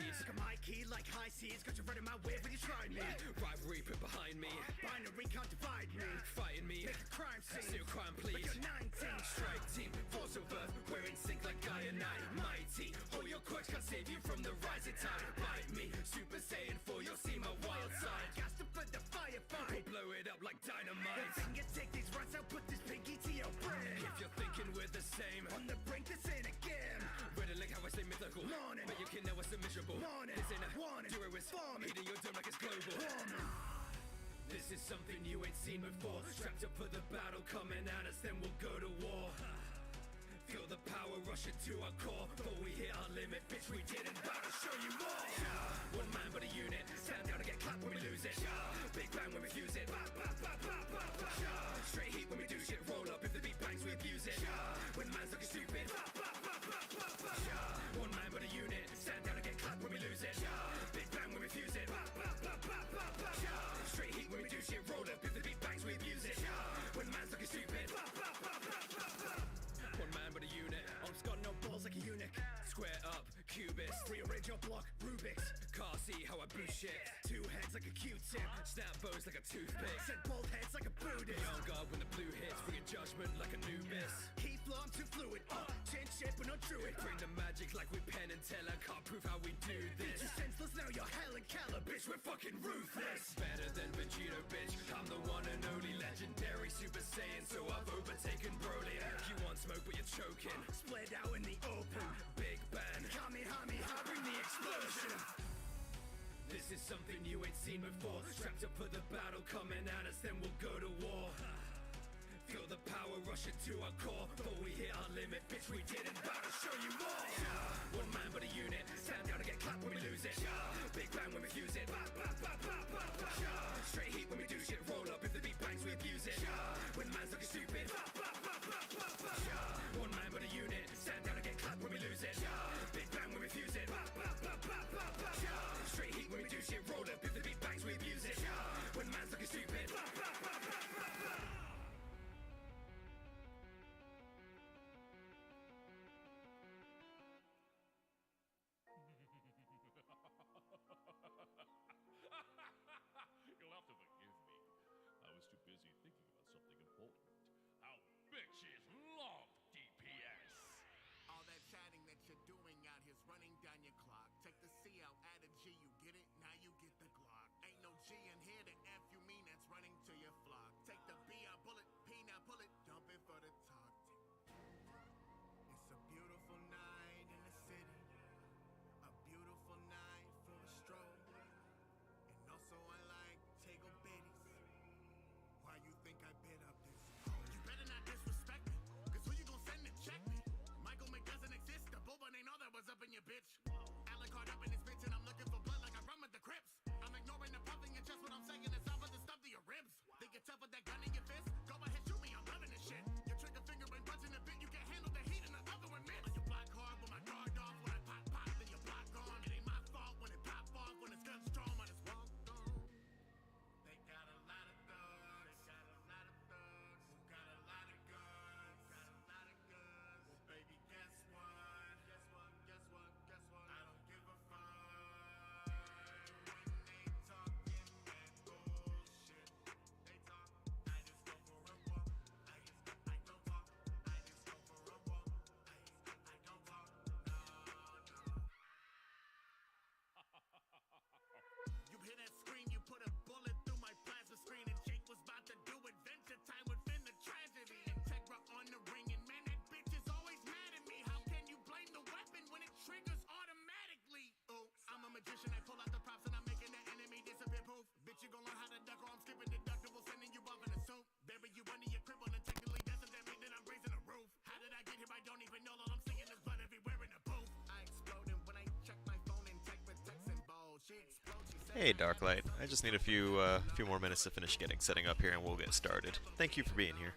feeds. Like a mic key, like high seas. Got you right in my way when you try me. Rivalry put behind me. Binary can't divide me. Fighting me. Make a crime scene. Still crime please. But you're 19. Strike team. Force of birth. We're in sync like Guy and I. Mighty. All your quirks can't save you from the rising tide. Bite me. Super Saiyan 4. You'll see my wild side. Gas to put the firefight. We'll blow it up like dynamite. Then you take these runs out. Put this pinky to your brain. If you're thinking we're the same. On the brink, this ain't a game. Ready like how I say mythical. Morning. But you can know it's a miserable. Morning. This ain't a warning. Do it with farming. Hitting your dome like it's global. Warning. This is something you ain't seen before. Strapped up for the battle coming at us, then we'll go to war. Feel the power rushing to our core. Before we hit our limit, bitch, we didn't bow to show you more. One man but a unit. Stand down and get clapped when we lose it. Big bang when we fuse it. Straight heat when we do shit. Roll up if the beat bangs, we abuse it. When man's looking stupid. One man but a unit. Stand down and get clapped when we lose it. Big bang when we fuse it. Straight heat when we do shit. Roll up if the beat bangs, we abuse it. When man's looking stupid. One man but a unit. Arms got no balls like a eunuch. Square up, cubist. Rearrange your block, Rubik's. Car, see how I boost shit. Two heads like a Q-tip. Snap bows like a toothpick. Set bald heads like a Buddhist. Be on guard when the blue hits. Bring a judgment like a Nubis. Keep flow, I'm too fluid. Change shit but not druid. Bring the magic like we Penn and Teller. Can't prove how we do this. You're senseless now, you're Helen Keller. Bitch, we're fucking ruthless. Better than Vegito, bitch. I'm the one and only legendary Super Saiyan. So I've overtaken Broly. You want smoke but you're choking. Split out in the open. Big bang. Kamehameha, bring the explosion. This is something you ain't seen before. Strapped up for the battle coming at us, then we'll go to war. Feel the power rushing to our core. Before we hit our limit, bitch, we didn't bow to show you more. One man but a unit. Stand down and get clapped when we lose it. Big bang when we fuse it. Straight heat when we do shit. Roll up if the beat bangs, we abuse it. When man's looking stupid. One man but a unit. Stand down and get clapped when we lose it. Big bang when we fuse it. Straight heat when we do shit. Roll up if the beat bangs, we abuse it. When man's looking stupid. You'll have to forgive me. I was too busy thinking about something important. How bitches love DPS. All that chatting that you're doing out here's running down your clock. Take the C out, add a G, you get it? Now you get the Glock. Ain't no G in here, the F you mean that's running to your flock. Take the B out, bullet, P now pull it, dump it for the talk. It's a beautiful night in the city. A beautiful night for a stroll. And also I like Tego Betty's. Why you think I bid up this? You better not disrespect me, cause who you gonna send to check me? Michael Mc doesn't exist, the boba ain't all that was up in your bitch. Alan caught up in his bitch and I'm looking for blood like I run with the Crips. I'm ignoring the puffing and just what I'm saying is off of the stuff to your ribs. Think it's tough with that gun in your fist? Go ahead, shoot me, I'm loving this shit. Your trigger finger been buzzing a bit, you can't handle the heat and the other one miss. You block hard with my guard off, when I pop, then you block on. It ain't my fault when it pop off, when it's gun strong, when it's walked on. They got a lot of thugs, who got a lot of guns, well baby guess what, I don't give a fuck. When they talking that bullshit, they talk, I just go for a walk. I don't talk, I just go for a walk. I don't talk, no. You hear that scream, you put a bullet through my plasma screen, and Jake was about to do Adventure Time within the tragedy. Integra on the ring, and man, that bitch is always mad at me. How can you blame the weapon when it triggers automatically? Oh, I'm a magician, I pull out the props and I'm making the enemy disappear poof. Bitch, you gon' learn how to duck or I'm skipping deductible, sending you off in a soup. Bury you under your crib, and technically doesn't that mean that I'm raising a roof? How did I get here? I don't even know. All I'm seeing is blood everywhere in the booth. I exploded when I check my phone and check with text and balls. She explodes, she said, Hey, Darklight. I just need a few more minutes to finish setting up here, and we'll get started. Thank you for being here.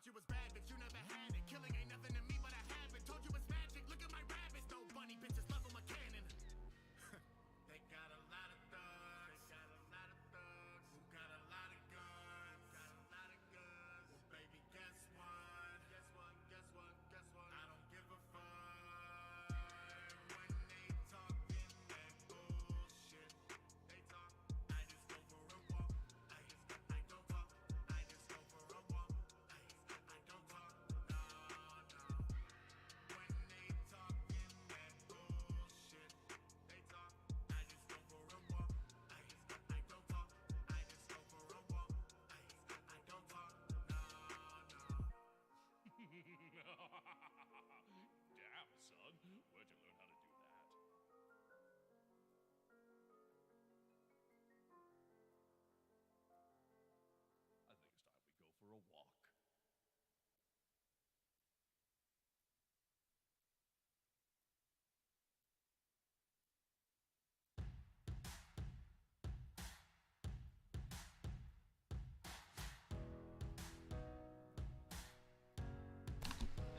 You was bad, but you never had it. Killing ain't nothing to me, but I have it. Told you it's magic. Look at my rabbits. No bunny bitches love them a cannon. They got a lot of thugs. Who got a lot of guns.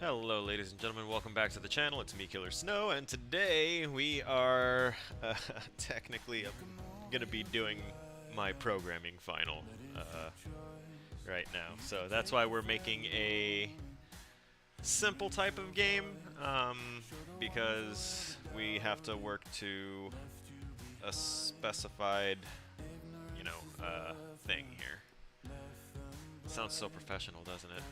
Hello, ladies and gentlemen. Welcome back to the channel. It's me, Killer Snow, and today we are technically gonna be doing my programming final right now. So that's why we're making a simple type of game, because we have to work to a specified, thing here. Sounds so professional, doesn't it?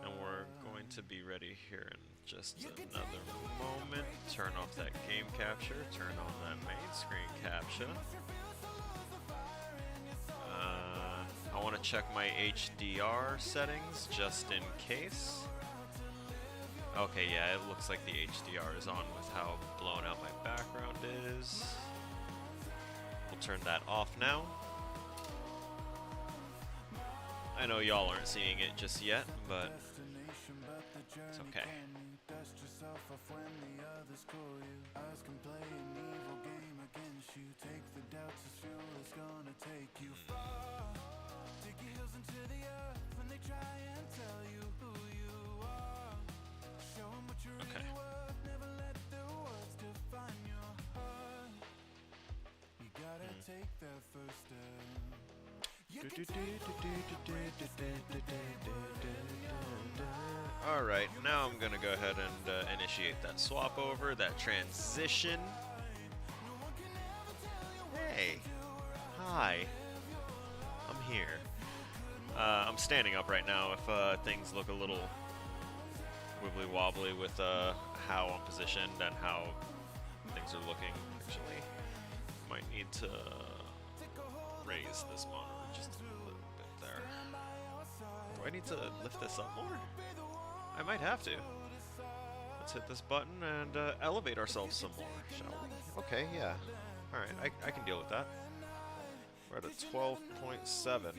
And we're going to be ready here in just another moment. Turn off that game capture, turn on that main screen capture. I want to check my HDR settings just in case. Okay, yeah, it looks like the HDR is on with how blown out my background is. We'll turn that off now. I know y'all aren't seeing it just yet, but it's okay. Okay. Alright, now I'm gonna go ahead and initiate that swap over, that transition. Hey! Hi! I'm here. I'm standing up right now if things look a little wibbly wobbly with how I'm positioned and how things are looking. Actually, might need to raise this monitor just a little bit there. Do I need to lift this up more? I might have to. Let's hit this button and elevate ourselves some more, shall we? Okay, yeah. Alright, I can deal with that. We're at a 12.7.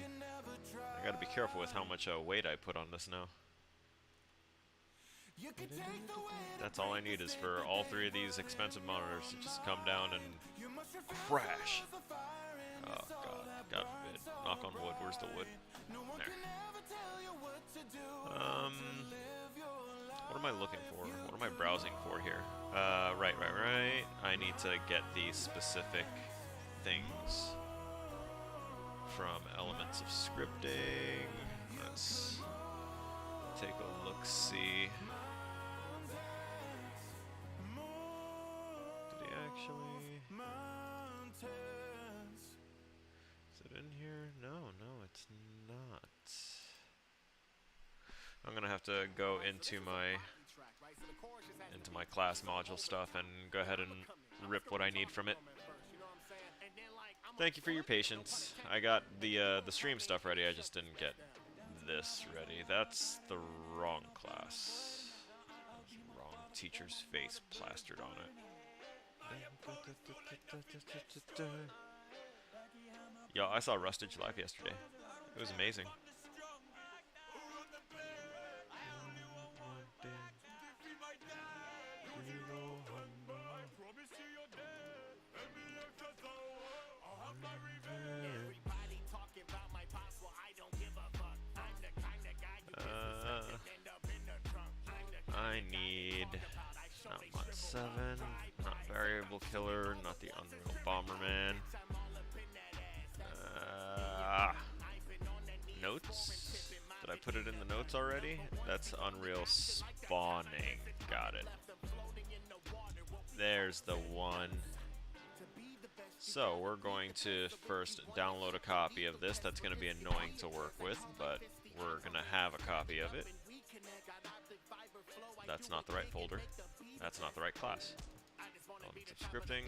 I gotta be careful with how much weight I put on this now. That's all I need is for all three of these expensive monitors to just come down and crash. Oh god, God forbid. Knock on wood. Where's the wood? There. What am I looking for? What am I browsing for here? Right. I need to get these specific things from elements of scripting. Let's take a look-see. Did he actually... Is it in here? No, it's not. I'm gonna have to go into my class module stuff and go ahead and rip what I need from it. Thank you for your patience. I got the stream stuff ready, I just didn't get this ready. That's the wrong class. Wrong teacher's face plastered on it. Yo, I saw Rustage live yesterday. It was amazing. I need not Mod 7, not Variable Killer, not the Unreal Bomberman. Notes? Did I put it in the notes already? That's Unreal Spawning. Got it. There's the one. So we're going to first download a copy of this. That's going to be annoying to work with, but we're going to have a copy of it. That's not the right folder. That's not the right class. Elements of scripting.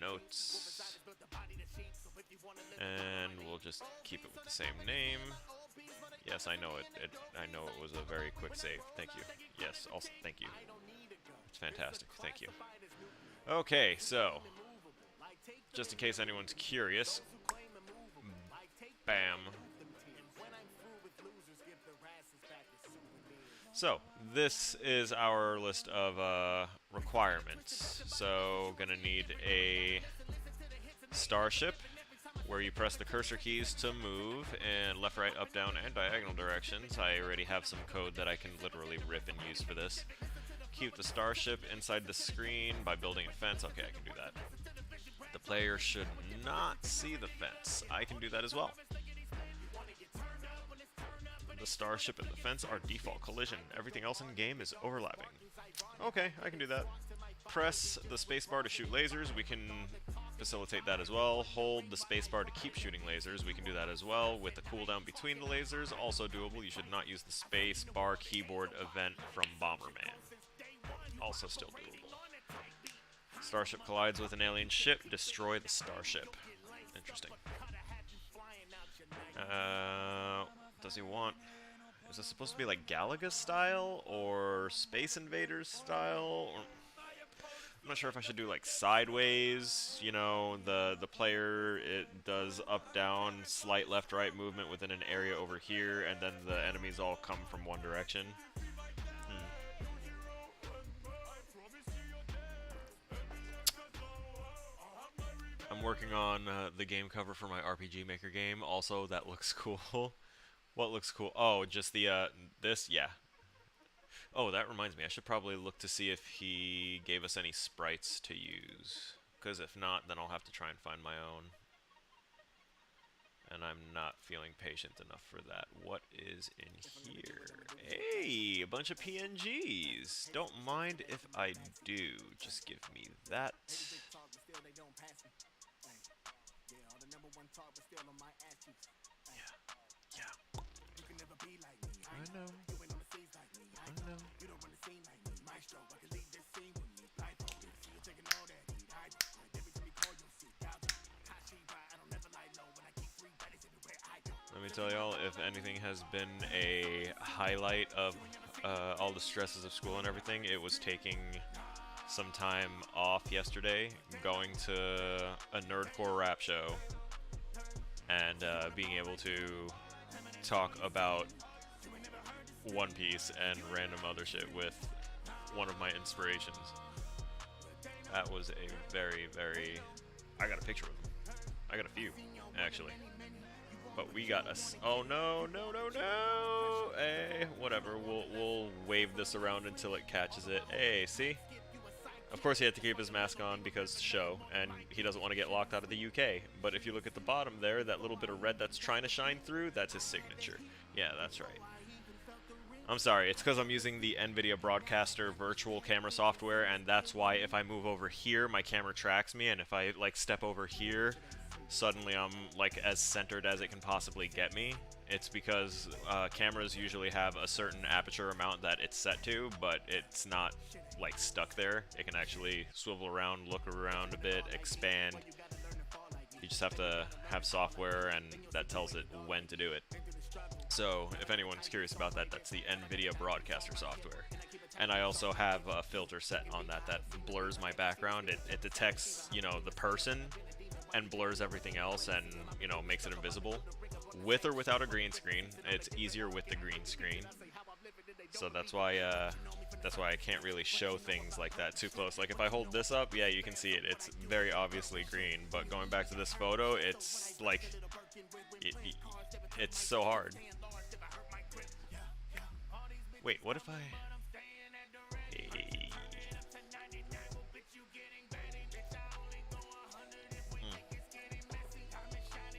Notes. And we'll just keep it with the same name. Yes, I know it. I know it was a very quick save. Thank you. Yes, also thank you. It's fantastic. Thank you. Okay, so just in case anyone's curious, bam. So this is our list of requirements. So gonna need a starship, where you press the cursor keys to move in left, right, up, down, and diagonal directions. I already have some code that I can literally rip and use for this. Keep the starship inside the screen by building a fence. Okay, I can do that. The player should not see the fence. I can do that as well. The starship and the fence are default collision. Everything else in game is overlapping. Okay, I can do that. Press the spacebar to shoot lasers. We can facilitate that as well. Hold the spacebar to keep shooting lasers. We can do that as well with the cooldown between the lasers. Also doable. You should not use the spacebar keyboard event from Bomberman. Also still doable. Starship collides with an alien ship. Destroy the starship. Interesting. Does he want... Is this supposed to be like Galaga style or Space Invaders style? Or, I'm not sure if I should do like sideways. You know, the player, it does up down, slight left right movement within an area over here, and then the enemies all come from one direction. I'm working on the game cover for my RPG Maker game. Also, that looks cool. What looks cool? Oh, just the, this? Yeah. Oh, that reminds me. I should probably look to see if he gave us any sprites to use. Because if not, then I'll have to try and find my own. And I'm not feeling patient enough for that. What is in here? Hey, a bunch of PNGs. Don't mind if I do. Just give me that. I know. Let me tell y'all, if anything has been a highlight of all the stresses of school and everything, it was taking some time off yesterday, going to a nerdcore rap show, and being able to talk about One Piece and random other shit with one of my inspirations. That was a very, very... I got a picture of them. I got a few, actually. But we got us. Oh no, no, no, no! Hey, whatever. We'll wave this around until it catches it. Hey, see? Of course he had to keep his mask on because show, and he doesn't want to get locked out of the UK. But if you look at the bottom there, that little bit of red that's trying to shine through, that's his signature. Yeah, that's right. I'm sorry, it's because I'm using the NVIDIA Broadcaster virtual camera software, and that's why if I move over here, my camera tracks me, and if I, like, step over here, suddenly I'm, like, as centered as it can possibly get me. It's because cameras usually have a certain aperture amount that it's set to, but it's not, like, stuck there. It can actually swivel around, look around a bit, expand. You just have to have software, and that tells it when to do it. So, if anyone's curious about that, that's the NVIDIA Broadcaster software. And I also have a filter set on that blurs my background. It detects, you know, the person and blurs everything else and, you know, makes it invisible. With or without a green screen. It's easier with the green screen. So that's why I can't really show things like that too close. Like if I hold this up, yeah, you can see it. It's very obviously green. But going back to this photo, it's like... It's so hard. Wait, what if I... Hey.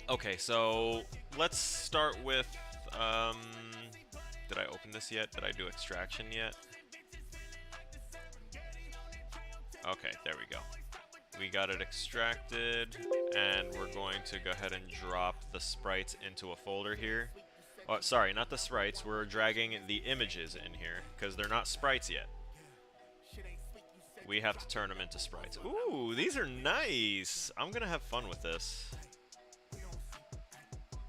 Okay, so let's start with... Did I open this yet? Did I do extraction yet? Okay, there we go. We got it extracted, and we're going to go ahead and drop the sprites into a folder here. Oh, sorry, not the sprites. We're dragging the images in here, because they're not sprites yet. We have to turn them into sprites. Ooh, these are nice! I'm gonna have fun with this.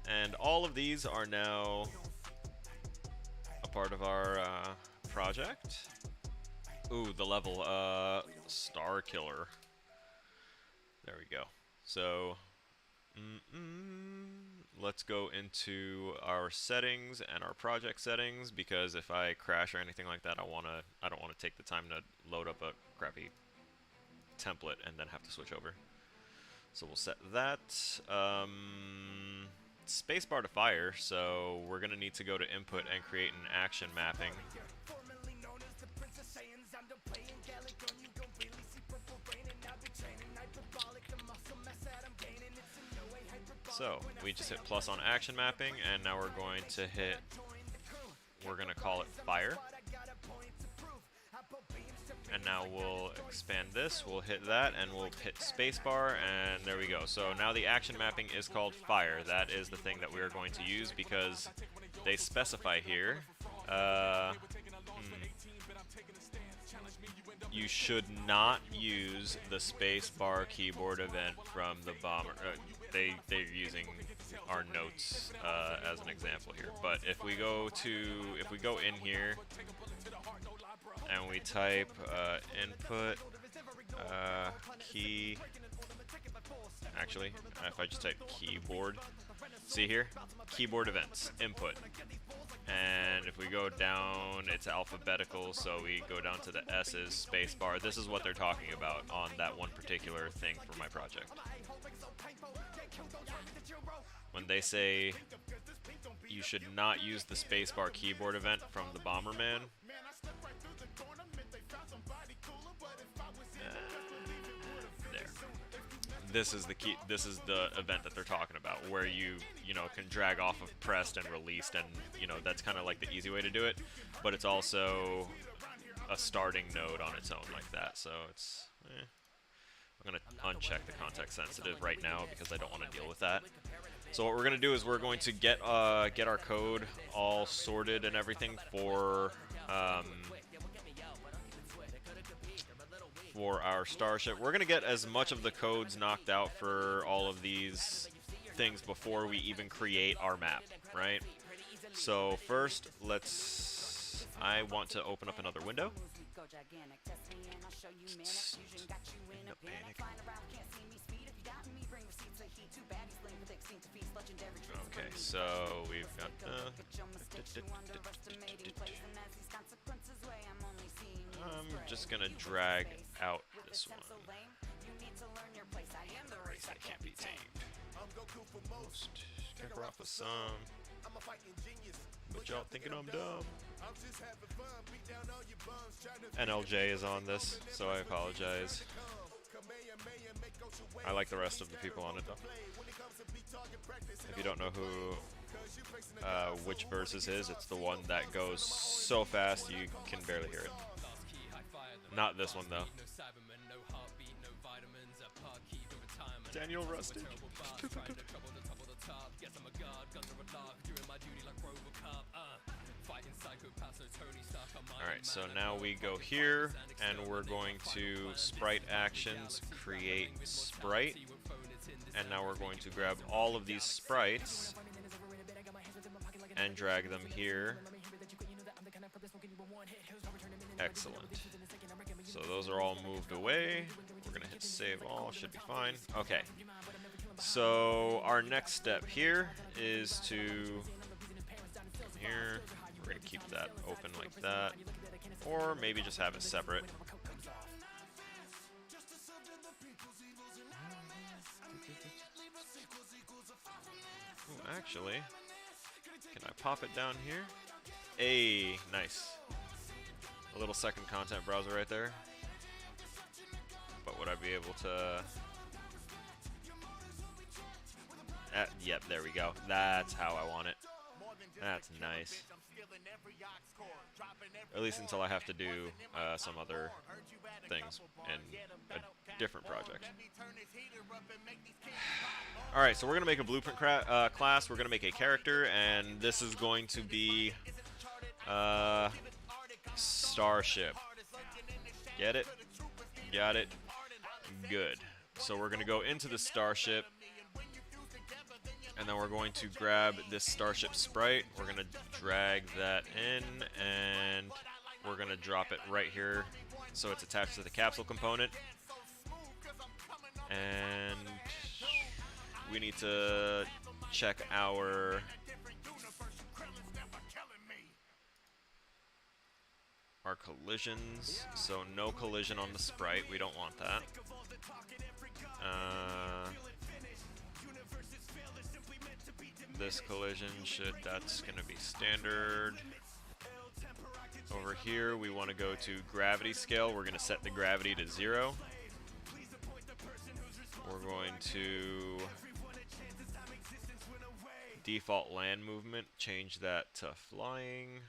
And all of these are now a part of our project. Ooh, the level, Star Killer. There we go. So, let's go into our settings and our project settings, because if I crash or anything like that, I don't want to take the time to load up a crappy template and then have to switch over. So we'll set that. Spacebar to fire, so we're going to need to go to input and create an action mapping. So we just hit plus on action mapping, and now we're going to hit, we're going to call it fire. And now we'll expand this, we'll hit that, and we'll hit spacebar, and there we go. So now the action mapping is called fire. That is the thing that we are going to use because they specify here. You should not use the spacebar keyboard event from the bomber. They're using our notes as an example here. But if we go in here and we type input key, actually, if I just type keyboard, see here, keyboard events, input. And if we go down, it's alphabetical, so we go down to the S's, spacebar. This is what they're talking about on that one particular thing for my project. When they say you should not use the spacebar keyboard event from the Bomberman, there. This is the key. This is the event that they're talking about, where you can drag off of pressed and released, and that's kind of like the easy way to do it. But it's also a starting node on its own like that. So it's. I'm gonna uncheck the context sensitive right now because I don't want to deal with that. So what we're gonna do is we're going to get our code all sorted and everything for our starship. We're gonna get as much of the codes knocked out for all of these things before we even create our map, right? So first, I want to open up another window. No panic. Okay, so we've got I'm just gonna drag out this one. Race that can't be tamed. Most Kakarot with some. But y'all thinking I'm dumb. NLJ is on this, so I apologize. I like the rest of the people on it though. If you don't know which verse this is, it's the one that goes so fast you can barely hear it. Not this one though. Daniel Rustic. Alright, so now we go here, and we're going to sprite actions, create sprite, and now we're going to grab all of these sprites and drag them here. Excellent. So those are all moved away. We're going to hit save all, should be fine. Okay. So our next step here is to here. We're going to keep that open like that, or maybe just have it separate. Ooh, actually, can I pop it down here? Hey, nice. A little second content browser right there. But would I be able to... yep, there we go. That's how I want it. That's nice. At least until I have to do some other things in a different project. Alright, so we're going to make a blueprint class. We're going to make a character, and this is going to be Starship. Get it? Got it? Good. So we're going to go into the Starship, and then we're going to grab this Starship sprite. We're going to drag that in, and we're going to drop it right here so it's attached to the capsule component. And we need to check our collisions. So no collision on the sprite. We don't want that. this collision that's going to be standard. Over here, we want to go to gravity scale. We're going to set the gravity to 0. We're going to default land movement, change that to flying.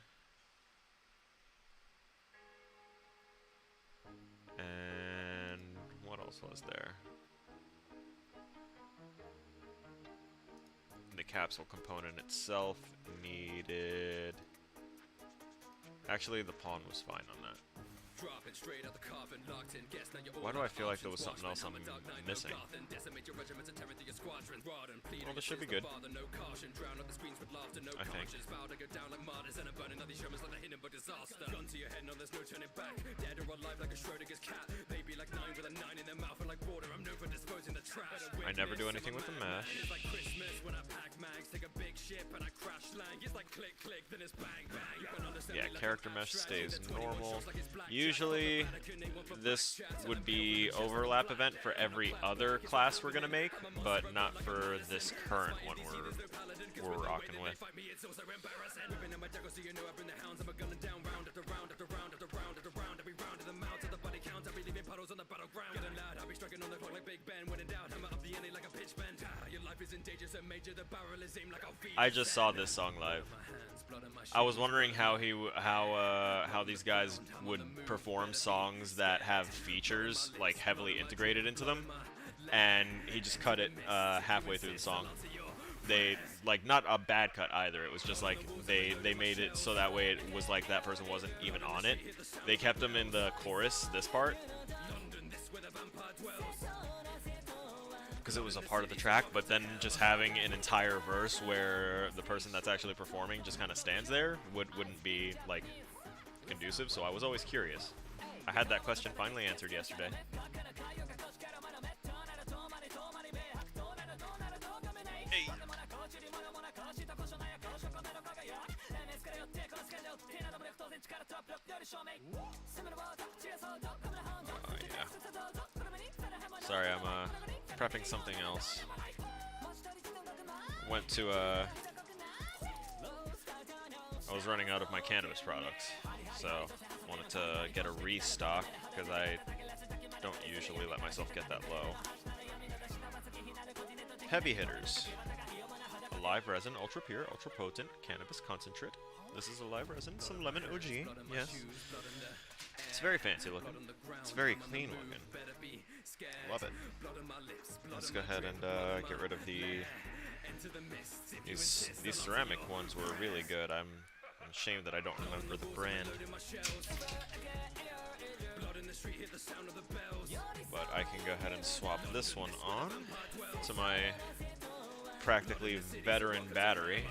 And what else was there? The capsule component itself needed... Actually, the pawn was fine on that. Why do I feel like there was something else I'm missing? Well, this should be good. I think. I never do anything with the mesh. Yeah, character mesh stays normal. Usually, this would be overlap event for every other class we're gonna make, but not for this current one we're rocking with. I just saw this song live. I was wondering how these guys would perform songs that have features like heavily integrated into them, and he just cut it halfway through the song. They like not a bad cut either. It was just like they made it so that way it was like that person wasn't even on it. They kept him in the chorus, this part, because it was a part of the track, but then just having an entire verse where the person that's actually performing just kind of stands there wouldn't be like conducive. So I was always curious. I had that question finally answered yesterday. Hey. Yeah. Sorry, I'm prepping something else. Went to I was running out of my cannabis products, so wanted to get a restock because I don't usually let myself get that low. Heavy hitters. A live resin, ultra pure, ultra potent cannabis concentrate. This is a live resin, some lemon OG, yes. It's very fancy looking. It's very clean looking. Love it. Let's go ahead and get rid of these ceramic ones were really good. I'm ashamed that I don't remember the brand. But I can go ahead and swap this one on to my practically veteran battery.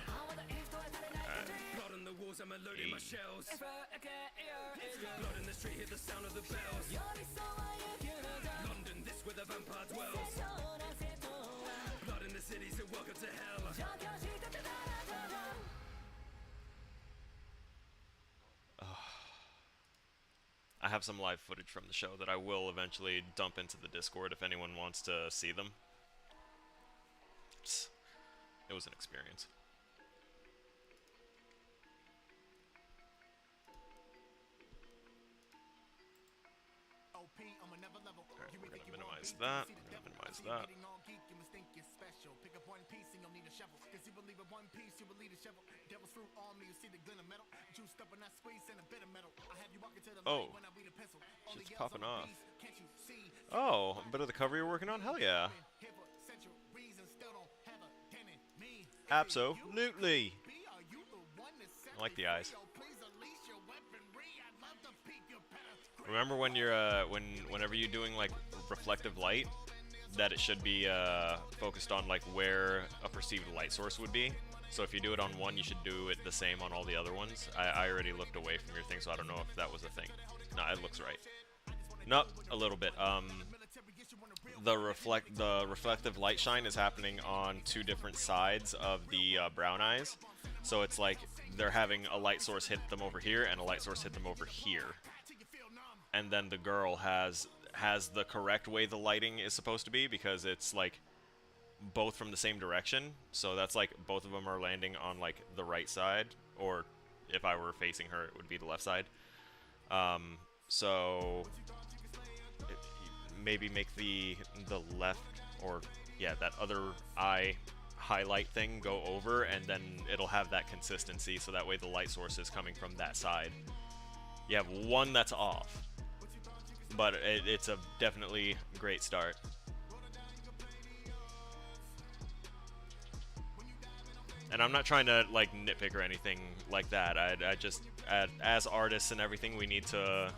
I have some live footage from the show that I will eventually dump into the Discord if anyone wants to see them. It was an experience. Alright, we're gonna minimize that. Minimize that. Pick up one piece and you'll need a shovel. Cause you believe in one piece, you will lead a shovel. Devil's fruit on me, you see the glint of metal. Juiced up and I squeeze and a bit of metal. I have you walking to the light when I read a pencil. Shit's popping off. Oh, a bit of the cover you're working on? Hell yeah. Absolutely. I like the eyes. Remember when you're whenever you're doing like reflective light, that it should be focused on like where a perceived light source would be. So if you do it on one, you should do it the same on all the other ones. I already looked away from your thing, so I don't know if that was a thing. No, it looks right. Nope, a little bit. The reflective light shine is happening on two different sides of the brown eyes. So it's like they're having a light source hit them over here and a light source hit them over here. And then the girl has the correct way the lighting is supposed to be, because it's like both from the same direction. So that's like both of them are landing on like the right side, or if I were facing her, it would be the left side. So maybe make the left, or yeah, that other eye highlight thing go over, and then it'll have that consistency, so that way the light source is coming from that side. You have one that's off, but it's a definitely great start. And I'm not trying to like nitpick or anything like that. I just, as artists and everything, we need to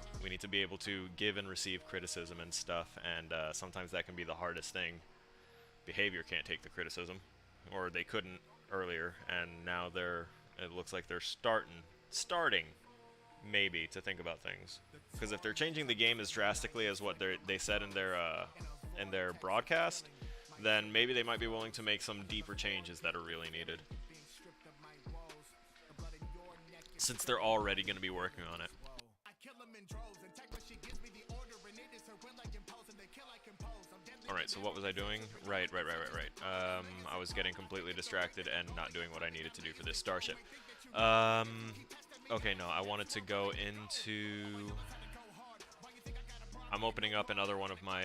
be able to give and receive criticism and stuff, and sometimes that can be the hardest thing. Behavior can't take the criticism, or they couldn't earlier, and now it looks like they're starting maybe to think about things. Because if they're changing the game as drastically as what they said in their broadcast, then maybe they might be willing to make some deeper changes that are really needed, since they're already going to be working on it. Alright, so what was I doing? Right. I was getting completely distracted and not doing what I needed to do for this starship. Okay, no, I wanted to go into... I'm opening up another one of my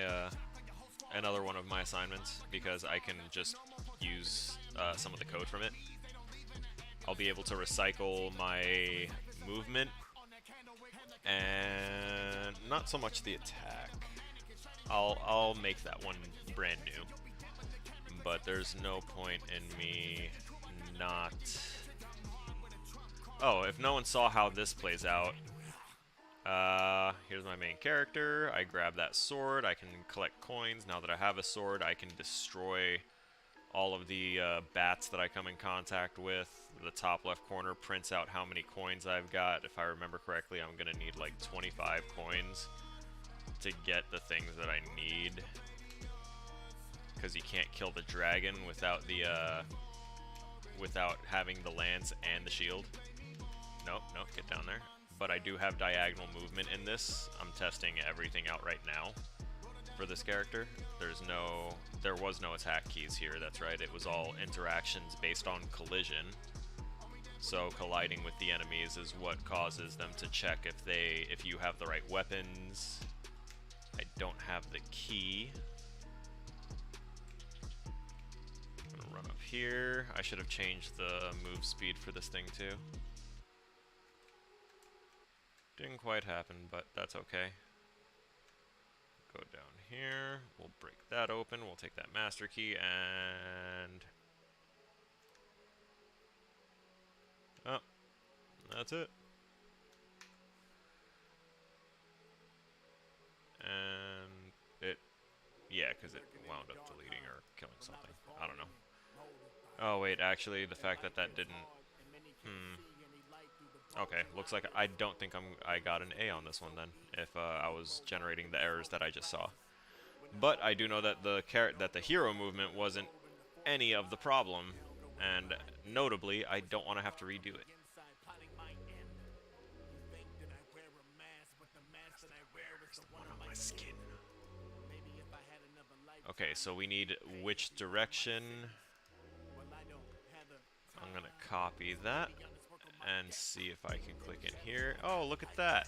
assignments, because I can just use some of the code from it. I'll be able to recycle my movement, and not so much the attack. I'll make that one brand new, but there's no point in me not... Oh, if no one saw how this plays out, here's my main character. I grab that sword. I can collect coins. Now that I have a sword, I can destroy all of the bats that I come in contact with. The top left corner prints out how many coins I've got. If I remember correctly, I'm gonna need like 25 coins to get the things that I need, because you can't kill the dragon without having the lance and the shield. Nope, get down there. But I do have diagonal movement in this. I'm testing everything out right now for this character. There was no attack keys here, that's right. It was all interactions based on collision. So colliding with the enemies is what causes them to check if you have the right weapons. I don't have the key. I'm gonna run up here. I should have changed the move speed for this thing too. Didn't quite happen, but that's okay. Go down here. We'll break that open. We'll take that master key and... Oh, that's it. And it, yeah, because it wound up deleting or killing something. I don't know. Oh wait, actually, the fact that didn't. Okay, looks like I don't think I got an A on this one then, if I was generating the errors that I just saw. But I do know that the hero movement wasn't any of the problem, and notably, I don't want to have to redo it. Skin. Okay, so we need which direction. I'm gonna copy that and see if I can click in here. Oh, look at that.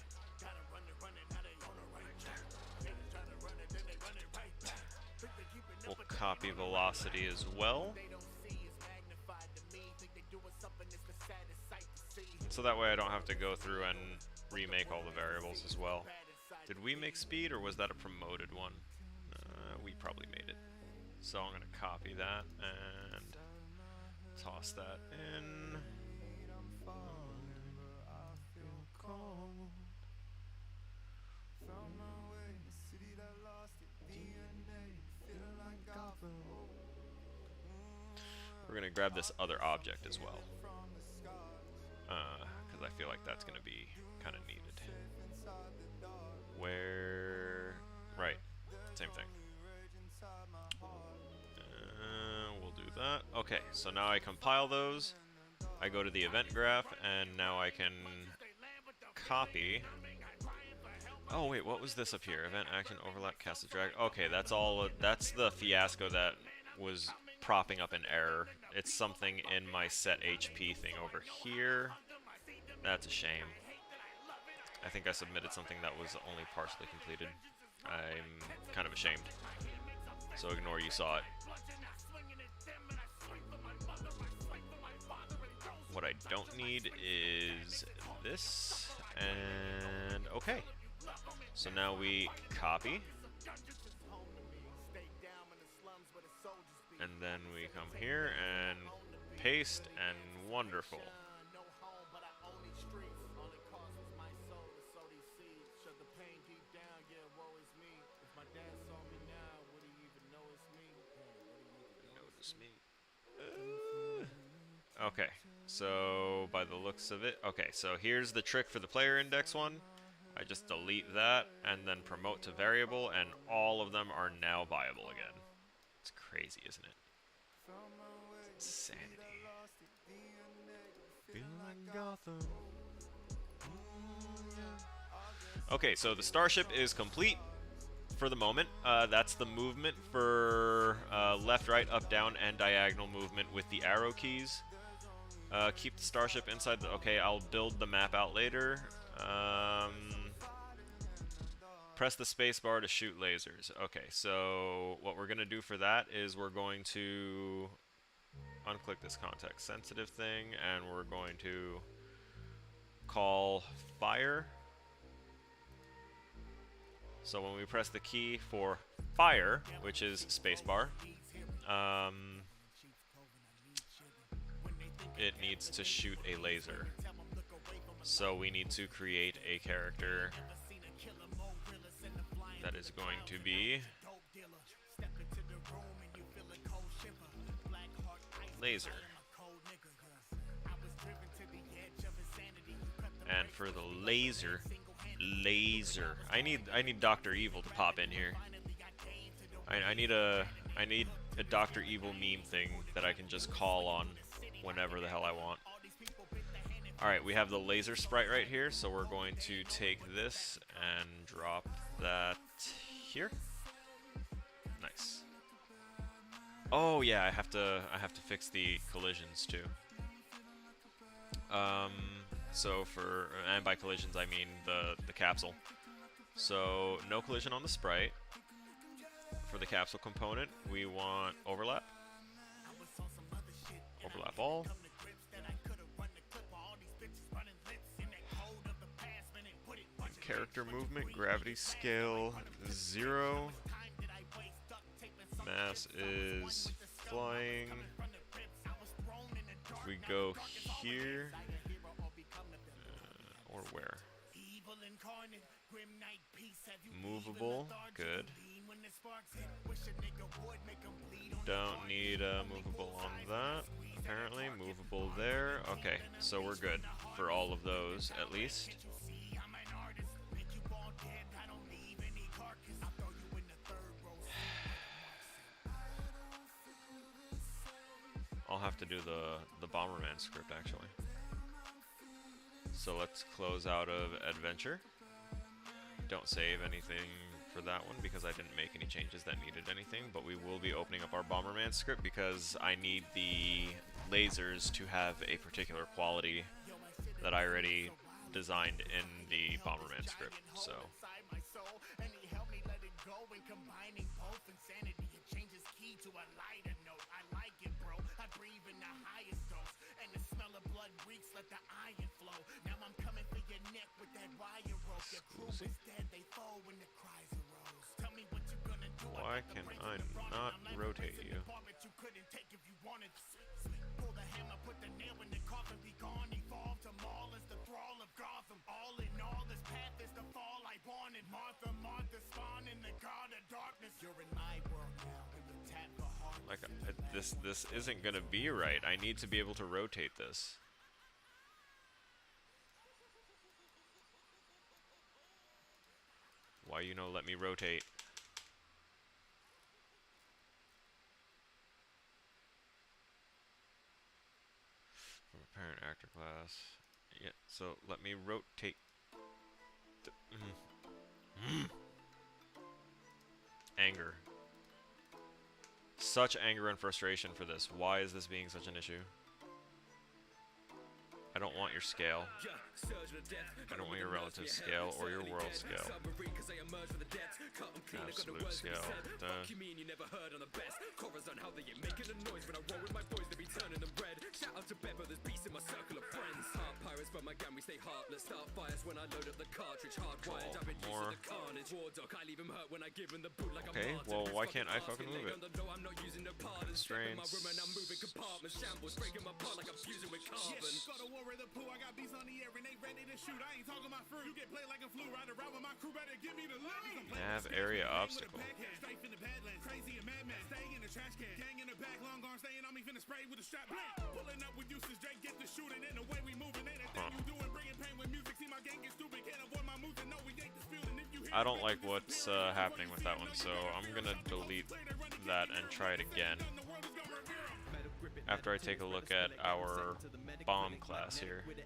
We'll copy velocity as well, so that way I don't have to go through and remake all the variables as well. Did we make speed, or was that a promoted one? We probably made it. So I'm going to copy that and toss that in. We're going to grab this other object as well, because I feel like that's going to be kind of needed. Where... Right. Same thing. We'll do that. Okay, so now I compile those. I go to the event graph, and now I can copy. Oh, wait, what was this up here? Event, action, overlap, cast a drag. Okay, that's all. That's the fiasco that was propping up an error. It's something in my set HP thing over here. That's a shame. I think I submitted something that was only partially completed. I'm kind of ashamed. So ignore you saw it. What I don't need is this, and okay. So now we copy, and then we come here and paste, and wonderful. Notice me. Okay, so by the looks of it, okay, so here's the trick for the player index one. I just delete that and then promote to variable, and all of them are now viable again. It's crazy, isn't it? It's insanity. Feeling Gotham. Okay, so the starship is complete for the moment. That's the movement for left, right, up, down, and diagonal movement with the arrow keys. Keep the starship inside the... Okay, I'll build the map out later. Press the space bar to shoot lasers. Okay, so what we're going to do for that is we're going to unclick this context sensitive thing, and we're going to call fire. So when we press the key for fire, which is spacebar, it needs to shoot a laser. So we need to create a character that is going to be laser. And for the laser, I need Dr. Evil to pop in here. I need a Dr. Evil meme thing that I can just call on whenever the hell I want. Alright, we have the laser sprite right here, so we're going to take this and drop that here. Nice. Oh yeah, I have to fix the collisions too. So for, and by collisions I mean the capsule. So no collision on the sprite. For the capsule component, we want overlap. Overlap all. Character movement, gravity scale 0. Mass is flying. If we go here, or where? Movable, good. Don't need a movable on that, apparently. Movable there. Okay, so we're good for all of those, at least. I'll have to do the Bomberman script, actually. So let's close out of Adventure. Don't save anything for that one because I didn't make any changes that needed anything, but we will be opening up our Bomberman script because I need the lasers to have a particular quality that I already designed in the Bomberman script, so... Why can I not rotate you? Like, this isn't gonna be right. I need to be able to rotate this. Why let me rotate? From apparent actor class. Yeah, so let me rotate. Anger. such anger and frustration for this. Why is this being such an issue? I don't want your scale. I don't want your relative scale or your world scale. Absolute scale. Shout out to Beppo, there's beasts in my circle of friends. Heart pirates from my gang, we stay heartless. Start fires when I load up the cartridge. Hardwired, I've been using the carnage. War dog, I leave him hurt when I give him the boot like okay, well, why can't I fucking move it? I'm not using no pardons. Constraints. My room and I'm moving compartments. Shambles, breaking my part like I'm fusing with carbon. Got a war in the pool, I got beats on the air and they ready to shoot. I ain't talking my fruit. You get played like a flu, ride around with my crew, better give me the loot. Nav area obstacle. Straight in the badlands, crazy and madman. Stay in the trash can, gang in the back, long arm staying on me, finna spray with a strap. Pulling up with uses, Drake get the shooting, and the way we moving, ain't a thing you doing, bringing pain with music. See my gang get stupid, can't avoid my moves, and know we ain't disputing. If you I don't like what's happening with that one, so I'm gonna delete that and try it again after I take a look at our bomb class here. Keeps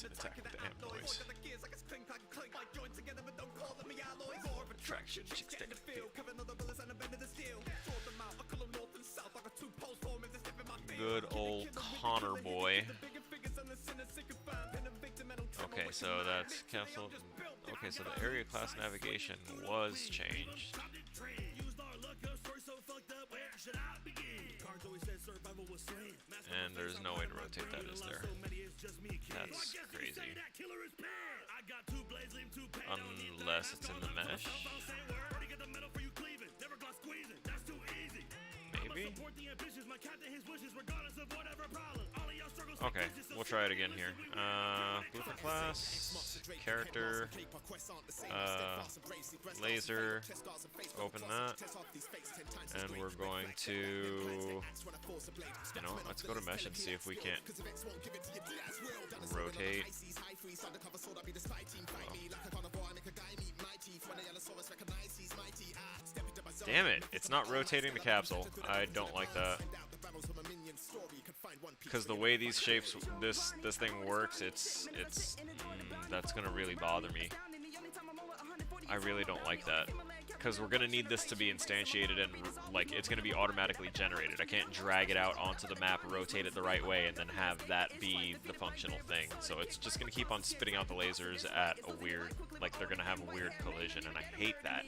an attack with the amp noise. Traction, chicks take the field. Good old Connor boy. Okay, so that's canceled. Okay, so the area class navigation was changed. And there's no way to rotate that, is there? That's crazy. Unless it's in the mesh. Maybe? Okay, we'll try it again here. Blueprint class, character, laser, open that, and we're going to, you know, let's go to mesh and see if we can't rotate. Damn it, it's not rotating the capsule. I don't like that. Because the way these shapes, this thing works, that's gonna really bother me. I really don't like that. Because we're gonna need this to be instantiated and, like, it's gonna be automatically generated. I can't drag it out onto the map, rotate it the right way, and then have that be the functional thing. So it's just gonna keep on spitting out the lasers at a weird, like, they're gonna have a weird collision, and I hate that.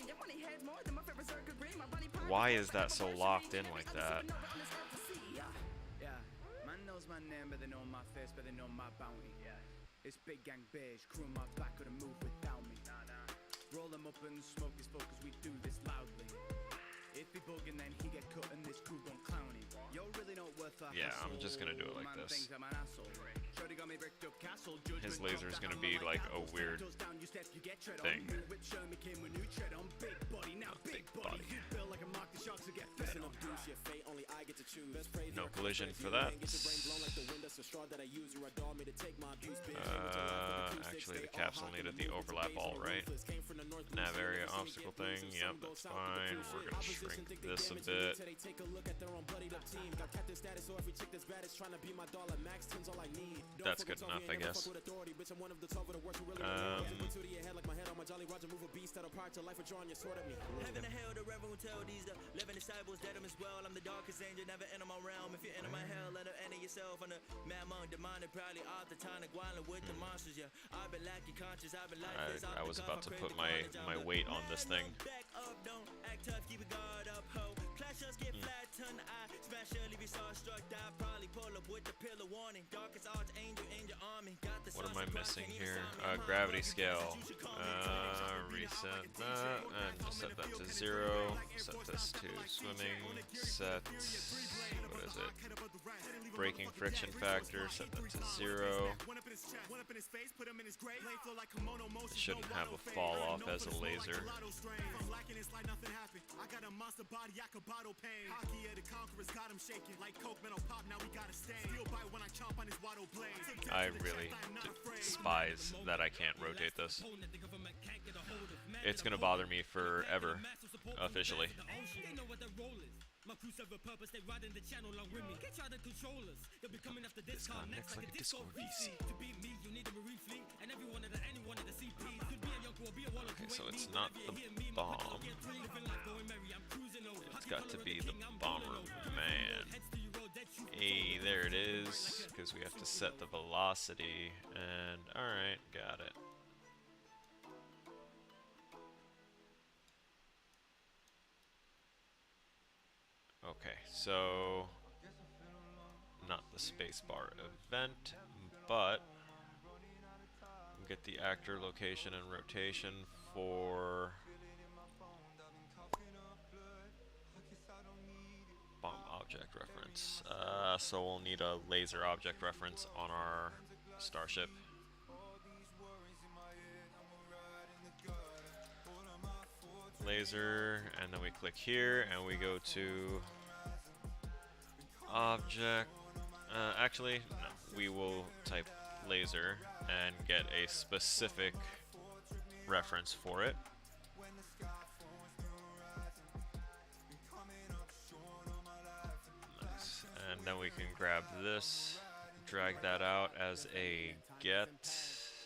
Why is that so locked in like that? My name, but they know my face, but they know my bounty. It's big gang beige, crew my back couldn't move without me. Roll them up and smoke this focus, we do this loudly. If he bugging, then he get cut and this crew gon' clown him. You're really not worth a yeah, I'm just gonna do it like this. His laser is gonna be like a weird thing. Big body. No collision for that. Actually, the capsule needed the overlap all, right? Nav area obstacle thing. Yep, that's fine. We're gonna shrink this a bit. That's good enough, I guess. I was about to put my weight on this thing. What am I missing here? Gravity scale. Reset that, and just set that to 0. Set this to swimming. Set, what is it? Braking friction factor, set that to 0. It shouldn't have a fall off as a laser. I really despise that I can't rotate this. It's gonna bother me forever, officially. My crew serve a purpose, they ride in the channel along with me. Can't try to control us. They'll be coming after this car next like a disco VC. To beat me, you need a marine fleet, and any one of the CPs. Could be a yoke or be a wall. Okay, so it's not the bomb. It's got to be the bomber man. Hey, there it is, because we have to set the velocity, and alright, got it. Okay, so not the spacebar event, but we'll get the actor location and rotation for bomb object reference. So we'll need a laser object reference on our starship. Laser, and then we click here and we go to object. Actually, no, we will type laser and get a specific reference for it. Nice. And then we can grab this, drag that out as a get.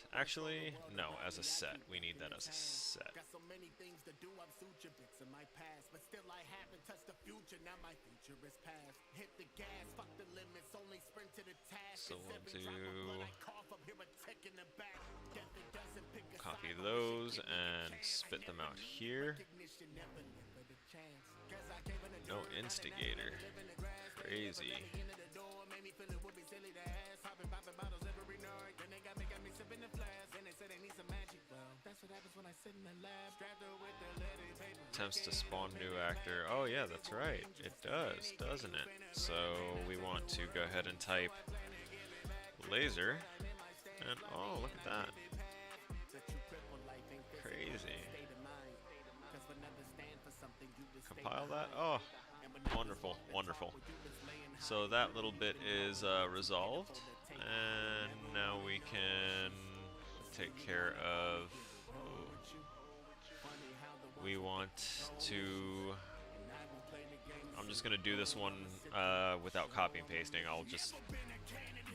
Actually, no, as a set. We need that as a set. Got so many things to do, I'm suture bits in my past, but still I haven't touched the future. Now my future is past. Hit the gas, fuck the limits, only sprint to the task. So we'll do copy those and spit them out here. No instigator. Crazy. Attempts to spawn new actor. Oh yeah, that's right. It does, doesn't it? So we want to go ahead and type laser. And oh, look at that. Crazy. Compile that. Oh, wonderful, wonderful. So that little bit is resolved. And now we can take care of... We want to... I'm just going to do this one without copy and pasting. I'll just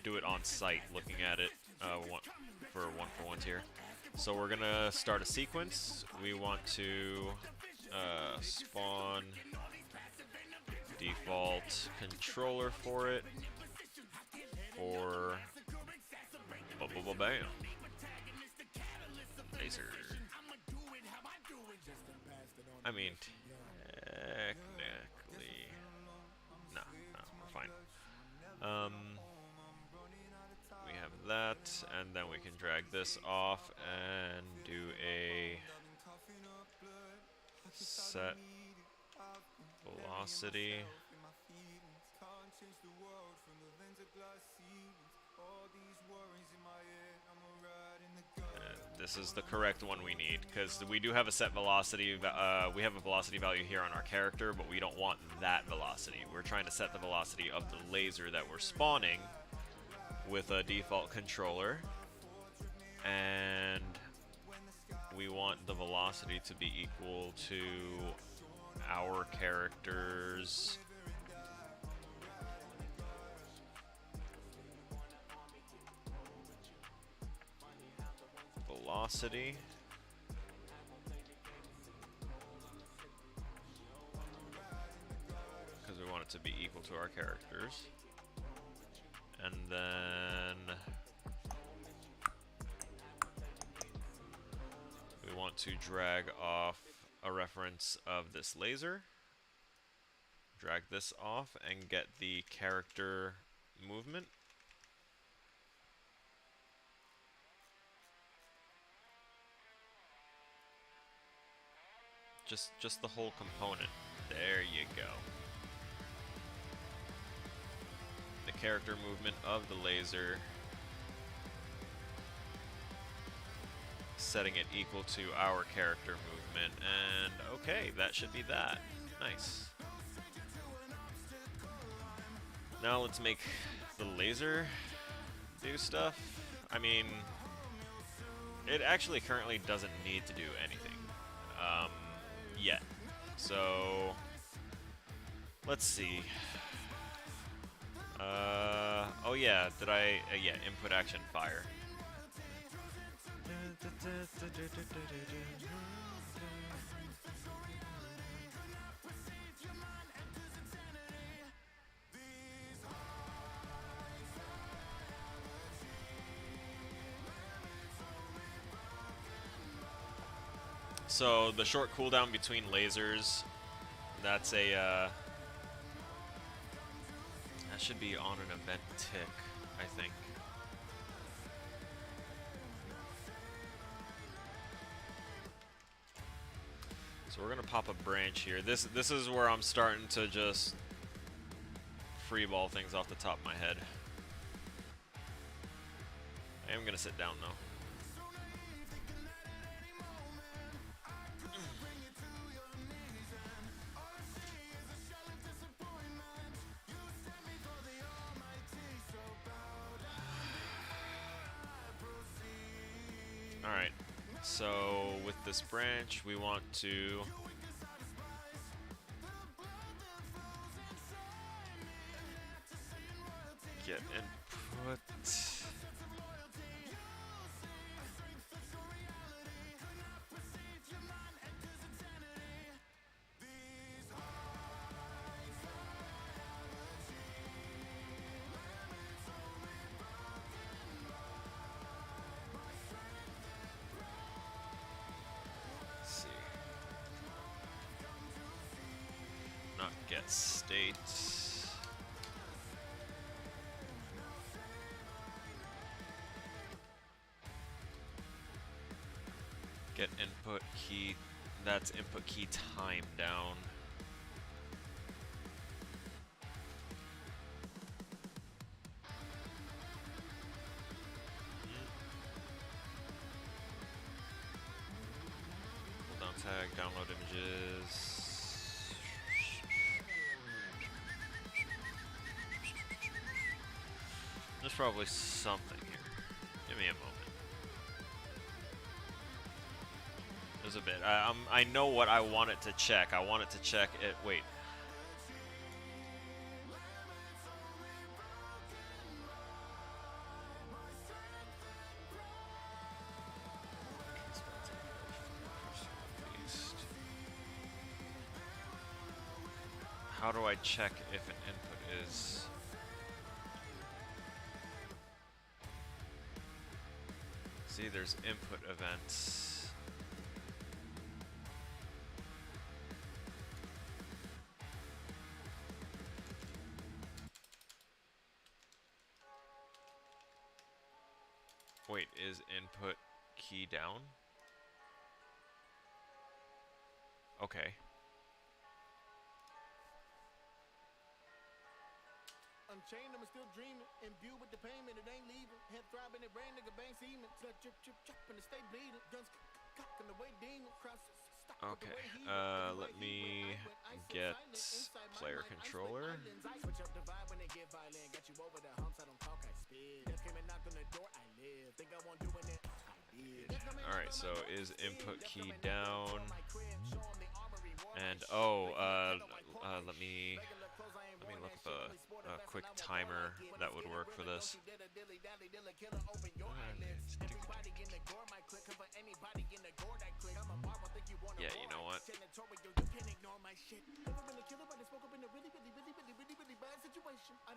do it on site, looking at it for one-for-ones here. So we're going to start a sequence. We want to spawn default controller for it. For... Bam. Laser. I mean, technically, no, we're fine. We have that, and then we can drag this off and do a set velocity. This is the correct one we need, because we do have a set velocity, we have a velocity value here on our character, but we don't want that velocity. We're trying to set the velocity of the laser that we're spawning with a default controller, and we want the velocity to be equal to our character's velocity. Because we want it to be equal to our characters. And then we want to drag off a reference of this laser. Drag this off and get the character movement. Just the whole component. There you go. The character movement of the laser. Setting it equal to our character movement. And okay, that should be that. Nice. Now let's make the laser do stuff. I mean, it actually currently doesn't need to do anything. Yet. So Let's see. Oh yeah, did I? Yeah, input action fire. So the short cooldown between lasers, that's a that should be on an event tick, I think. So we're gonna pop a branch here. This is where I'm starting to just freeball things off the top of my head. I am gonna sit down though. Alright, so with this branch, we want to get input. Not get state. Get input key. That's input key time down. Hold down tag, download images. There's probably something here. Give me a moment. There's a bit. I know what I want it to check. I want it to check it. Wait. How do I check if an input is... See, there's input events. Wait, is input key down? Okay. Unchained, I'm still dreaming. Imbued with the payment, it ain't leaving. Head throbbing, it brain, nigga, bang semen. Blood drip, drip, drop, and it stay bleeding. Guns cocking the way demons cross. Okay, let me get player controller. Switch up the vibe when they get violent. Got you over the humps, I don't talk, I spit. They came and knocked on the door, I live. Think I won't doing it, I did. Alright, so is input key down? And oh, let me look up a quick timer that would work for this. Yeah, you know what?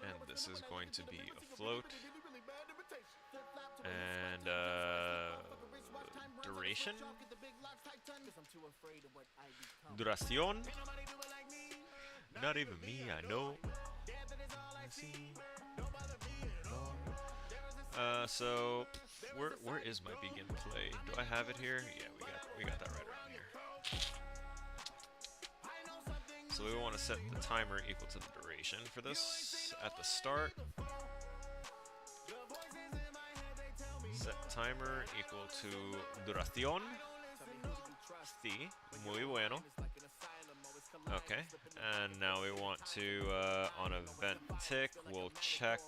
And this is going to be a float. And duration? Duración? Not even me, I know. So where is my begin play? Do I have it here? Yeah, we got that right around here. So we want to set the timer equal to the duration for this at the start. Set timer equal to duración. Sí, muy bueno. Okay, and now we want to, on event tick, we'll check.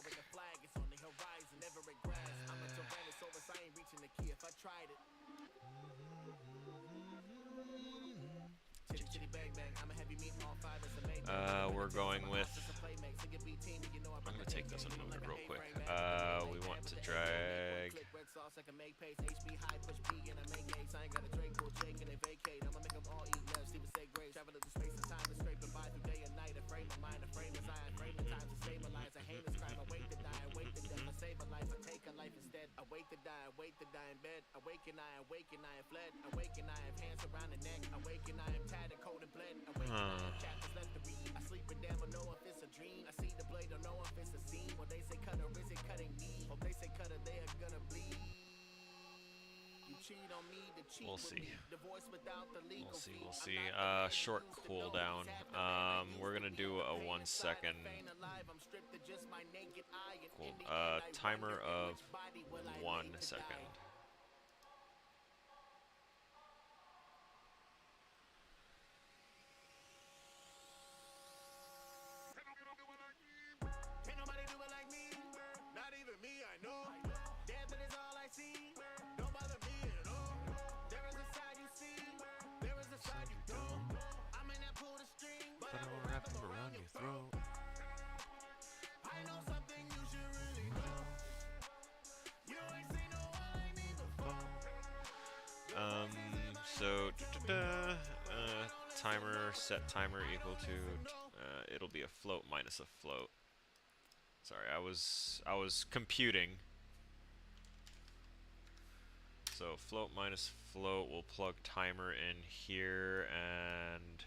We're going with. I'm gonna take this and move it real quick. We want to drag. We'll see. We'll see. Short cooldown. We're gonna do a 1 second cool, timer of 1 second. So timer set timer equal to it'll be a float minus a float. Sorry, I was computing. So float minus float, we'll plug timer in here, and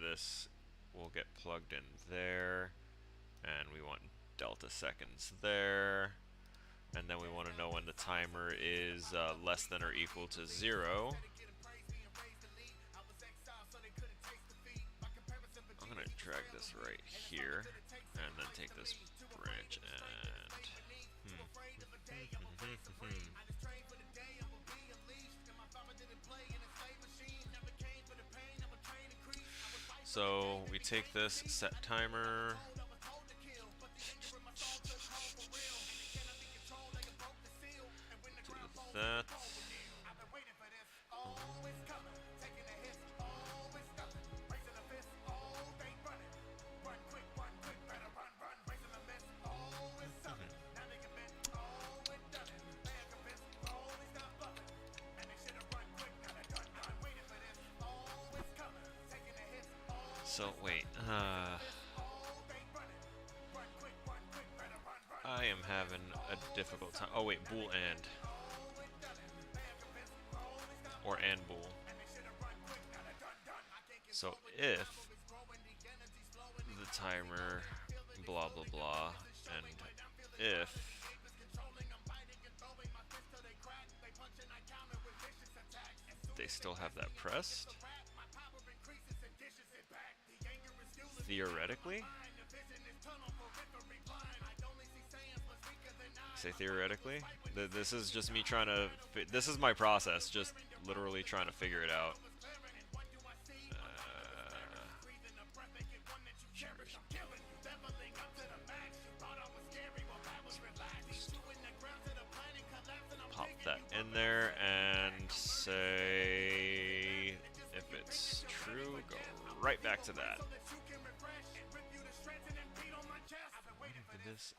this will get plugged in there, and we want delta seconds there, and then we want to know when the timer is less than or equal to 0. I'm gonna drag this right here, and then take this branch and so we take this set timer, do that. So wait, I am having a difficult time. Oh wait, bool and. Or and bool. So if the timer blah blah blah, and if they still have that pressed, theoretically, say theoretically, this is just me trying to, this is my process, just literally trying to figure it out. Pop that in there and say, if it's true, go right back to that. This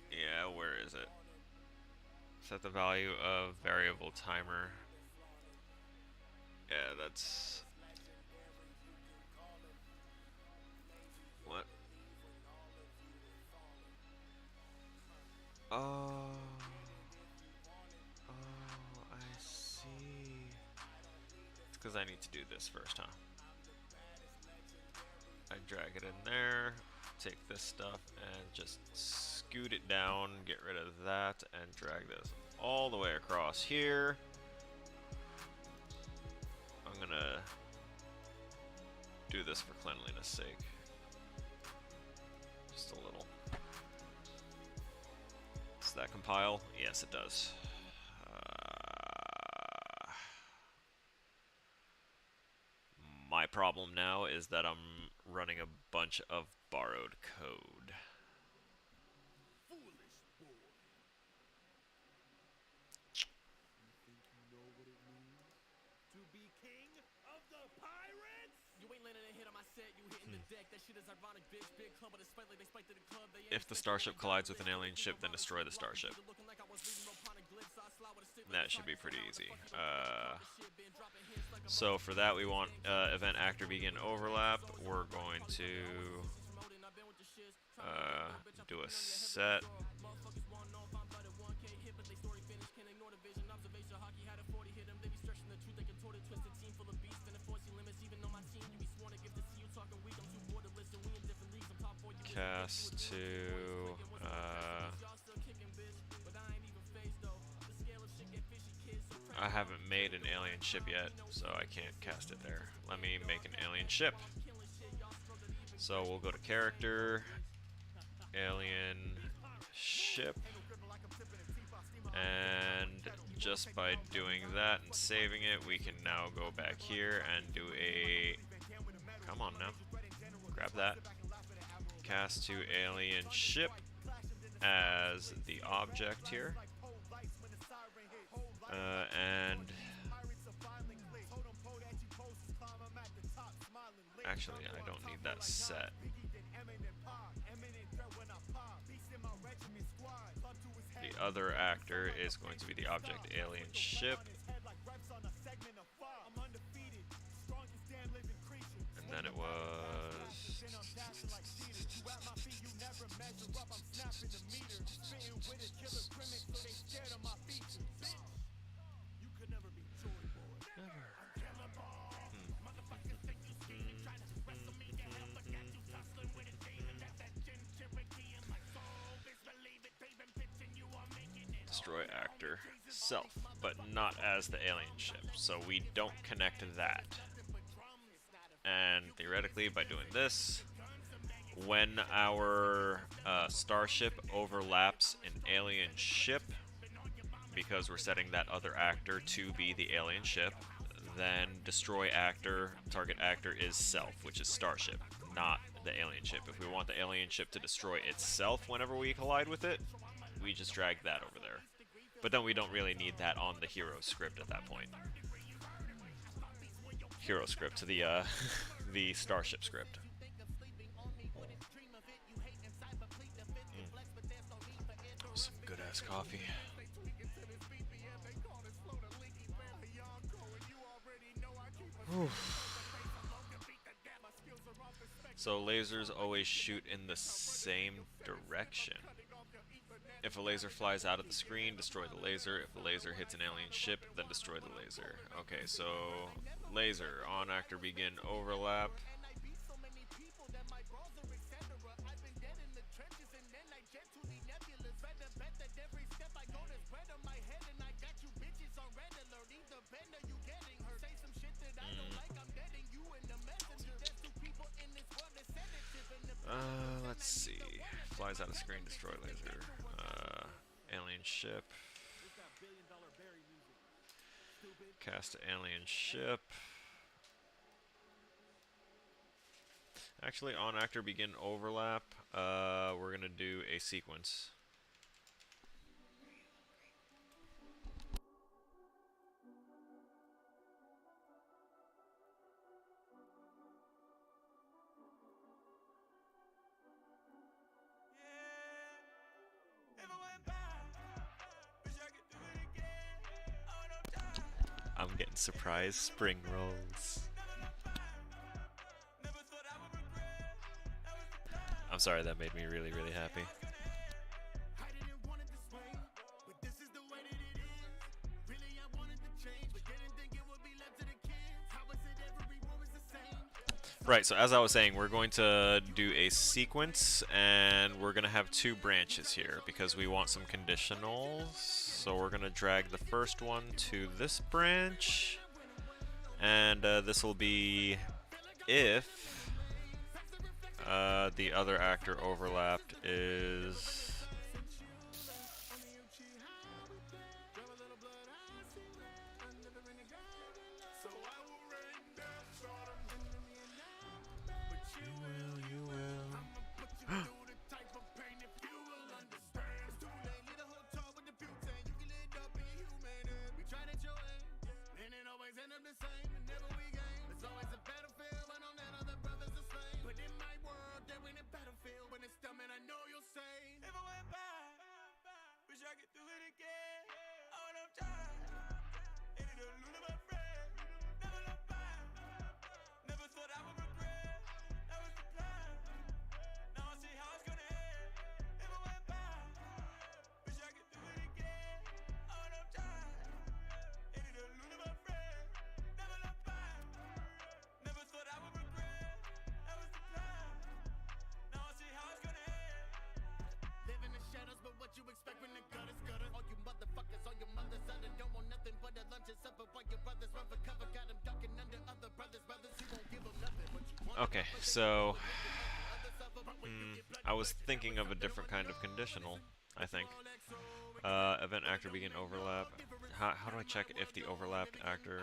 yeah, where is it? Set the value of variable timer. Yeah, that's what? Oh, I see. It's because I need to do this first, huh? I drag it in there, take this stuff, and just scoot it down, get rid of that, and drag this all the way across here. I'm gonna do this for cleanliness sake. Just a little. Does that compile? Yes, it does. problem now is that I'm running a bunch of borrowed code. Foolish boy. You think you know what it means to be king of the pirates? You ain't landing a hit on my set, you hitting the deck. That shit is ironic, bitch. Big club, but despite like they spiked to the club. If the starship collides with an alien ship, then destroy the starship. That should be pretty easy. So for that, we want event actor begin overlap. We're going to do a set. Cast to I haven't made an alien ship yet, so I can't cast it there. Let me make an alien ship. So we'll go to character, alien ship, and just by doing that and saving it, we can now go back here and do a, come on now, grab that, cast to alien ship as the object here. And actually, I don't need that set. The other actor is going to be the object alien ship. And then it was... Destroy actor self, but not as the alien ship, so we don't connect that. And theoretically, by doing this, when our starship overlaps an alien ship, because we're setting that other actor to be the alien ship, then destroy actor, target actor is self, which is starship, not the alien ship. If we want the alien ship to destroy itself whenever we collide with it, we just drag that over there. But then we don't really need that on the hero script at that point. Hero script to the the starship script. Some good ass coffee. Whew. So lasers always shoot in the same direction. If a laser flies out of the screen, destroy the laser. If the laser hits an alien ship, then destroy the laser. Okay, so laser, on actor begin overlap. Let's see. Flies out of screen, destroy laser. Alien ship. Cast alien ship. Actually, on actor begin overlap, we're gonna do a sequence. I'm getting surprise spring rolls. I'm sorry, that made me really, really happy. Right, so as I was saying, we're going to do a sequence, and we're going to have two branches here because we want some conditionals. So we're going to drag the first one to this branch, and this will be if the other actor overlapped is... What you expect when the gut is gutter? All you motherfuckers on your mother's side and don't want nothing but a lunch and supper while your brothers run for cover. Got them ducking under other brothers, you won't give them nothing. But you want Okay, so I was thinking of a different kind of conditional, I think. Event actor begin overlap. How do I check if the overlapped actor...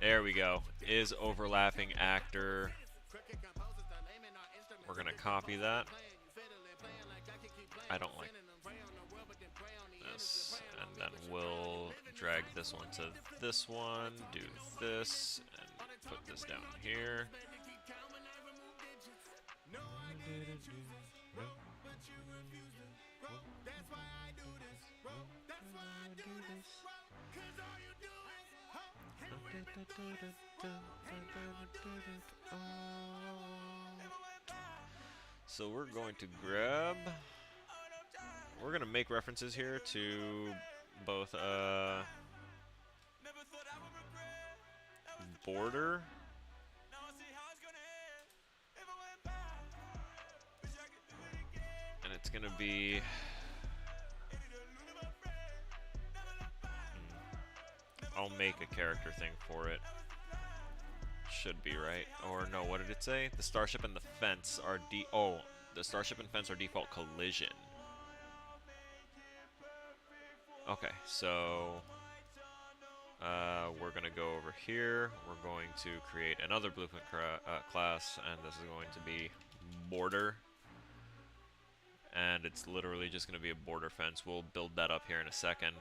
there we go. Is overlapping actor... We're going to copy that. I don't like this. And then we'll drag this one to this one, do this, and put this down here. So we're going to grab... We're going to make references here to both border and it's going to be I'll make a character thing for it. Should be right. Or no, what did it say? The starship and the fence are the starship and fence are default collision. Okay, so we're going to go over here. We're going to create another blueprint class, and this is going to be border. And it's literally just going to be a border fence. We'll build that up here in a second,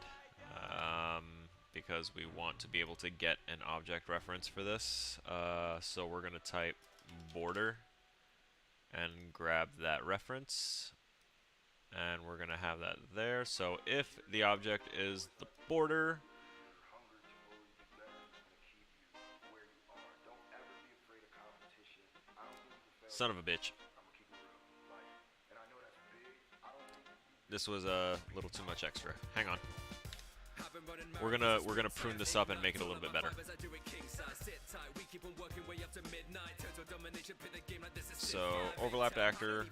because we want to be able to get an object reference for this. So we're going to type border and grab that reference. And we're going to have that there. So if the object is the border, son of a bitch. This was a little too much extra. Hang on. We're gonna prune this up and make it a little bit better. So overlapped actor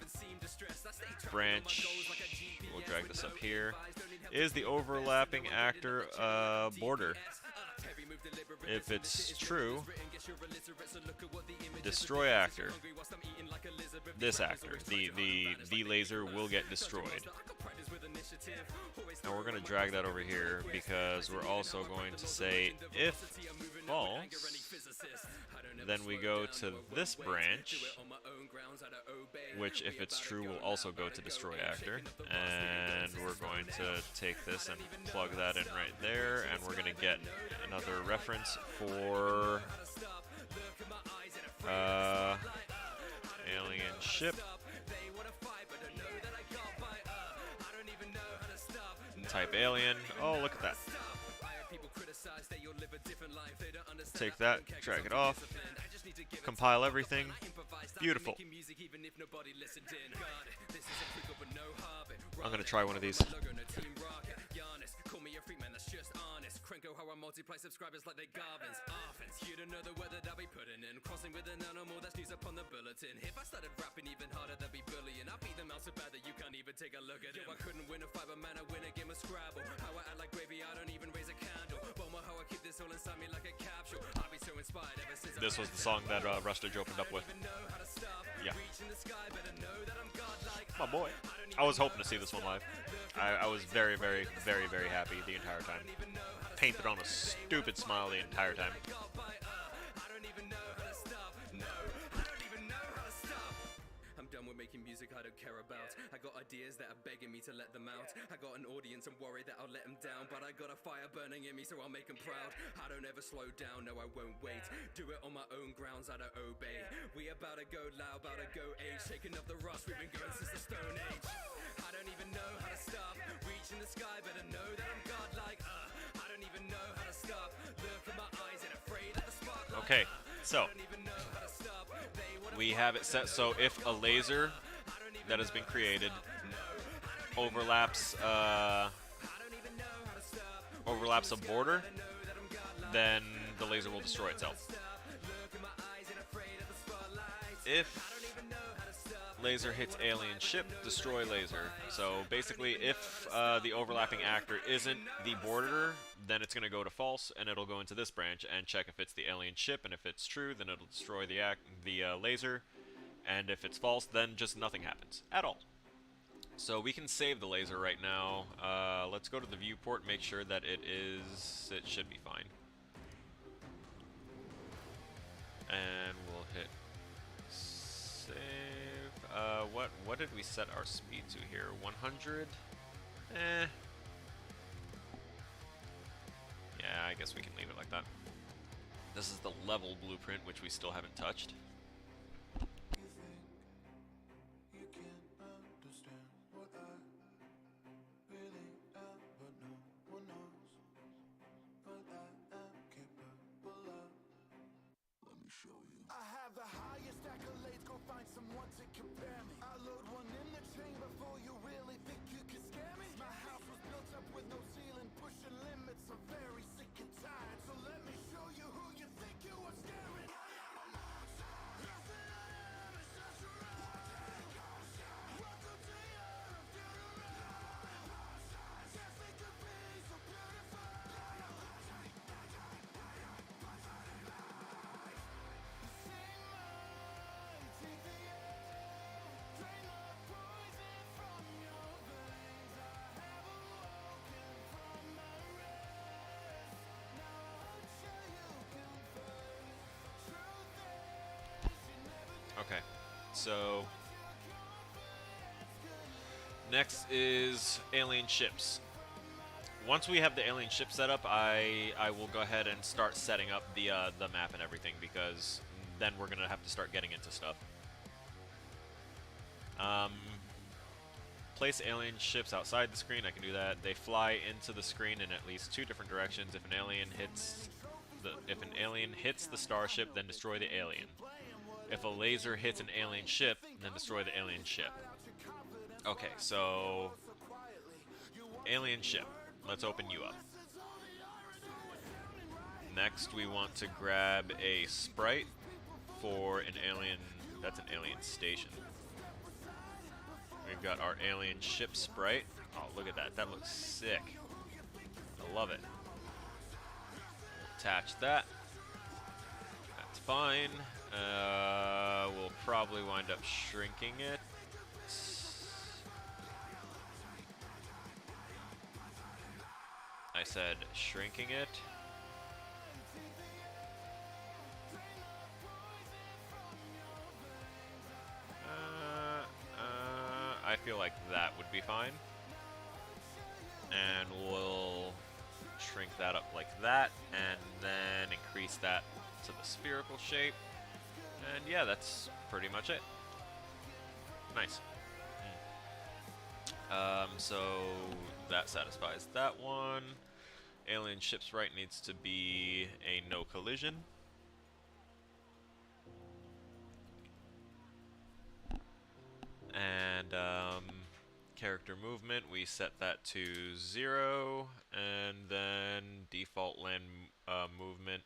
branch. We'll drag this up here. Is the overlapping actor border? If it's true, destroy actor. This actor, the laser will get destroyed. And we're going to drag that over here because we're also going to say if false, then we go to this branch, which if it's true will also go to destroy actor. And we're going to take this and plug that in right there, and we're going to get another reference for alien ship. Type alien. Oh, look at that. Take that, drag it off, compile everything. Beautiful. I'm gonna try one of these. How I multiply subscribers like they Garvin's offense. You don't know the word that I'll be putting in. Crossing with an animal, that's news upon the bulletin. If I started rapping even harder, that'd be bullying. I beat them out so bad that you can't even take a look at it. Yo, I couldn't win a fiber, man, I win a game of Scrabble. How I act like gravy, I don't even raise a candle. Boma, how I keep this all inside me like a capsule. I'll be so inspired ever since. This was the song that Rustage opened up with. Yeah. My boy. I was hoping to see this one live. I was very, very, very, very happy the entire time. Painted on a stupid smile the entire time. I'm done with making music I don't care about. I got ideas that are begging me to let them out. I got an audience, I'm worried that I'll let them down. But I got a fire burning in me, so I'll make them proud. I don't ever slow down, no I won't wait. Do it on my own grounds, I don't obey. We about to go loud, about to go age. Shaking up the rust, we've been going since the Stone Age. I don't even know how to stop. Reaching the sky, better know that I'm godlike. I don't even know how to stop. Look at my eyes and afraid of the spotlight. Okay, so we have it set so if a laser that has been created overlaps a border, then the laser will destroy itself. If Laser hits alien ship, destroy laser. So basically, if the overlapping actor isn't the borderer, then it's going to go to false, and it'll go into this branch and check if it's the alien ship, and if it's true, then it'll destroy the laser, and if it's false, then just nothing happens at all. So we can save the laser right now. Let's go to the viewport, make sure that it should be fine. And we'll hit save. What did we set our speed to here? 100? Eh. Yeah, I guess we can leave it like that. This is the level blueprint, which we still haven't touched. Okay, so next is alien ships. Once we have the alien ship set up, I will go ahead and start setting up the map and everything, because then we're gonna have to start getting into stuff. Place alien ships outside the screen. I can do that. They fly into the screen in at least 2 different directions. If an alien hits the starship, then destroy the alien. If a laser hits an alien ship, then destroy the alien ship. Okay, so alien ship. Let's open you up. Next, we want to grab a sprite for an alien. That's an alien station. We've got our alien ship sprite. Oh, look at that. That looks sick. I love it. We'll attach that. That's fine. We'll probably wind up shrinking it. I said shrinking it. I feel like that would be fine. And we'll shrink that up like that, and then increase that to the spherical shape. And yeah, that's pretty much it. Nice. So that satisfies that one. Alien ship sprite needs to be a no collision. And character movement, we set that to 0, and then default land movement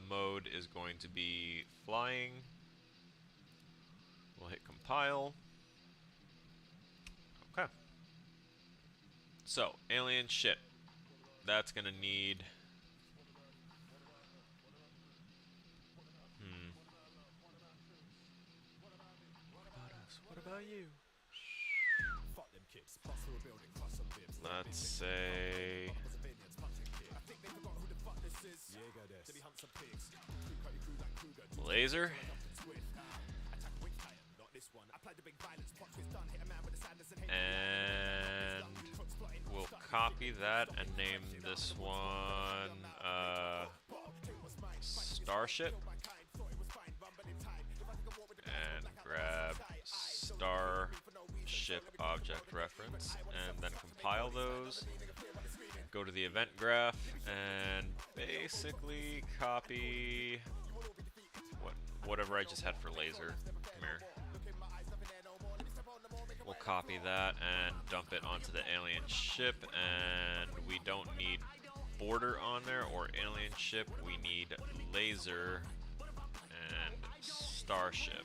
mode is going to be flying. We'll hit compile. Okay. So, alien ship. That's gonna need... What about us? What about you? Let's say... laser. And we'll copy that and name this one Starship. And grab Starship object reference, and then compile those. Go to the event graph and basically copy whatever I just had for laser. Come here. We'll copy that and dump it onto the alien ship, and we don't need border on there or alien ship. We need laser and starship.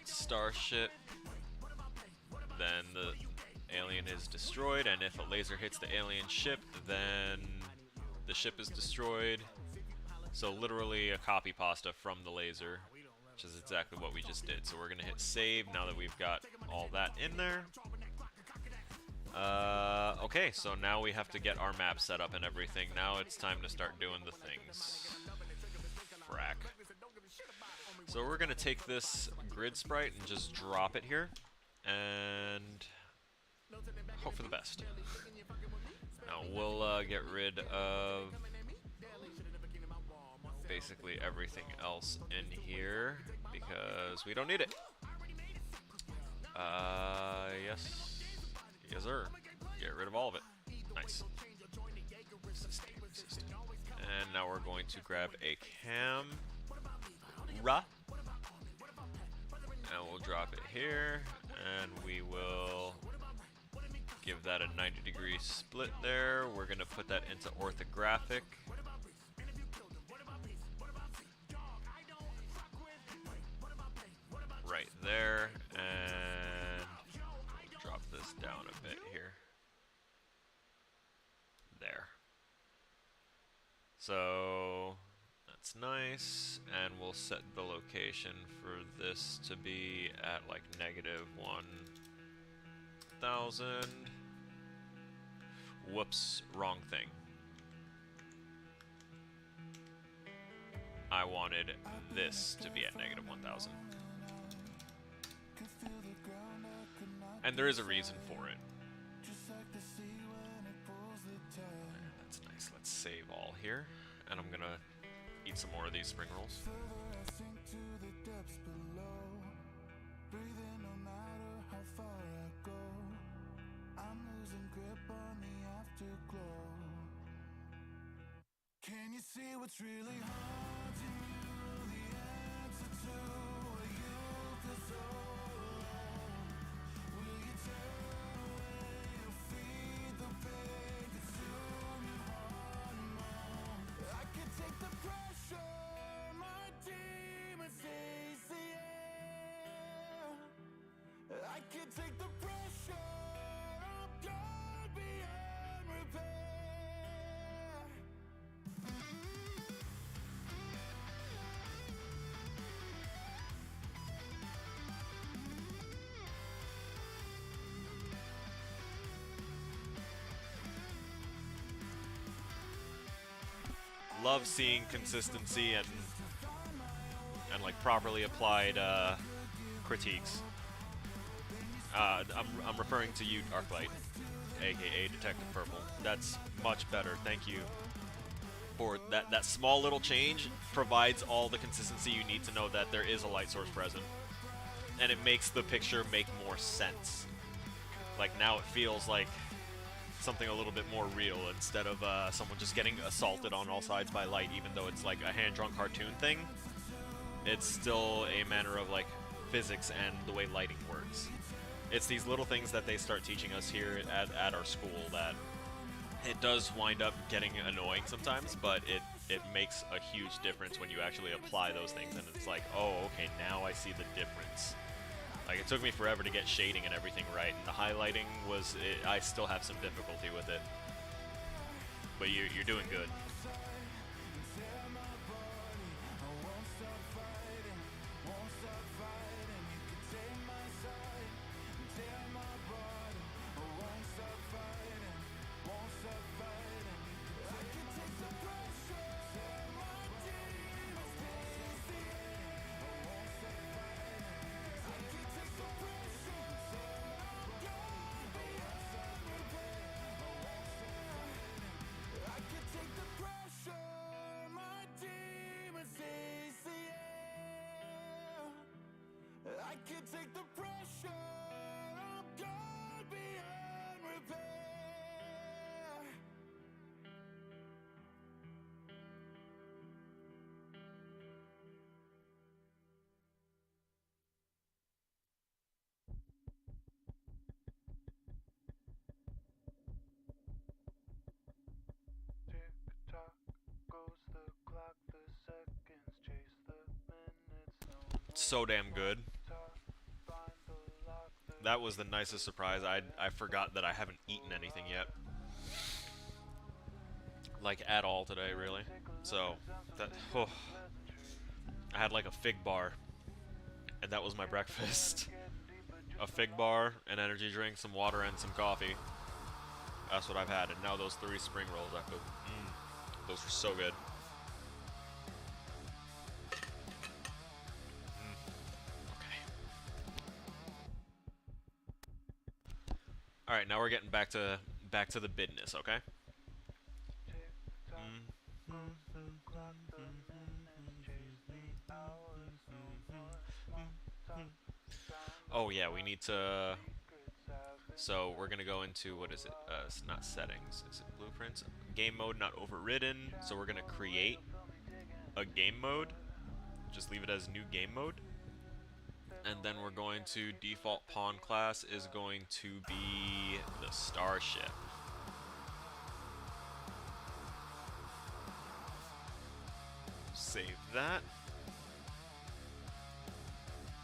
hits starship, then the alien is destroyed, and if a laser hits the alien ship, then the ship is destroyed. So literally a copy pasta from the laser, which is exactly what we just did. So we're gonna hit save now that we've got all that in there. Okay, so now we have to get our map set up and everything. Now it's time to start doing the things. Frack. So we're gonna take this grid sprite and just drop it here, and hope for the best. Now we'll get rid of basically everything else in here because we don't need it. Yes sir. Get rid of all of it. Nice. And now we're going to grab a camera, and we'll drop it here, and we will give that a 90-degree split there. We're gonna put that into orthographic. Right there, and we'll drop this down a bit here. There. So that's nice, and we'll set the location for this to be at like -1000. Whoops, wrong thing. I wanted this to be at -1000. And there is a reason for it. That's nice. Let's save all here. And I'm gonna eat some more of these spring rolls. Can you see what's really haunting you? The answer to a youth is so long. Will you turn away or feed the pain, consume your heart more? I can take the pressure, my demons chase the air. I can take the pressure, I'm gone beyond repair. Love seeing consistency and like properly applied critiques. I'm referring to you, Arclight, aka Detective Purple. That's much better. Thank you for that. That small little change provides all the consistency you need to know that there is a light source present, and it makes the picture make more sense. Like now it feels like something a little bit more real instead of someone just getting assaulted on all sides by light, even though it's like a hand-drawn cartoon thing. It's still a manner of like physics and the way lighting works. It's these little things that they start teaching us here at our school that it does wind up getting annoying sometimes, but it makes a huge difference when you actually apply those things, and it's like, oh, okay, now I see the difference. Like, it took me forever to get shading and everything right, and the highlighting was, I still have some difficulty with it. But you're doing good. I can take the pressure, I'm gone beyond repair. Tick-tock goes the clock, the seconds chase the minutes. So damn good. That was the nicest surprise. I forgot that I haven't eaten anything yet. Like, at all today, really. So, that... Oh, I had like a fig bar. And that was my breakfast. A fig bar, an energy drink, some water, and some coffee. That's what I've had. And now those 3 spring rolls. Those are so good. All right, now we're getting back to the business, okay? Oh yeah, we need to. So we're gonna go into, what is it? It's not settings. Is it blueprints? Game mode not overridden. So we're gonna create a game mode. Just leave it as new game mode. And then we're going to default pawn class is going to be the starship. Save that.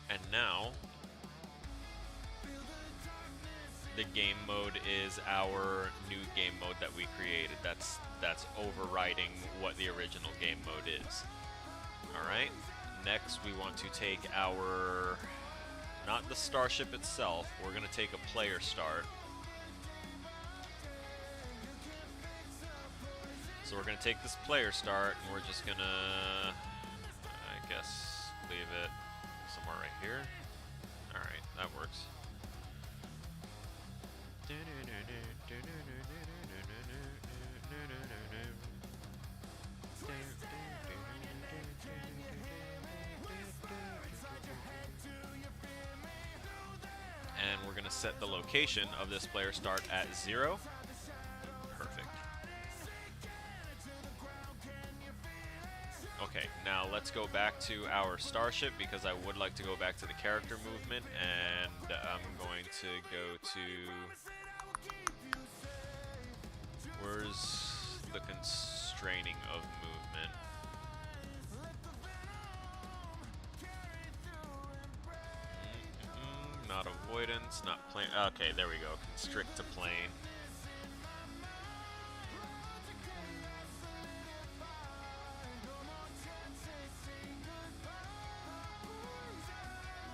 And now the game mode is our new game mode that we created. That's overriding what the original game mode is. Alright. Next we want to take our, not the starship itself, we're going to take a player start. So we're going to take this player start and we're just going to, I guess, leave it somewhere right here. Alright, that works. And we're going to set the location of this player start at 0. Perfect. Okay, now let's go back to our starship because I would like to go back to the character movement, and I'm going to go to... Where's the constraining of movement? Not avoidance, not plane. Okay, there we go. Constrict to plane.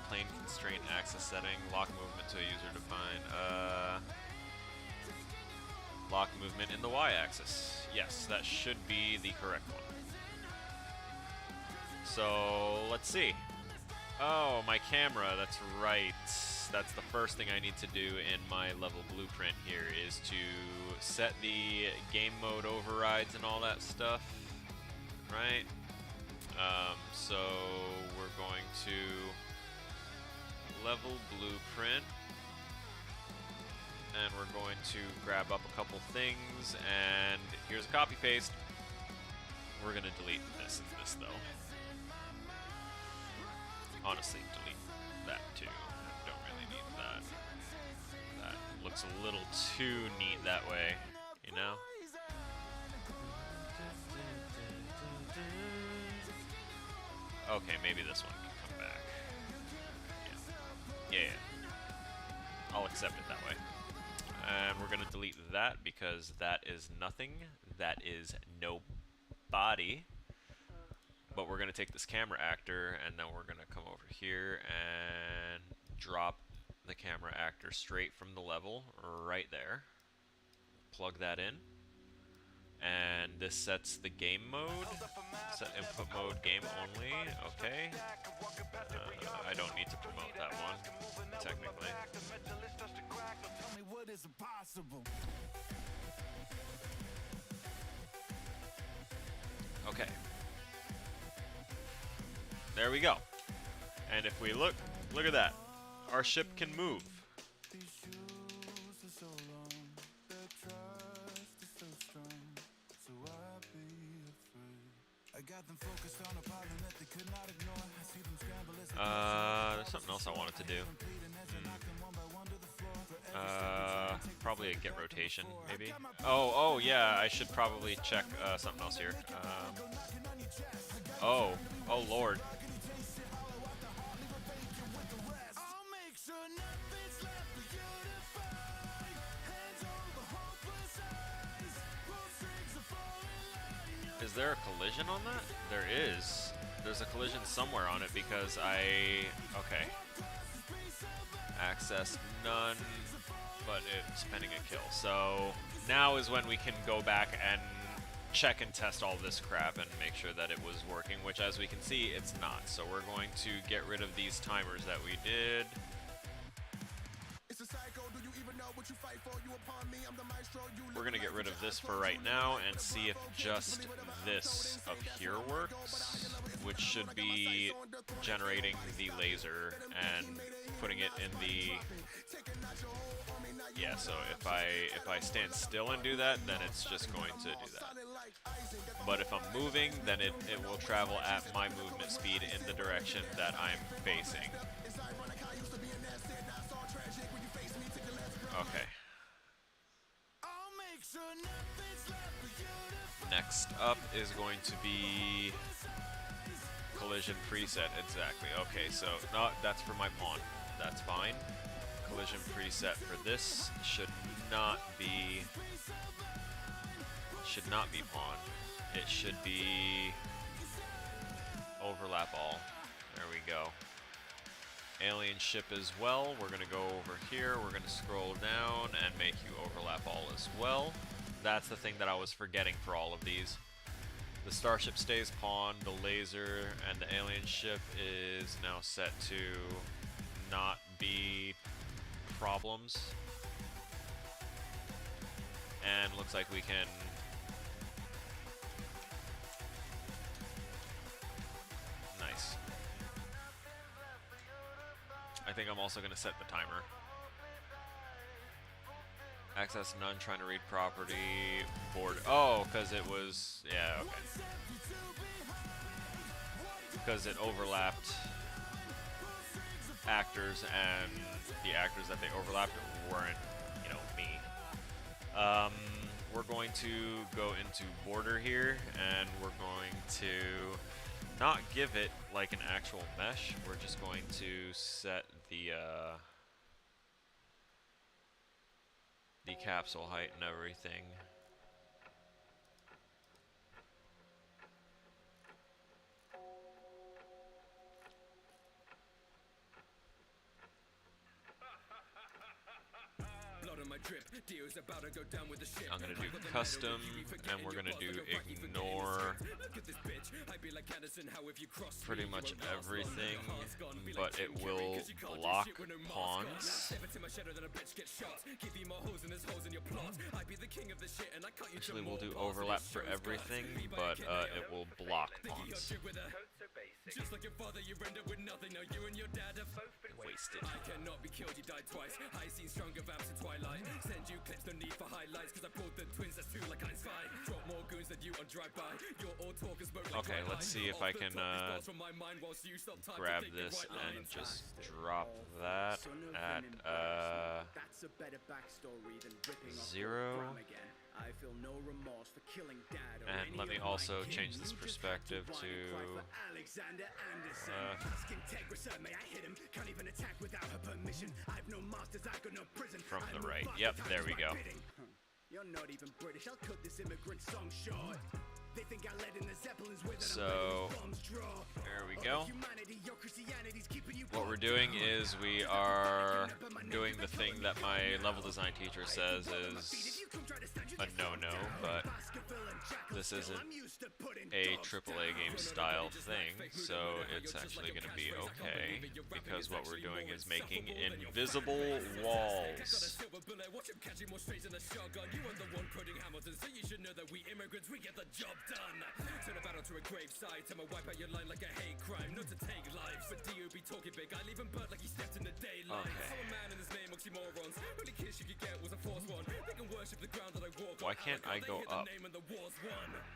Plane constraint access setting. Lock movement to a user defined. Lock movement in the y-axis. Yes, that should be the correct one. So, let's see. Oh, my camera, that's right. That's the first thing I need to do in my level blueprint here is to set the game mode overrides and all that stuff, right? So we're going to level blueprint, and we're going to grab up a couple things, and here's a copy paste. We're gonna delete this and this though. Honestly, delete that too. Don't really need that. That looks a little too neat that way, you know? Okay, maybe this one can come back. Yeah. Yeah. I'll accept it that way. And we're gonna delete that because that is nothing. That is no body. But we're going to take this camera actor, and then we're going to come over here and drop the camera actor straight from the level right there. Plug that in. And this sets the game mode. Set input mode game only. Okay. I don't need to promote that one, technically. Okay. There we go. And if we look at that. Our ship can move. There's something else I wanted to do. Probably a get rotation, maybe. Oh yeah, I should probably check something else here. Oh Lord. Is there a collision on that? There is. There's a collision somewhere on it because okay. Access none, but it's pending a kill. So now is when we can go back and check and test all this crap and make sure that it was working, which as we can see, it's not. So we're going to get rid of these timers that we did. We're going to get rid of this for right now and see if just this up here works, which should be generating the laser and putting it in the... Yeah, so if I stand still and do that, then it's just going to do that. But if I'm moving, then it will travel at my movement speed in the direction that I'm facing. Okay. Next up is going to be collision preset, exactly. Okay, so no, that's for my pawn. That's fine. Collision preset for this should not be pawn. It should be overlap all. There we go. Alien ship as well. We're gonna go over here. We're gonna scroll down and make you overlap all as well. That's the thing that I was forgetting for all of these. The starship stays pawn, the laser and the alien ship is now set to not be problems. And looks like we can nice. I think I'm also going to set the timer. Access none, trying to read property, board. Oh, because it was, yeah, okay. Because it overlapped actors, and the actors that they overlapped weren't, you know, me. We're going to go into border here, and we're going to not give it like an actual mesh. We're just going to set the capsule height and everything. I'm gonna do custom, and we're gonna do ignore pretty much everything, but it will block pawns. Actually, we'll do overlap for everything, but it will block pawns. Just like your father, you end up with nothing. Now you and your dad have both been wasted. I cannot be killed, you died twice. I seen stronger vamps in Twilight. Send you clips, no need for highlights. Cause I brought the twins, that's two like Einstein. Drop more goons than you on drive-by. You're all talk and smoke like okay, let's see if I can grab this and just drop that at 0. I feel no remorse for killing dad. And let me also change this perspective to from the right. Yep, there we go. You're not even British. I'll cut this immigrant song short. They think I led in the Zeppelins with so there we go. What we're doing is we are doing the thing that my level design teacher says is a no-no, but this isn't a AAA game style thing, so it's actually going to be okay, because what we're doing is making invisible walls. Turn a battle to a graveside, I'ma wipe out your line like a hate crime, not to take lives. But DOB talking big, I leave him burnt like he stepped in the daylight. I'm a man in his name, oxymorons. Only kiss you could get was a force one. They can worship the ground that I walk on. Why can't I go up?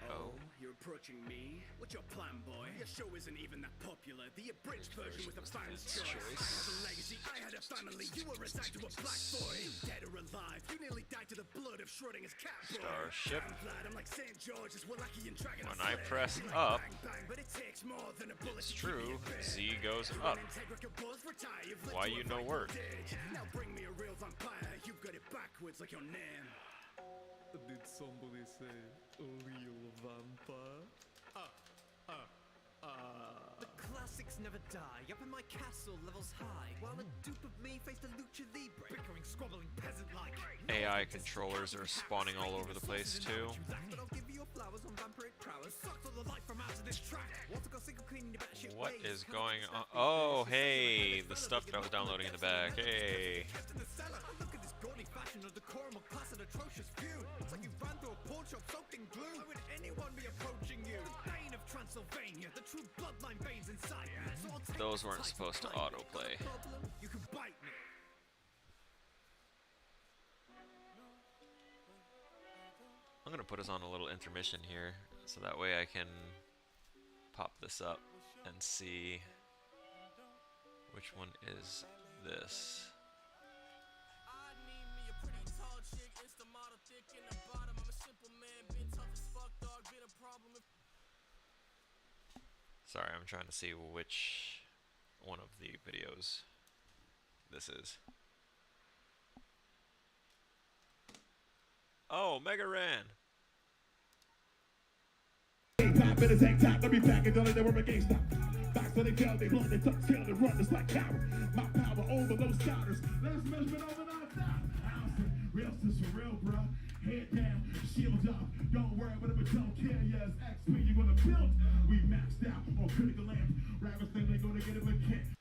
Oh, you're approaching me? What's your plan, boy? Your show isn't even that popular. The abridged version with a fan's choice. As a legacy, I had a family. You were assigned to a black boy. Dead or alive, you nearly died to the blood of Schrodinger's cat boy. Starship. I'm like St. George's, Wallachian dragon. When I press up, it's true, Z goes up. Why you no word? Now bring me a real vampire. You've got it backwards like your name. Did somebody say real vampire? The classics never die. Up in my castle, levels high. While a dupe of me faced a lucha libre, bickering, squabbling, peasant-like. AI controllers are spawning all over the place too. But I'll give you your flowers on vampiric prowess. Sucked all the life from out of this track. Want to go single cleaning your batshit What ways. is going on? Oh, hey, the stuff that I was downloading in the back. Hey. Kept in the cellar. Look at this gaudy fashion of decorum, a class and atrocious view. Looks like you ran through a pawn shop soaked in glue. Why would anyone be approaching you? The bane of Transylvania, the true bloodline veins inside. So I'll take Those this weren't type supposed to of time. autoplay. Got a problem? You can bite me. I'm gonna put us on a little intermission here, so that way I can pop this up and see which one is this. I need me a pretty tall chick, insta model thick in the bottom. I'm a simple man, been tough as fuck, dog, been a problem. Sorry, I'm trying to see which one of the videos this is. Oh, Mega Ran! Top in the tank top, let me pack it, don't let them work against them. Box till they tell they blood, they tuck tail, they run just like coward. My power over those shouters. Let's measure it over $9,000. Real sis for real, bro. Head down, shield up. Don't worry about it, but don't care. Yes, XP, you're gonna build. We maxed out on critical lamp. Rappers think they're gonna get it, but can't.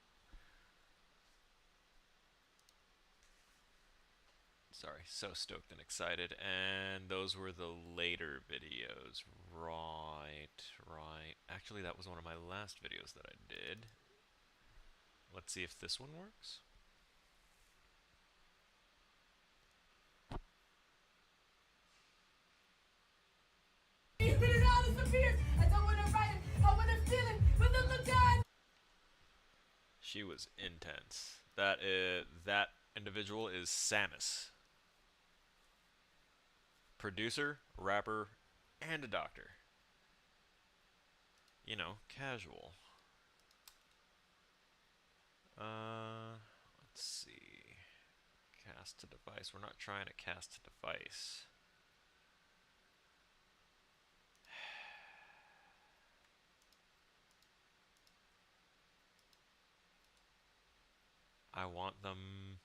Sorry, so stoked and excited. And those were the later videos. Right. Actually, that was one of my last videos that I did. Let's see if this one works. She was intense. That individual is Samus. Producer, rapper, and a doctor. You know, casual. Let's see. Cast to device. We're not trying to cast to device. I want them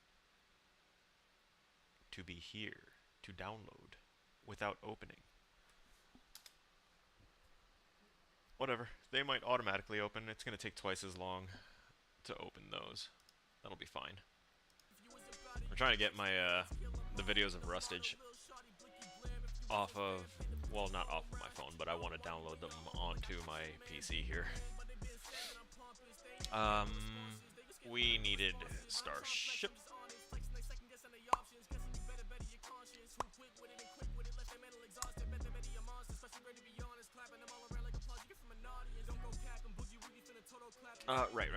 to be here to download without opening. Whatever, they might automatically open. It's going to take twice as long to open those. That'll be fine. I'm trying to get my the videos of Rustage off of, well, not off of my phone, but I want to download them onto my PC here. We needed Starship. Right.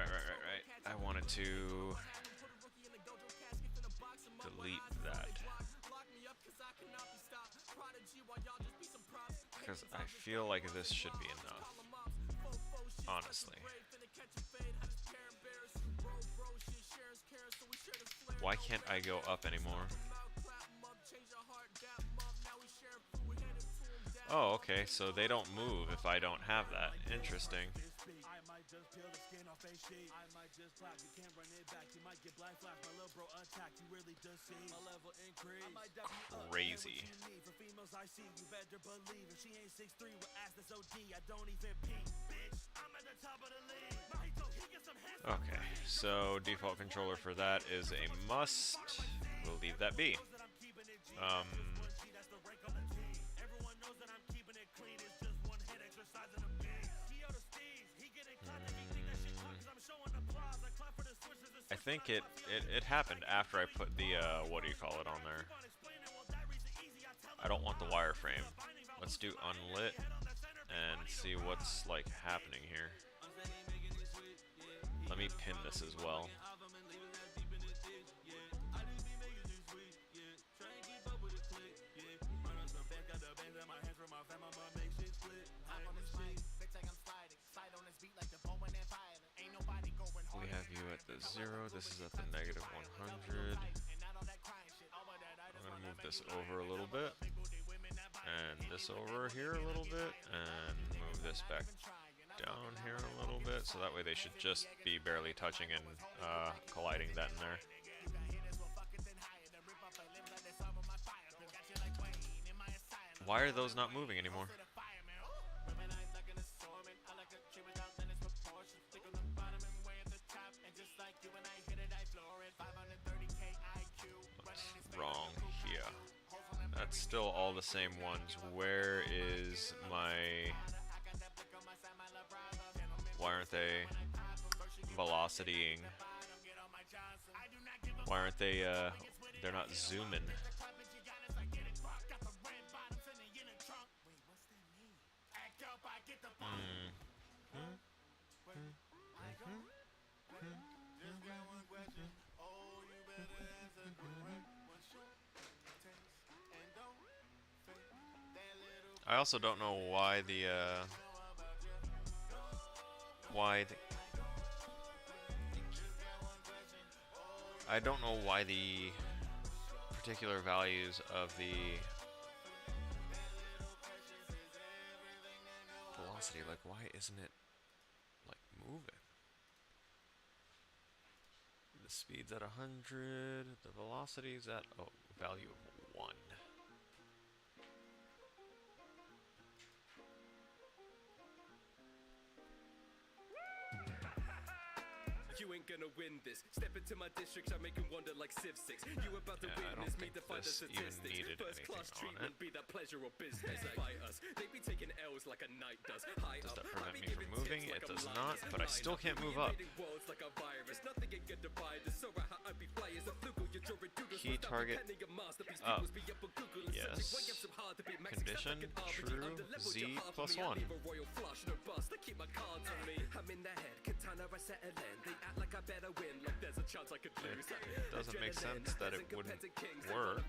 I wanted to delete that because I feel like this should be enough, honestly. Why can't I go up anymore? Oh, okay, so they don't move if I don't have that. Interesting. Crazy. Okay, so default controller for that is a must. We'll leave that be. I think it happened after I put the what do you call it on there. I don't want the wireframe. Let's do unlit and see what's like happening here. Let me pin this as well. We have you at the 0, this is at the -100. I'm gonna move this over a little bit. and this over here a little bit, and move this back down here a little bit, so that way they should just be barely touching and colliding that in there. Why are those not moving anymore? What's wrong here? That's still all the same ones. Where is my... Why aren't they velocitying? Why aren't they, they're not zooming? I also don't know why the I don't know why the particular values of the velocity, like, why isn't it like moving? The speed's at 100, the velocity's at value of 1. You ain't gonna win this. Step into my district, I make him wonder like Civ 6. You about to witness me defy the statistics. First class treatment, be that pleasure or business. Fight us. They be taking L's like a knight does. Does that prevent me from moving? It does not, but I still can't move up. Key target up. Yes. Condition true. Z plus 1. It doesn't make sense that it wouldn't work.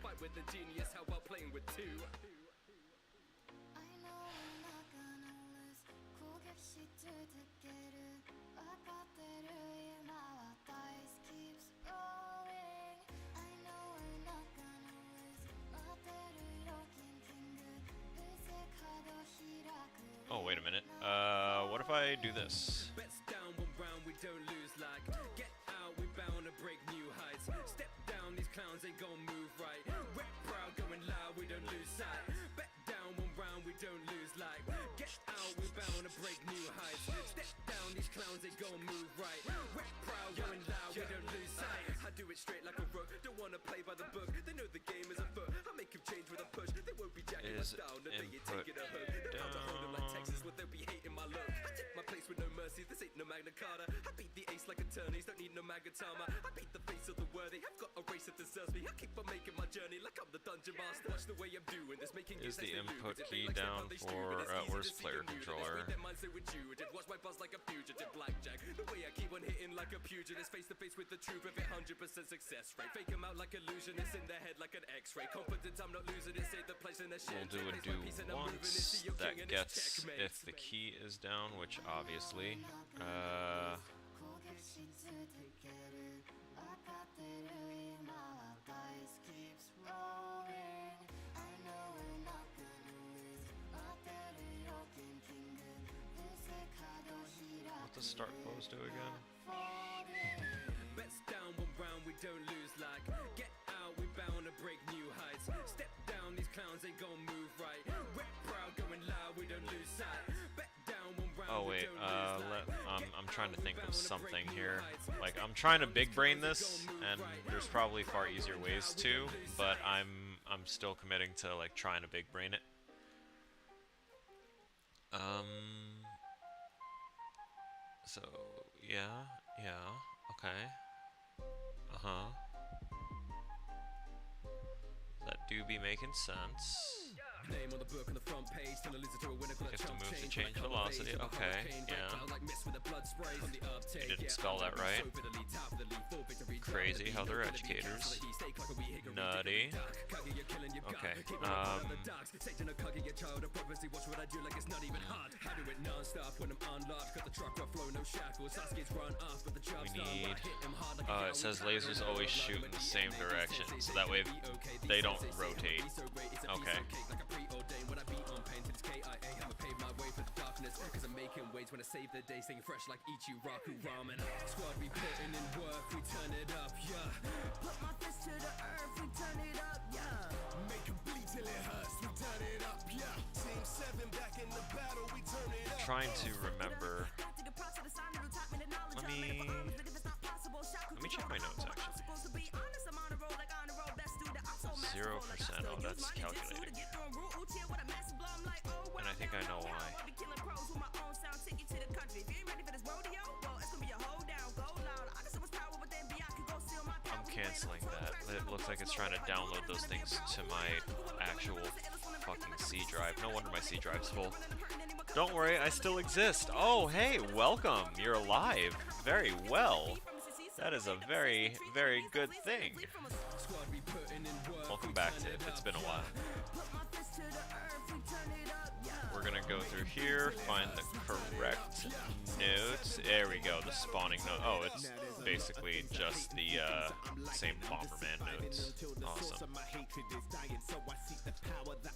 Oh, wait a minute. What if I do this? Bets down one round, we don't lose like. Get out, we bound to break new heights. Step down, these clowns ain't gon' move right. Rep proud, going loud, we don't lose sight. Bet down one round, we don't lose like. Get out, we bound to break new heights. Step down, these clowns ain't gon' move right. Rep proud, going loud, we don't lose sight. I do it straight like a rook, don't wanna play by the book. They know the game is afoot, I make him change with a push. They won't be jacking my style, no they ain't taking a hook. They're about to hold them like Texas, what they'll be hating my look. I take my place with no mercy, this ain't no Magna Carta. I beat the ace like attorneys, don't need no Magatama. I beat the face of the worthy, I've got a race that deserves me. I keep on making my journey like I'm the dungeon master. Watch the way I'm doing this, making is the input key down for where's player controller? Watch my buzz like a fugitive blackjack. The way I keep on hitting like a pugilist, face to face with the truth of it, 100% success rate. Fake them out like illusionists, in their head like an X-ray. Confident I'm not losing it, save the place in their shit. We'll do a do once that gets if the key is down, which obviously what does start pose do again? Bets down one round, we don't lose like. Get out, we bound to break new heights. Step down, these clowns ain't gon' move right. Rep proud, going loud, we don't lose sight. Bet down one round. Oh wait, I'm trying to think of something here. Like, I'm trying to big brain this, and there's probably far easier ways to, but I'm still committing to like trying to big brain it. So yeah, okay. That do be making sense. Name on the book on the front page, turn a loser to a winner, You have to move to change velocity. Okay, yeah. You didn't spell that right. Crazy how they're educators. Nutty. Okay, we need, it says lasers always shoot in the same direction, so that way they don't rotate. Okay. KIA, I'ma pave my way for the darkness. Cause I'm making waves when I save the day, staying fresh like Ichiraku ramen. Squad, we putting in work, we turn it up, yeah. Put my fist to the earth, we turn it up, yeah. Make 'em bleed till it hurts, we turn it up, yeah. Team 7 back in the battle, we turn it up. Trying to remember. Let me check my notes actually. 0%. Oh, that's calculating. And I think I know why. I'm canceling that. It looks like it's trying to download those things to my actual fucking C drive. No wonder my C drive's full. Don't worry, I still exist. Oh, hey, welcome. You're alive. Very well. That is a very, very good thing. Welcome back, Tip. It's been a while. We're gonna go through here, find the correct notes. There we go, the spawning note. Oh, it's basically just the same Bomberman notes. Awesome.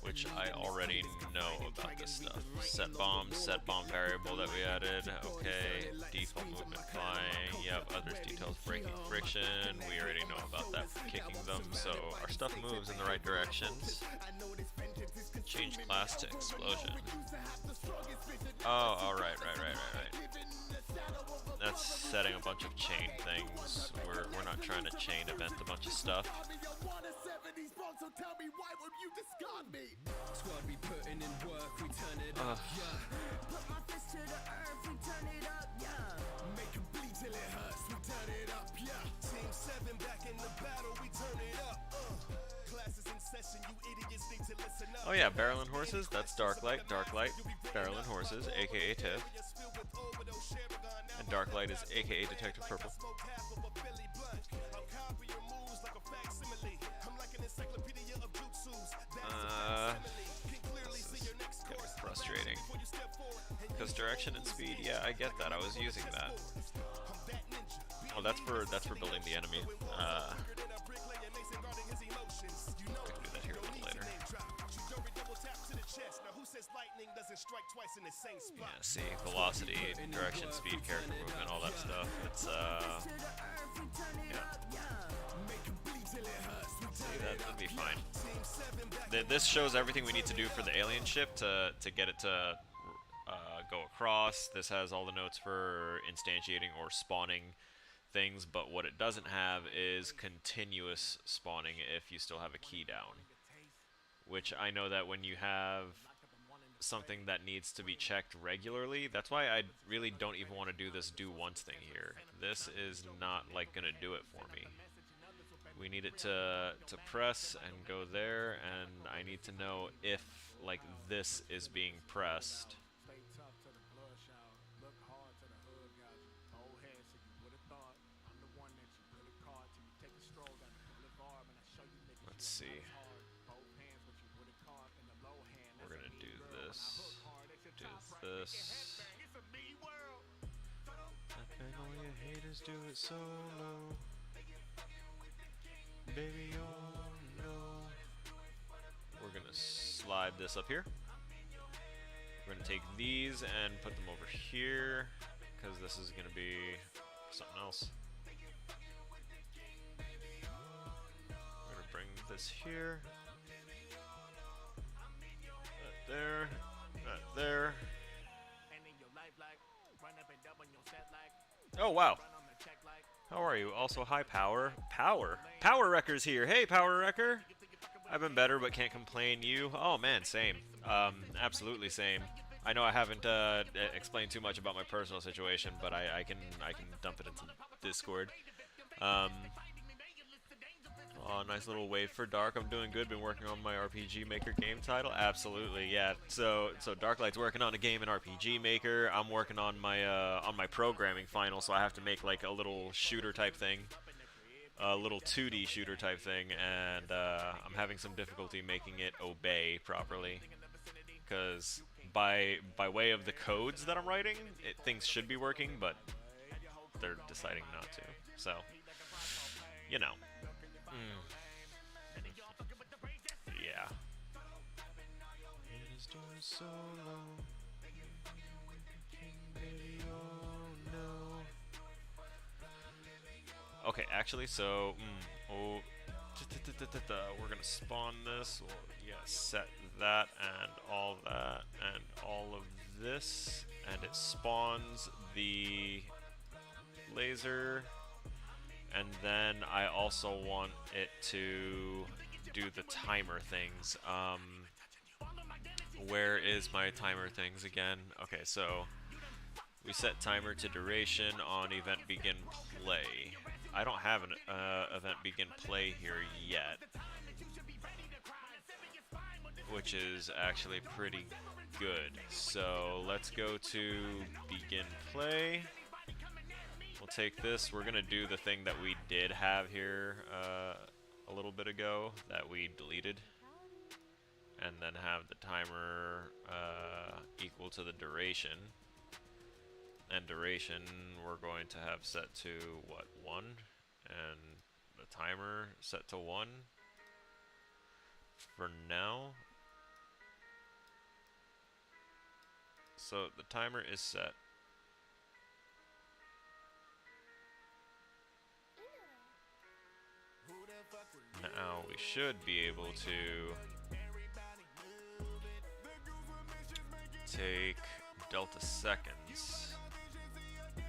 Which I already know about this stuff. Set bomb variable that we added. Okay, default movement flying. Yep, others details breaking friction. We already know about that for kicking them, so our stuff moves in the right directions. Change class to explosion. Oh, alright, right. That's setting a bunch of chain things. We're not trying to chain event a bunch of stuff. Oh yeah, Barrel and Horses, that's Darklight, Barrel and Horses, aka Tiff. And Darklight is aka Detective Purple. This is getting frustrating. Because direction and speed, yeah, I get that. I was using that. Oh, that's for building the enemy. I can do that here a little later. Yeah, see, velocity, direction, speed, character movement, all that stuff. It's yeah. See, that'd be fine. This shows everything we need to do for the alien ship to get it to go across. This has all the notes for instantiating or spawning things, but what it doesn't have is continuous spawning if you still have a key down. Which I know that when you have something that needs to be checked regularly, that's why I really don't even want to do this do once thing here. This is not like gonna do it for me. We need it to press and go there, and I need to know if like this is being pressed. Let's see. We're gonna do this. And all your haters do it solo. Baby, oh no. We're gonna slide this up here. We're gonna take these and put them over here, because this is gonna be something else. We're gonna bring this here. That there. That there. Oh wow. How are you? Also, hi Power. Power Wrecker's here. Hey Power Wrecker. I've been better, but can't complain. You? Oh man, same. Absolutely same. I know I haven't explained too much about my personal situation, but I can dump it into Discord. Oh, nice little wave for Dark. I'm doing good. Been working on my RPG Maker game title. Absolutely, yeah. So Darklight's working on a game in RPG Maker. I'm working on my programming final, so I have to make like a little shooter type thing, a little 2D shooter type thing, and I'm having some difficulty making it obey properly, because by way of the codes that I'm writing, things should be working, but they're deciding not to. So, you know. Yeah. Haters Okay, actually, so we're gonna spawn this. Well, yeah, set that and all that and all of this, and it spawns the laser. And then I also want it to do the timer things. Where is my timer things again? Okay, so we set timer to duration on event begin play. I don't have an event begin play here yet, which is actually pretty good. So let's go to begin play. We'll take this. We're gonna do the thing that we did have here a little bit ago that we deleted, and then have the timer equal to the duration. And duration we're going to have set to what, 1, and the timer set to 1 for now. So the timer is set. Now we should be able to take delta seconds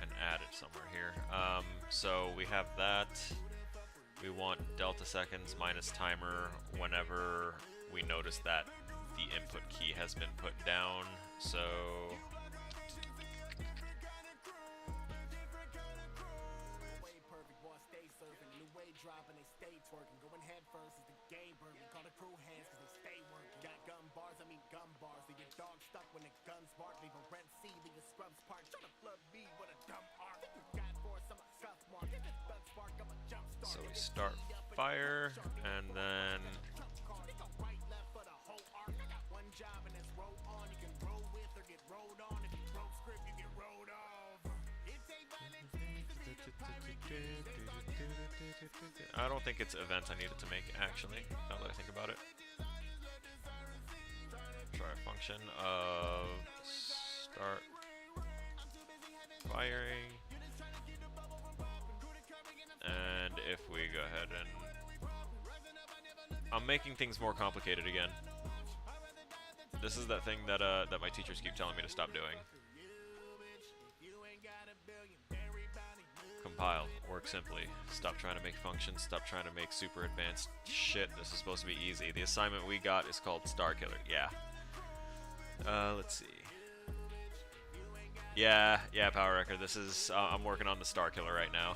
and add it somewhere here. So we have that. We want delta seconds minus timer whenever we notice that the input key has been put down. So So we start fire, and then I don't think it's events I needed to make, actually, now that I think about it. Try a function of start firing. And if we go ahead and... I'm making things more complicated again. This is that thing that that my teachers keep telling me to stop doing. Compile. Work simply. Stop trying to make functions. Stop trying to make super advanced shit. This is supposed to be easy. The assignment we got is called Star Killer. Yeah. Let's see. Yeah, Power Record. This is... I'm working on the Star Killer right now.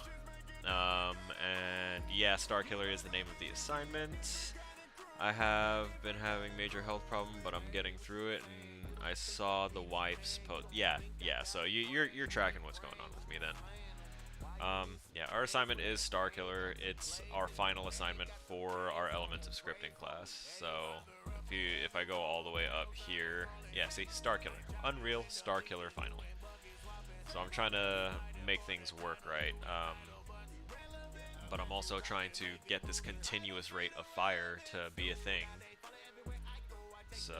And yeah, Star Killer is the name of the assignment. I have been having major health problem, but I'm getting through it, and I saw the wife's post. Yeah, so you're tracking what's going on with me then. Yeah, our assignment is Star Killer. It's our final assignment for our Elements of Scripting class. So if I go all the way up here, yeah, see, Star Killer, Unreal Star Killer final. So I'm trying to make things work right. But I'm also trying to get this continuous rate of fire to be a thing. So...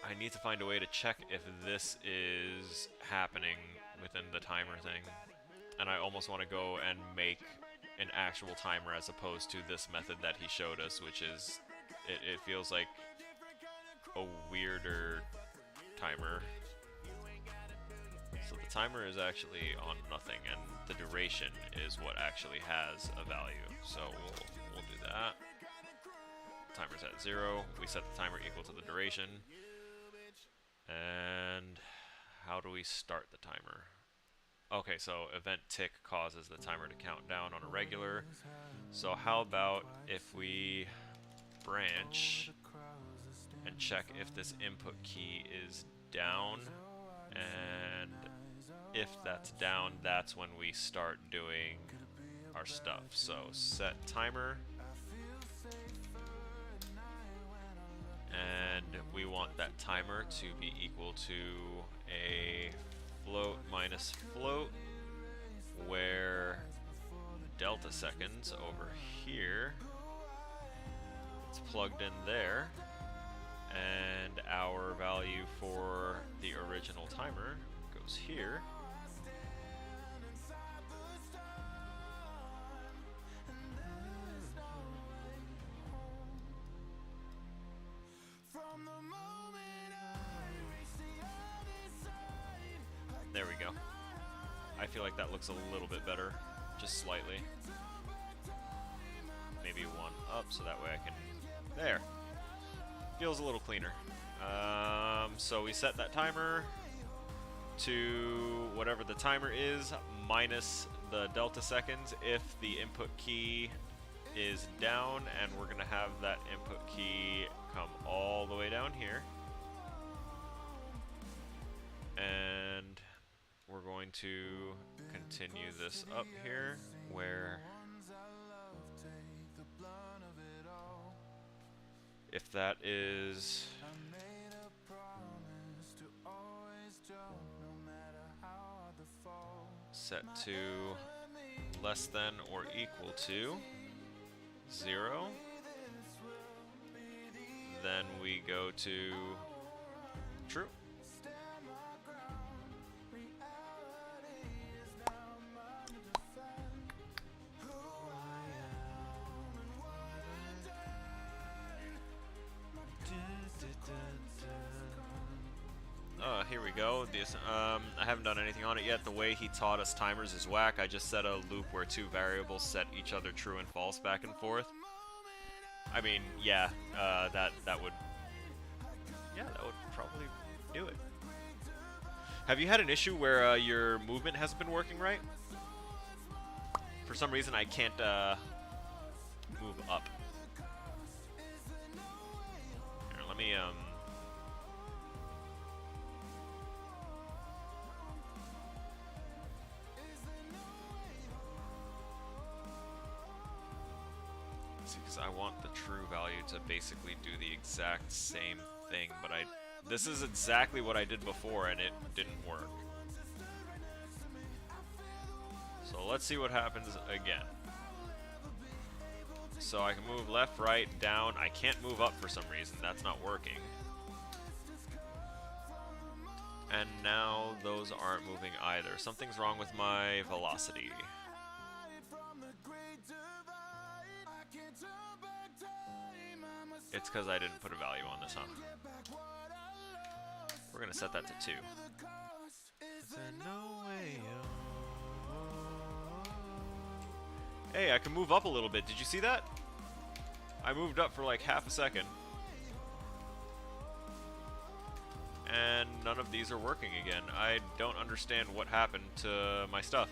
I need to find a way to check if this is happening within the timer thing. And I almost want to go and make an actual timer as opposed to this method that he showed us, which is, it feels like a weirder timer. So the timer is actually on nothing, and the duration is what actually has a value. So we'll do that. Timer's at 0. We set the timer equal to the duration. And how do we start the timer? Okay, so event tick causes the timer to count down on a regular. So how about if we branch and check if this input key is down, and if that's down, that's when we start doing our stuff. So set timer. And we want that timer to be equal to a float minus float, where delta seconds over here, it's plugged in there, and our value for the original timer goes here. There we go. I feel like that looks a little bit better, just slightly. Maybe one up, so that way I can... There. Feels a little cleaner. So we set that timer to whatever the timer is, minus the delta seconds if the input key is down, and we're going to have that input key come all the way down here. And we're going to continue this up here, where if that is set to less than or equal to 0, then we go to true. Here we go. This, I haven't done anything on it yet. The way he taught us timers is whack. I just set a loop where two variables set each other true and false back and forth. I mean, yeah, that would probably do it. Have you had an issue where your movement hasn't been working right? For some reason, I can't move up. Here, let me because I want the true value to basically do the exact same thing, but this is exactly what I did before and it didn't work. So let's see what happens again. So I can move left, right, down. I can't move up for some reason. That's not working. And now those aren't moving either. Something's wrong with my velocity. It's because I didn't put a value on this, huh? We're going to set that to 2. Hey, I can move up a little bit. Did you see that? I moved up for like half a second. And none of these are working again. I don't understand what happened to my stuff.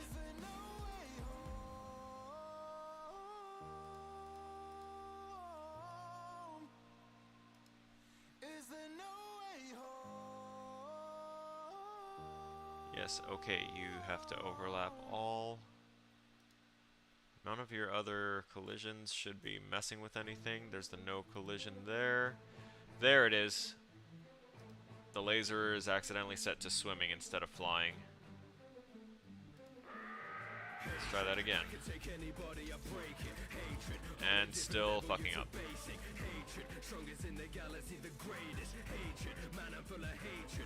Yes, okay, you have to overlap all. None of your other collisions should be messing with anything. There's the no collision there. There it is. The laser is accidentally set to swimming instead of flying. Let's try that again. And still fucking up. Strongest in the galaxy, the greatest hatred. Man, I'm full of hatred.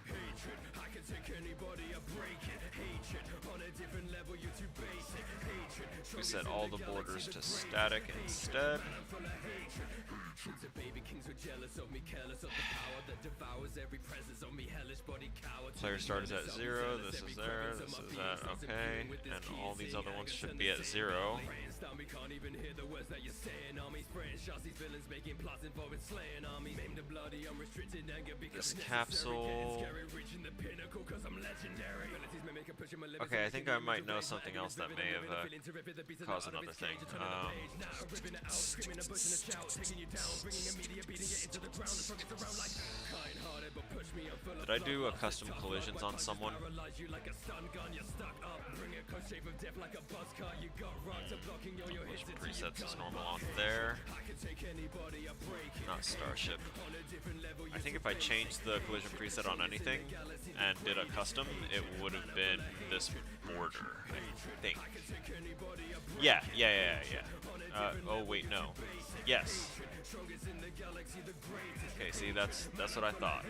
Hatred. I can take anybody, I break it. Hatred. On a different level, you're too basic. Hatred. We set all the borders to static instead. Man, I'm full of hatred. The baby kings were jealous of me, careless of the power that devours every presence of me. Hellish body coward. Player start is at 0. This is there. This is that. Okay. And all these other ones should be at 0. We can't even hear the words that you're saying. Armies spraying shots, these villains making plots involving slaying armies. Name the bloody, unrestricted anger because this capsule. Okay, I think I might know something else that may have caused another thing. Did I do a custom collisions on someone? Collision presets is normal on there. Not Starship. I think if I changed the collision preset on anything and did a custom, it would have been this border, I think. Yeah. Oh wait, no. Yes. Okay, see, that's what I thought.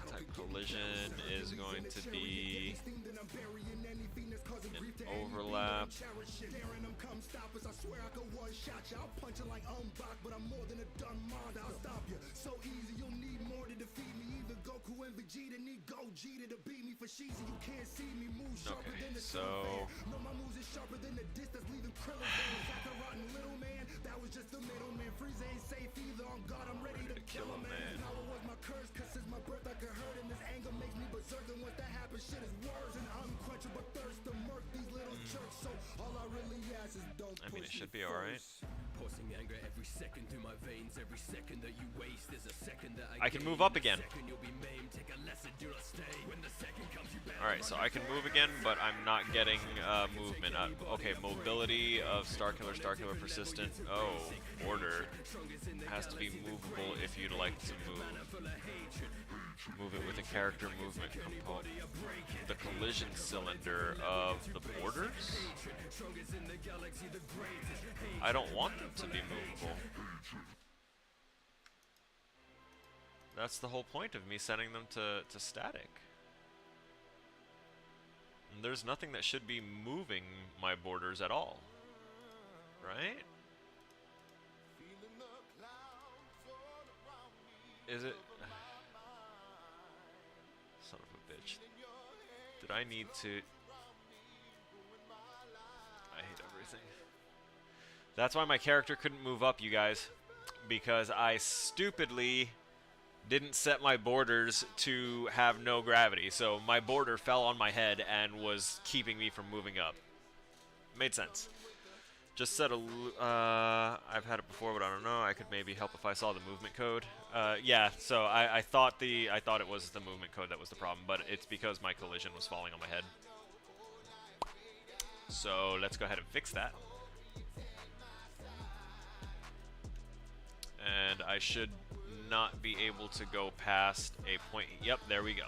Type collision is going to be an overlap. Okay, so ready to kill a man. I mean, it should be alright. I can move up again. Alright, so I can move again, but I'm not getting movement. Okay, mobility of Starkiller persistent. Oh, order. Has to be movable if you'd like to move. Move it with a character movement component. The collision cylinder of the borders? I don't want them to be movable. That's the whole point of me sending them to static. And there's nothing that should be moving my borders at all. Right? Is it? Son of a bitch. Did I need to? I hate everything. That's why my character couldn't move up, you guys. Because I stupidly didn't set my borders to have no gravity. So my border fell on my head and was keeping me from moving up. Made sense. Just set a... I've had it before, but I don't know. I could maybe help if I saw the movement code. Yeah, so I thought it was the movement code that was the problem, but it's because my collision was falling on my head. So let's go ahead and fix that. And I should not be able to go past a point. Yep, there we go.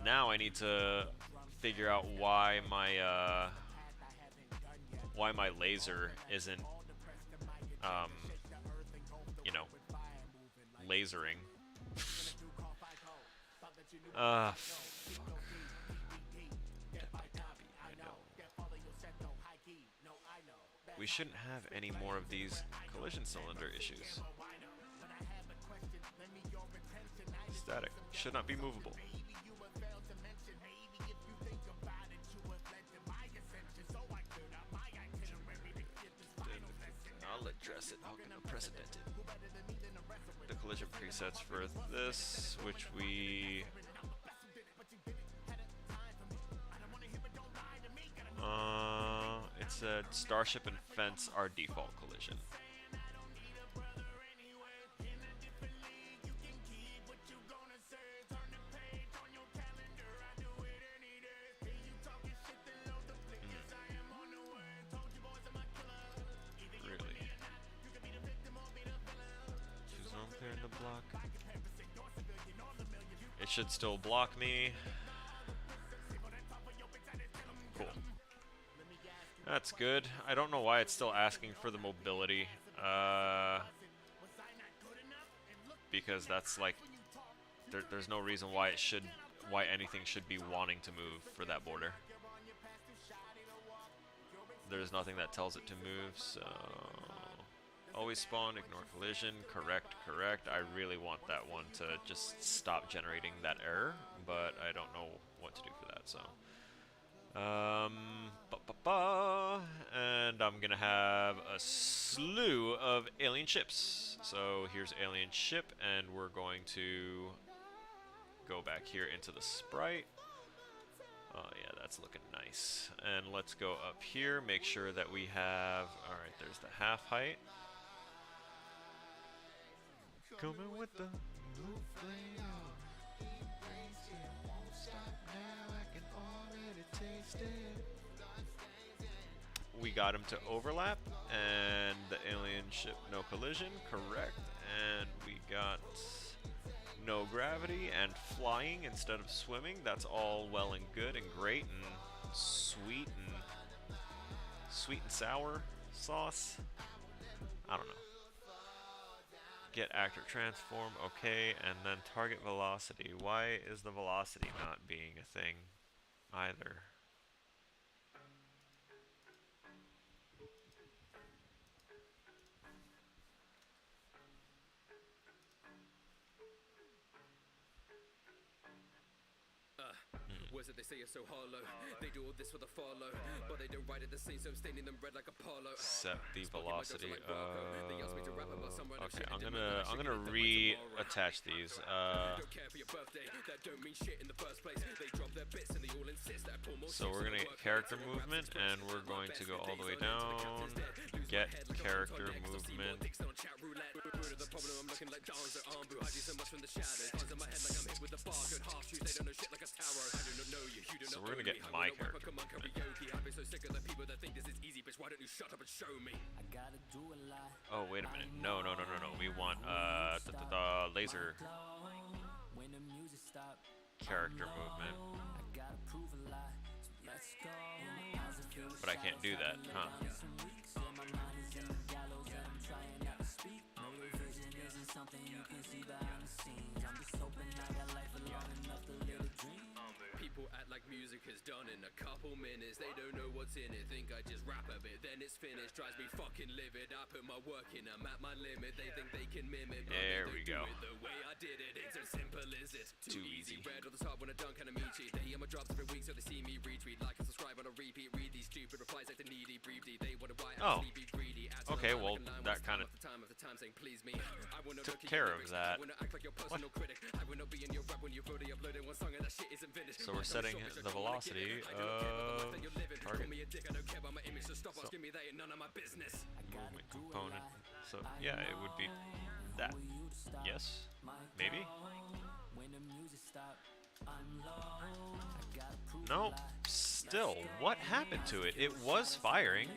Now I need to figure out why my laser isn't you know, lasering. Fuck. We shouldn't have any more of these collision cylinder issues. Static. Should not be movable. I'll address it. How can I precedent it? The collision presets for this, which we... it said Starship and Fence are default collision. Really? Choose unclear in the block. It should still block me. Cool. That's good. I don't know why it's still asking for the mobility. Because that's like, there's no reason why anything should be wanting to move for that border. There's nothing that tells it to move, so always spawn, ignore collision, correct. I really want that one to just stop generating that error, but I don't know what to do for that, so. And I'm gonna have a slew of alien ships. So here's alien ship, and we're going to go back here into the sprite. Oh yeah, that's looking nice. And let's go up here, make sure that we have, alright, there's the half height. Coming with the we got him to overlap, and the alien ship no collision, correct. And we got no gravity and flying instead of swimming. That's all well and good and great and sweet and sour sauce. I don't know. Get actor transform, okay, and then target velocity. Why is the velocity not being a thing either? Words that they say are so hollow. They do all this for the follow, but they don't write it the same, so I'm staining them red like Apollo. Set the velocity. Okay, I'm gonna reattach these. So we're gonna get character movement, and we're going to go all the way down. Get character movement. So we're gonna get my character movement. Oh wait a minute! No! We want the laser character movement. But I can't do that, huh? People act like music is done in a couple minutes. They don't know what's in it. Think I just rap a bit, then it's finished. Drives me fucking livid. I put my work in, I'm at my limit. They think they can mimic. There we go. The way I did it, it's as simple as it. Too easy. Red on the top when I dunk and I meet you. They hear my drops every week, so they see me retweet. Like and subscribe on a repeat. Read these stupid replies like the needy, breathy. They wonder why I'm sleepy, greedy. Okay, well that kind of took care of that. What? So we're setting the velocity of target. So, movement component. So yeah, it would be that. Yes? Maybe? No. Still, what happened to it? It was firing.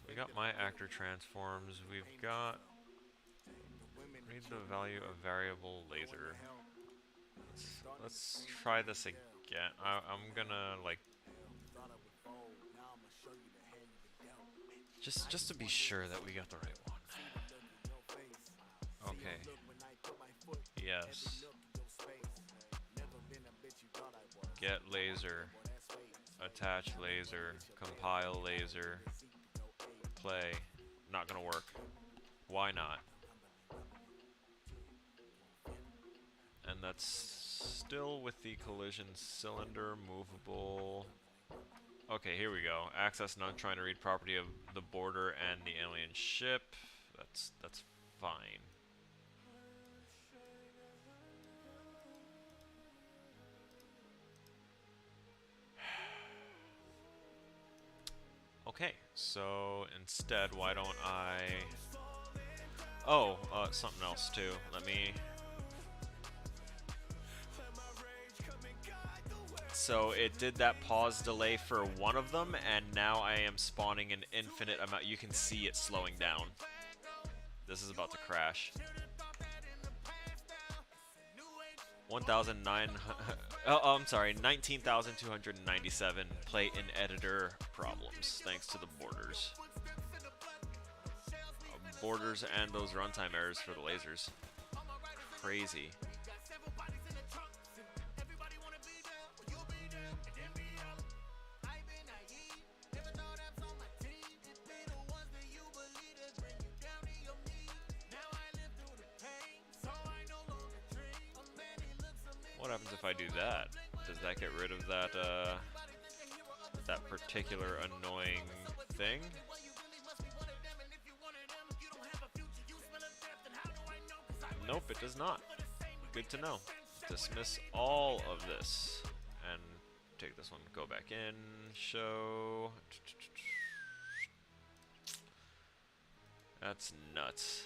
We got my actor transforms. We've got read the value of variable laser. Let's try this again. I'm gonna like just to be sure that we got the right one. Okay. Yes. Get laser. Attach laser. Compile laser. Play. Not gonna work. Why not? And that's still with the collision cylinder, movable. Okay, here we go. Access none, trying to read property of the border and the alien ship. That's fine. Okay, so instead, why don't I... Oh, something else too. Let me... So it did that pause delay for one of them, and now I am spawning an infinite amount. You can see it slowing down. This is about to crash. 1,900... Oh, I'm sorry, 19,297 play in editor problems, thanks to the borders. Borders and those runtime errors for the lasers. Crazy. What happens if I do that? Does that get rid of that, that particular annoying thing? Nope, it does not. Good to know. Dismiss all of this. And take this one, go back in, show. That's nuts.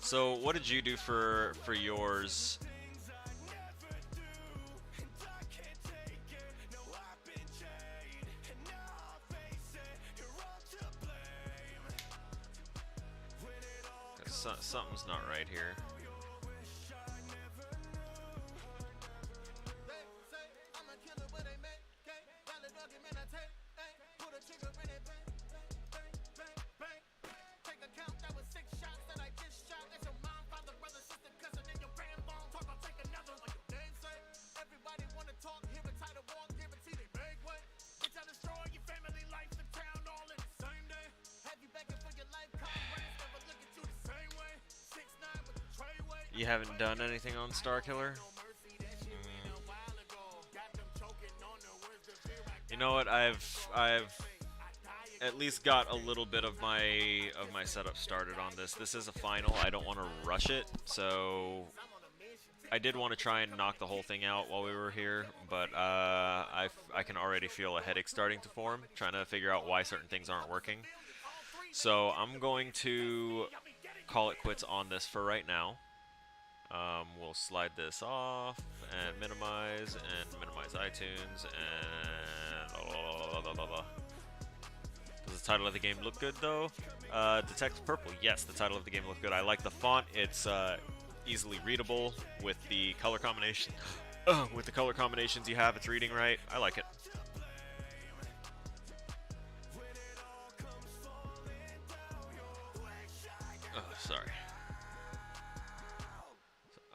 So, what did you do for yours? Something's not right here. You haven't done anything on Starkiller? You know what? I've at least got a little bit of my setup started on this. This is a final. I don't want to rush it, so I did want to try and knock the whole thing out while we were here, but I can already feel a headache starting to form, trying to figure out why certain things aren't working. So I'm going to call it quits on this for right now. We'll slide this off and minimize iTunes and Does the title of the game look good though? Detect Purple. Yes, the title of the game looks good. I like the font. It's easily readable with the color combination. With the color combinations you have, it's reading right. I like it. Oh, sorry.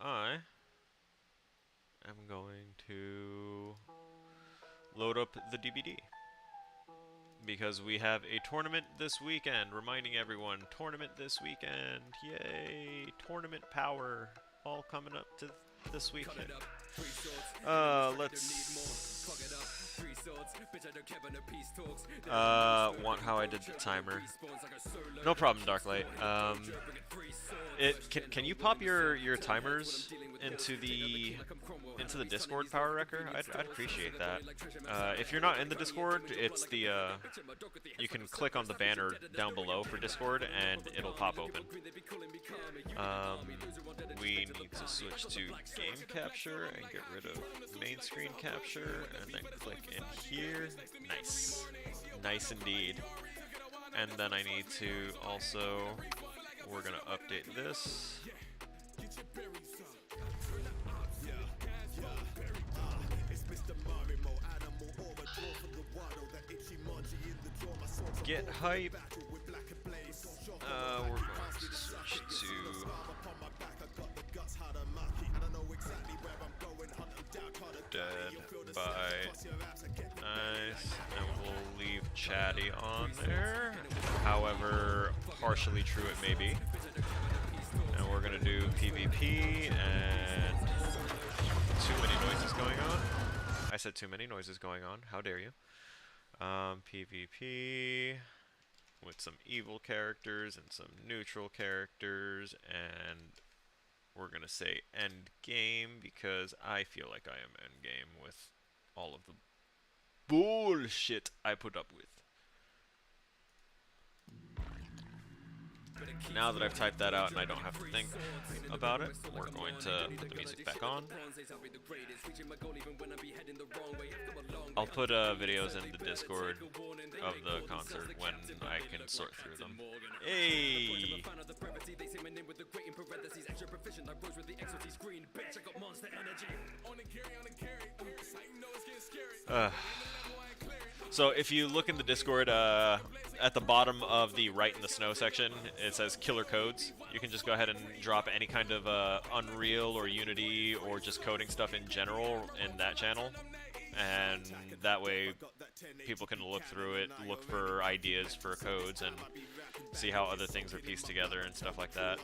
I am going to load up the DBD because we have a tournament this weekend. Reminding everyone, tournament this weekend. Yay! Tournament power all coming up to this weekend. Let's want how I did the timer. No problem, Darklight. Can you pop your timers into the Discord Power Wrecker? I'd appreciate that. If you're not in the Discord, it's the you can click on the banner down below for Discord and it'll pop open. We need to switch to game capture and get rid of main screen capture and then click in here. Nice. Nice indeed. And then I need to also, we're gonna update this. Get hype. We're going to switch to Dead by Nice, and we'll leave Chatty on there. However partially true it may be. And we're gonna do PvP and too many noises going on. I said too many noises going on. How dare you? PvP with some evil characters and some neutral characters, and we're gonna say end game because I feel like I am end game with all of the bullshit I put up with. Now that I've typed that out and I don't have to think about it, we're going to put the music back on. I'll put videos in the Discord of the concert when I can sort through them. Hey! So if you look in the Discord, at the bottom of the Right in the Snow section, it says Killer Codes. You can just go ahead and drop any kind of Unreal or Unity or just coding stuff in general in that channel. and that way people can look through it, look for ideas for codes, and see how other things are pieced together and stuff like that.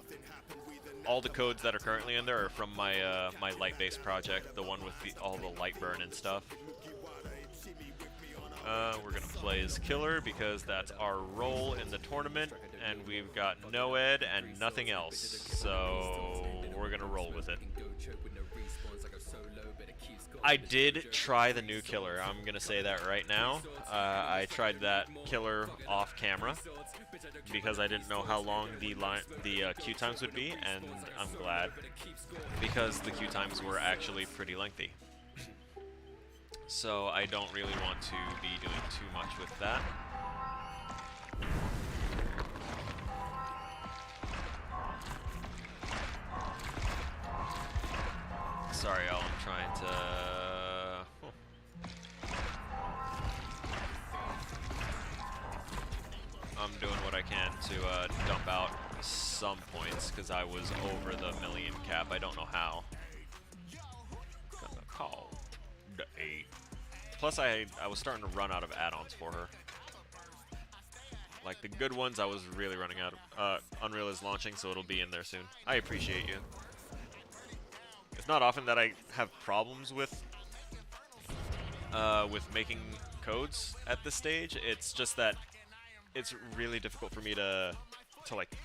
All the codes that are currently in there are from my my light-based project, the one with all the light burn and stuff. We're gonna play as Killer because that's our role in the tournament, and we've got no ed and nothing else, so we're gonna roll with it. I did try the new Killer. I'm gonna say that right now. I tried that Killer off camera because I didn't know how long the queue times would be, and I'm glad because the queue times were actually pretty lengthy. So I don't really want to be doing too much with that. Sorry, y'all, I'm trying to... I'm doing what I can to dump out some points, because I was over the million cap. I don't know how. Gonna call the 8. Plus, I was starting to run out of add-ons for her. Like, the good ones I was really running out of. Unreal is launching, so it'll be in there soon. I appreciate you. It's not often that I have problems with making codes at this stage. It's just that it's really difficult for me to like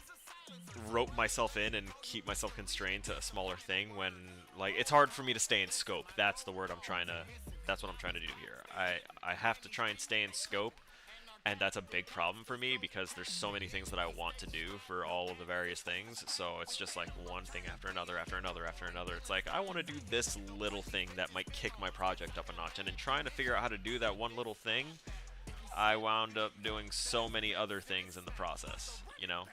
rope myself in and keep myself constrained to a smaller thing when, like, it's hard for me to stay in scope. That's the word that's what I'm trying to do here. I have to try and stay in scope, and that's a big problem for me because there's so many things that I want to do for all of the various things, so it's just like one thing after another, after another, after another. It's like, I want to do this little thing that might kick my project up a notch, and in trying to figure out how to do that one little thing, I wound up doing so many other things in the process, you know?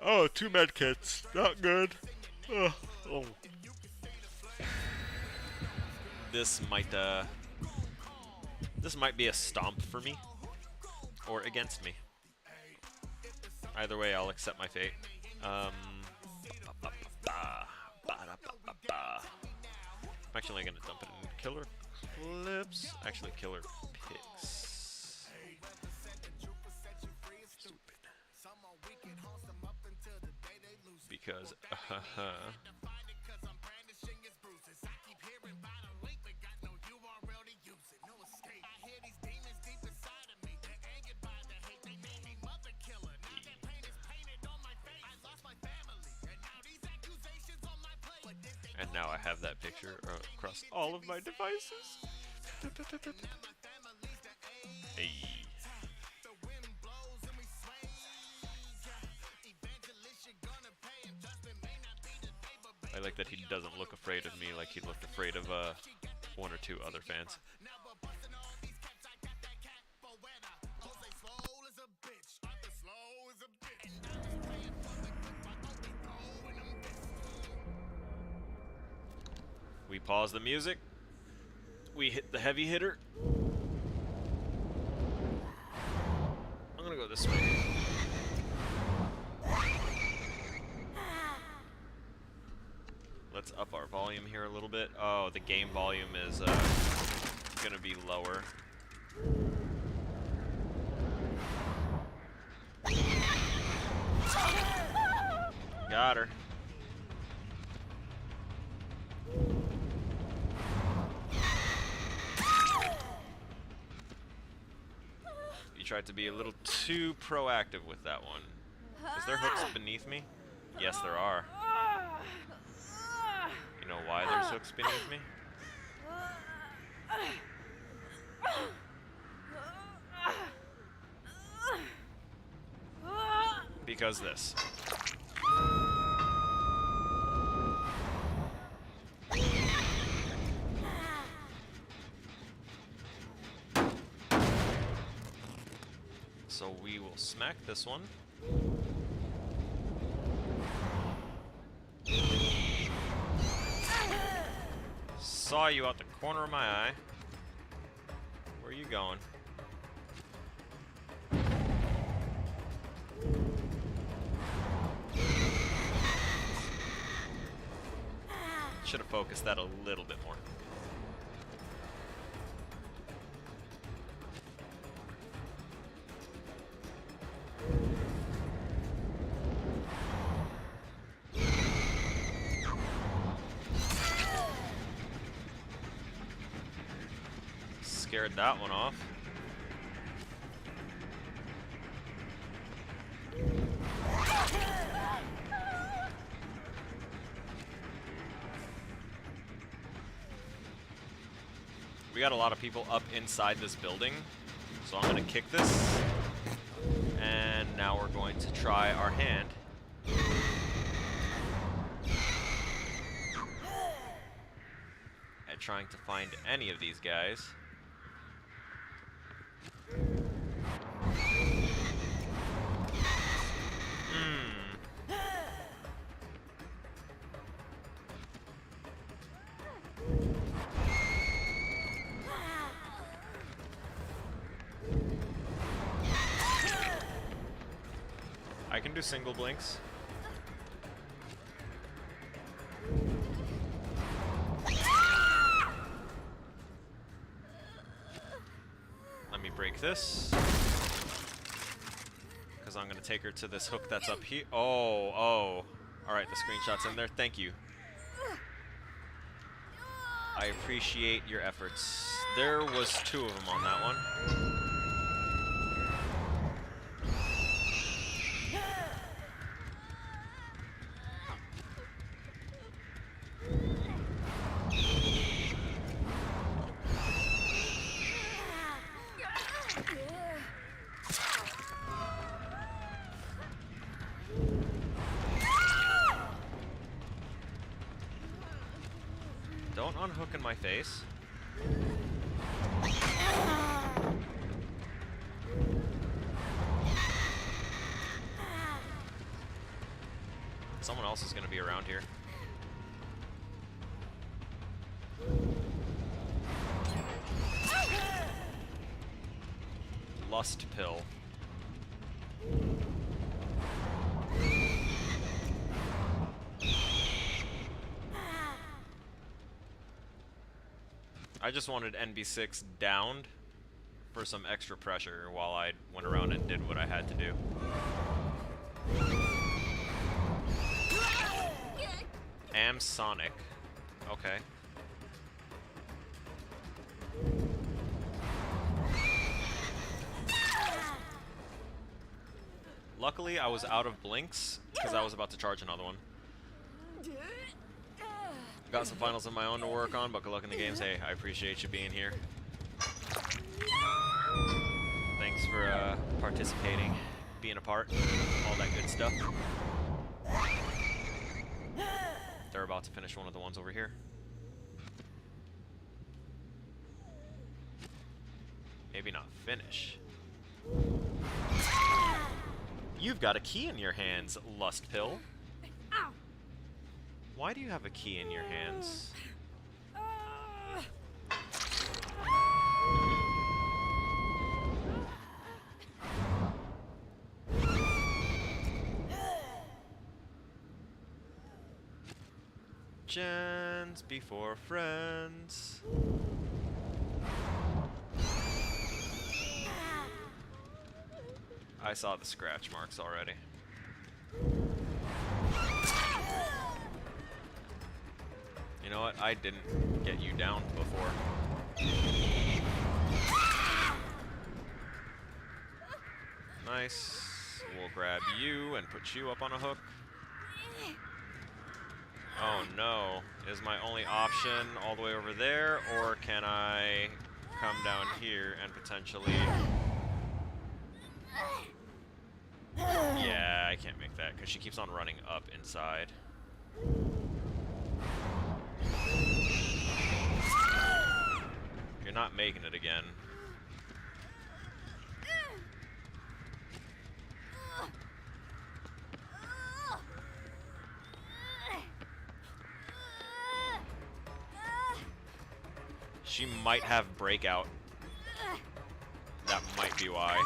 Oh, 2 med kits. Not good. Oh. This might be a stomp for me. Or against me. Either way, I'll accept my fate. I'm actually gonna dump it in Killer Clips. Actually, Killer Picks. Because, and now I have that picture across all of my devices. Hey. I like that he doesn't look afraid of me like he looked afraid of 1 or 2 other fans. We pause the music. We hit the heavy hitter. I'm gonna go this way. Let's up our volume here a little bit. Oh, the game volume is gonna be lower. Got her. You tried to be a little too proactive with that one. Is there hooks beneath me? Yes, there are. You know why there's hooks beneath me? Because this. So we will smack this one. Saw you out the corner of my eye. Where are you going? Should have focused that a little bit more. Scared that one off. We got a lot of people up inside this building, so I'm gonna kick this, and now we're going to try our hand. At trying to find any of these guys. I can do single blinks. Let me break this. Because I'm going to take her to this hook that's up here. Oh. Alright, the screenshot's in there. Thank you. I appreciate your efforts. There was 2 of them on that one. Don't unhook in my face. Someone else is going to be around here. Lust pill. I just wanted NB6 downed for some extra pressure while I went around and did what I had to do. Am Sonic. Okay. Luckily, I was out of blinks because I was about to charge another one. Got some finals of my own to work on, but good luck in the games. Hey, I appreciate you being here. Thanks for participating, being a part, all that good stuff. They're about to finish one of the ones over here. Maybe not finish. You've got a key in your hands, Lust Pill. Why do you have a key in your hands? Gens before friends. I saw the scratch marks already. You know what? I didn't get you down before. Nice. We'll grab you and put you up on a hook. Oh no. Is my only option all the way over there, or can I come down here and potentially... Yeah, I can't make that because she keeps on running up inside. You're not making it again. She might have breakout. That might be why.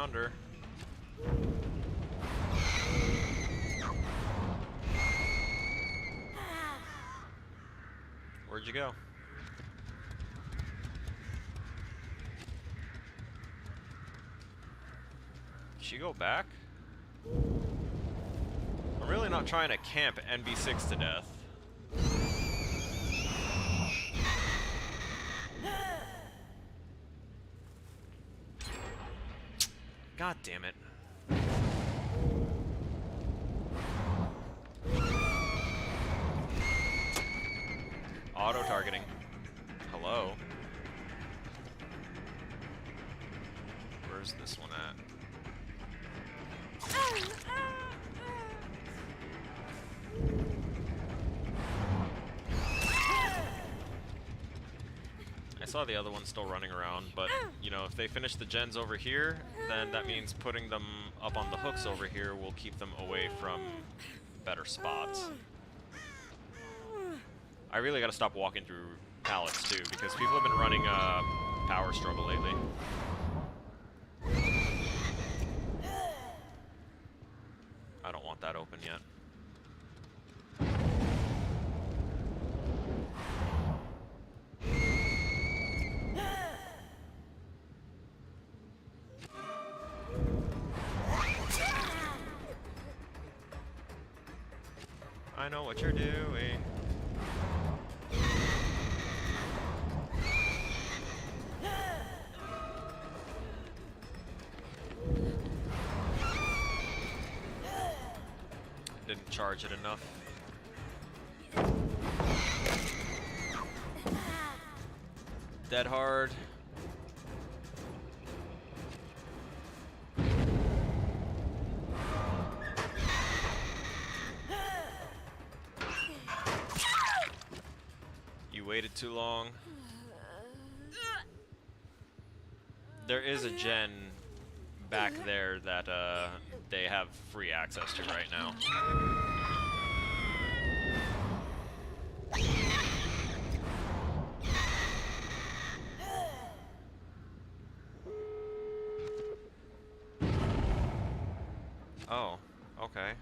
found her. Where'd you go? Did she go back? I'm really not trying to camp NB6 to death. God damn it. Auto-targeting. Hello? Where's this one at? I saw the other one still running around, but, you know, if they finish the gens over here, then that means putting them up on the hooks over here will keep them away from better spots. I really gotta stop walking through pallets, too, because people have been running power struggle lately. I don't want that open yet. I know what you're doing. Didn't charge it enough. Dead hard. You waited too long. There is a gen back there that they have free access to right now. Oh, okay.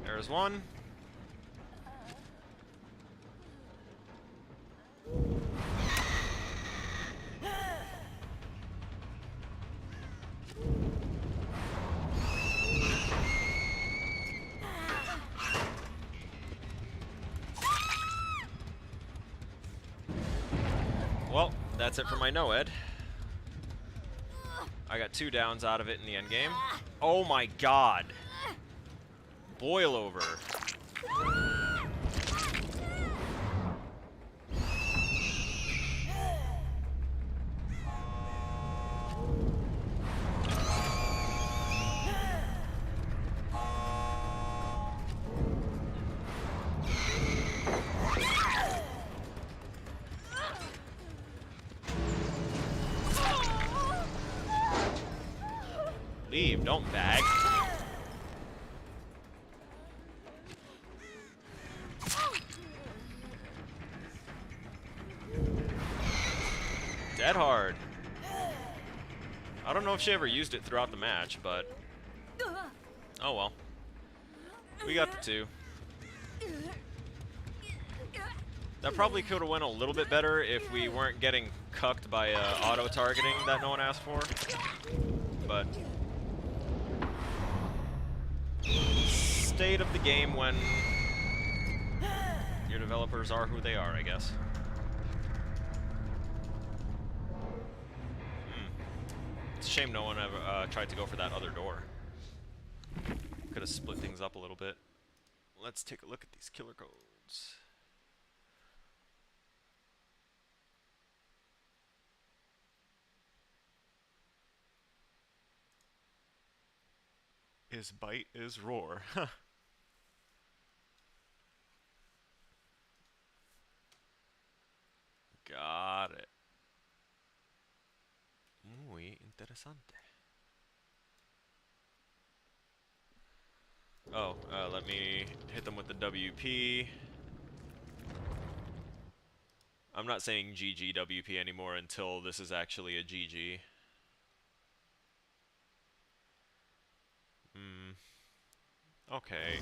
There's one. Well, that's it for my no-ed. I got 2 downs out of it in the end game. Oh my god. Boil over. Leave, don't bag. Dead hard. I don't know if she ever used it throughout the match, but oh well. We got the 2. That probably could have went a little bit better if we weren't getting cucked by auto-targeting that no one asked for. But state of the game when your developers are who they are, I guess. It's a shame no one ever tried to go for that other door. Could have split things up a little bit. Let's take a look at these killer codes. His bite is roar. Got it. Muy interesante. Oh, let me hit them with the WP. I'm not saying GG WP anymore until this is actually a GG. Okay.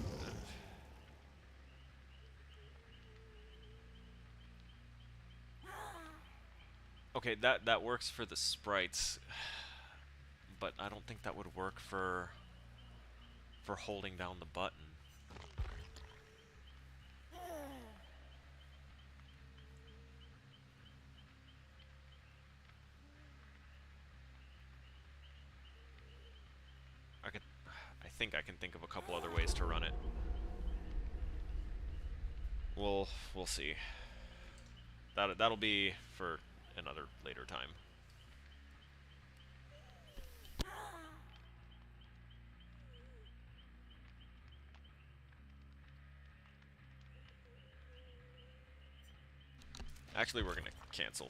Okay, that works for the sprites, but I don't think that would work for holding down the button. I think I can think of a couple other ways to run it. We'll see. That'll be for another later time. Actually, we're gonna cancel.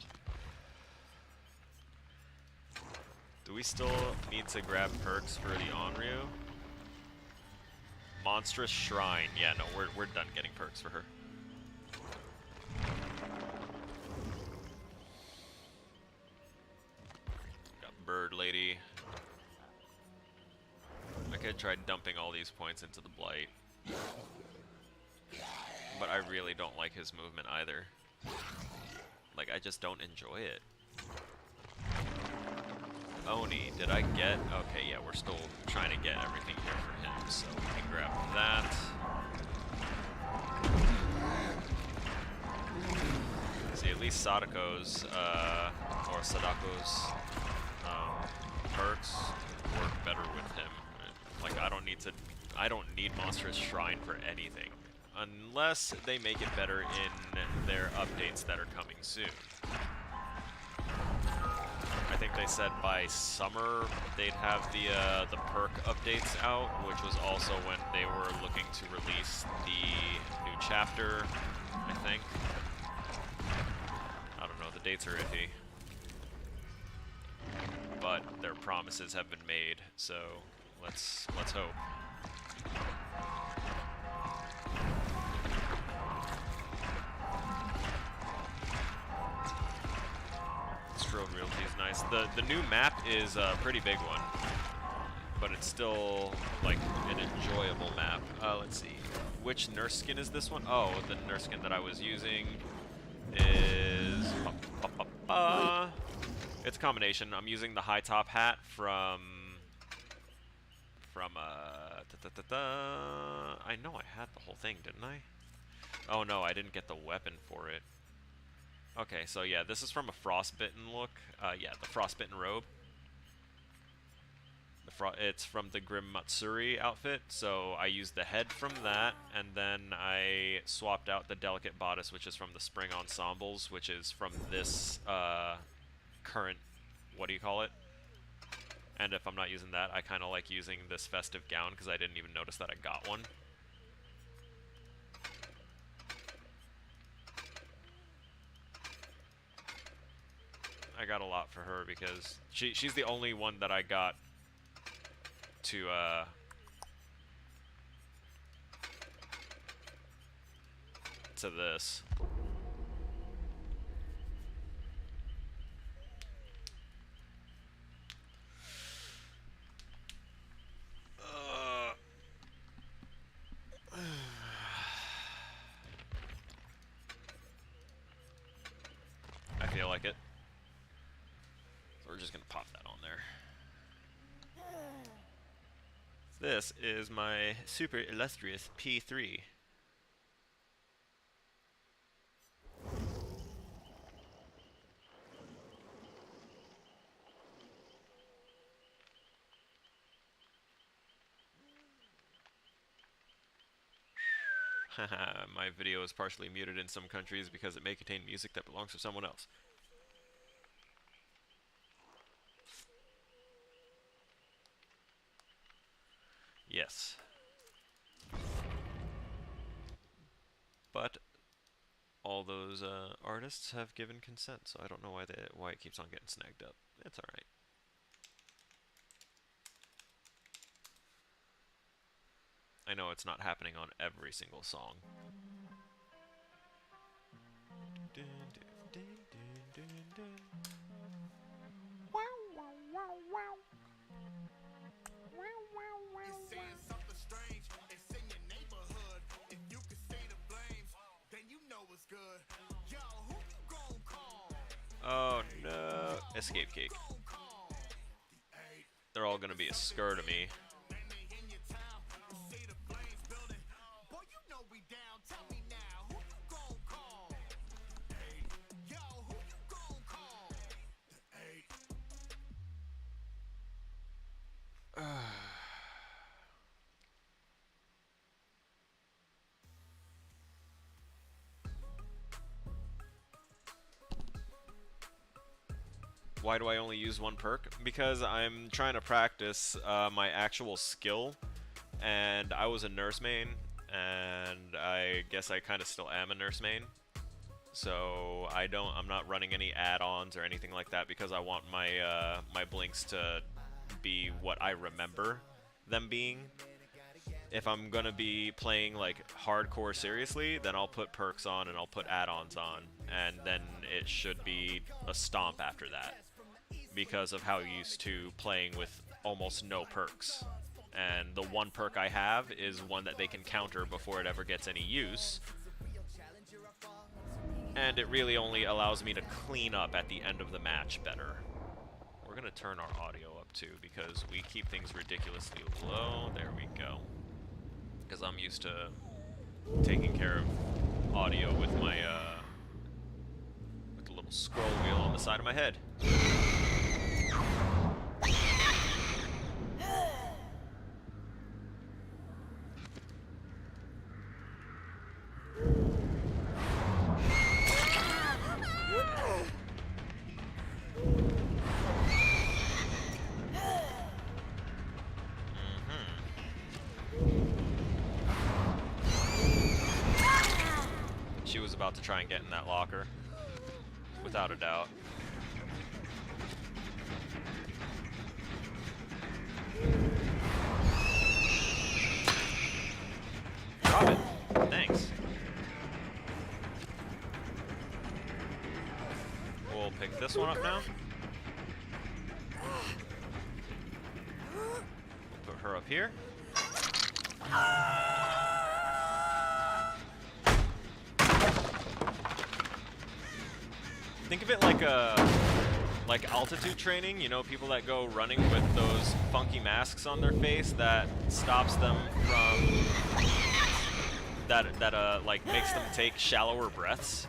Do we still need to grab perks for the Onryu? Monstrous Shrine. Yeah, no, we're done getting perks for her. Got Bird Lady. I could try dumping all these points into the Blight. But I really don't like his movement either. Like, I just don't enjoy it. Oni, did I get... Okay, yeah, we're still trying to get everything here for him, so we can grab that. See, at least Sadako's, or Sadako's, perks work better with him. Like, I don't need Monstrous Shrine for anything. Unless they make it better in their updates that are coming soon. I think they said by summer they'd have the perk updates out, which was also when they were looking to release the new chapter, I think. I don't know, the dates are iffy. But their promises have been made, so let's hope. Strode Realty is nice. The new map is a pretty big one, but it's still like an enjoyable map. Let's see, which nurse skin is this one? Oh, the nurse skin that I was using is it's a combination. I'm using the high top hat from I know I had the whole thing, didn't I? Oh no, I didn't get the weapon for it. Okay, so yeah, this is from a Frostbitten look. Yeah, the Frostbitten robe. It's from the Grim Matsuri outfit, so I used the head from that, and then I swapped out the Delicate Bodice, which is from the Spring Ensembles, which is from this current, what do you call it? And if I'm not using that, I kind of like using this Festive Gown, because I didn't even notice that I got one. I got a lot for her because she's the only one that I got to this. I feel like it. So we're just gonna pop that on there. This is my super illustrious P3. Haha, my video is partially muted in some countries because it may contain music that belongs to someone else. but all those artists have given consent, so I don't know why it keeps on getting snagged up. It's all right. I know it's not happening on every single song. It's saying something strange. It's in your neighborhood. If you can see the flames, then you know it's good. Yo, who you gon' call? Oh no. Escape cake. They're all gonna be a scur to me. Why do I only use one perk? Because I'm trying to practice my actual skill, and I was a nurse main, and I guess I kind of still am a nurse main. So I'm not running any add-ons or anything like that because I want my my blinks to be what I remember them being. If I'm gonna be playing like hardcore seriously, then I'll put perks on and I'll put add-ons on, and then it should be a stomp after that, because of how used to playing with almost no perks. And the one perk I have is one that they can counter before it ever gets any use. And it really only allows me to clean up at the end of the match better. We're gonna turn our audio up too, because we keep things ridiculously low. There we go. Because I'm used to taking care of audio with my with the little scroll wheel on the side of my head. She was about to try and get in that locker, without a doubt. Drop it. Thanks. We'll pick this one up now. We'll put her up here. Think of it like altitude training, you know, people that go running with those funky masks on their face that stops them from like makes them take shallower breaths.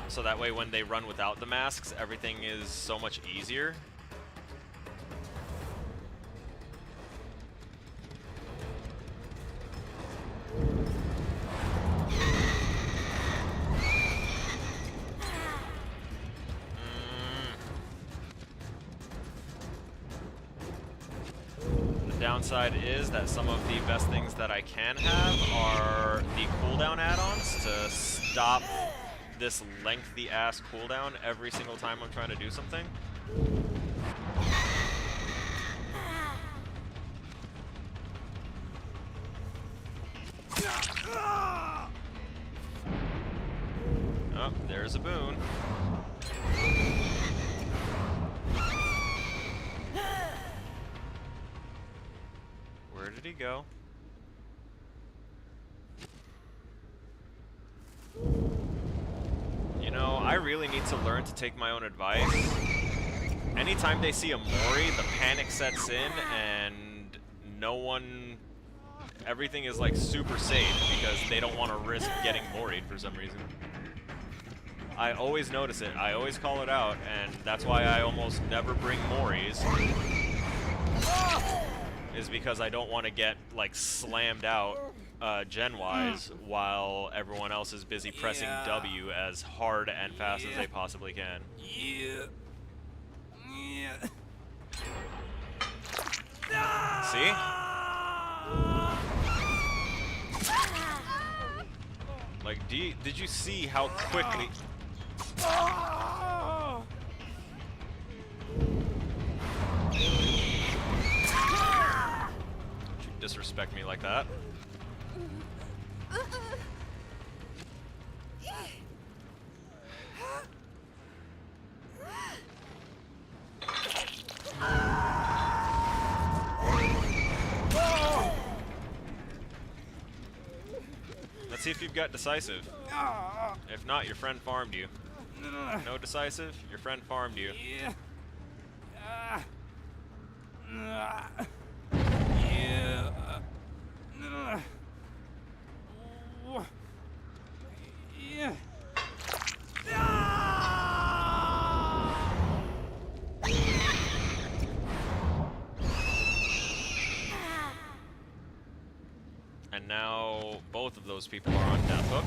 So that way when they run without the masks, everything is so much easier. Downside is that some of the best things that I can have are the cooldown add-ons to stop this lengthy ass cooldown every single time I'm trying to do something. Oh, there's a boon. Where did he go? You know, I really need to learn to take my own advice. Anytime they see a Mori, the panic sets in and everything is like super safe because they don't want to risk getting Mori'd for some reason. I always notice it, I always call it out, and that's why I almost never bring Moris. Is because I don't want to get like slammed out gen-wise while everyone else is busy pressing W as hard and fast as they possibly can. See? Like, Did you see how quickly? Don't you disrespect me like that? Let's see if you've got decisive. If not, your friend farmed you. No decisive, your friend farmed you. And now both of those people are on death hook.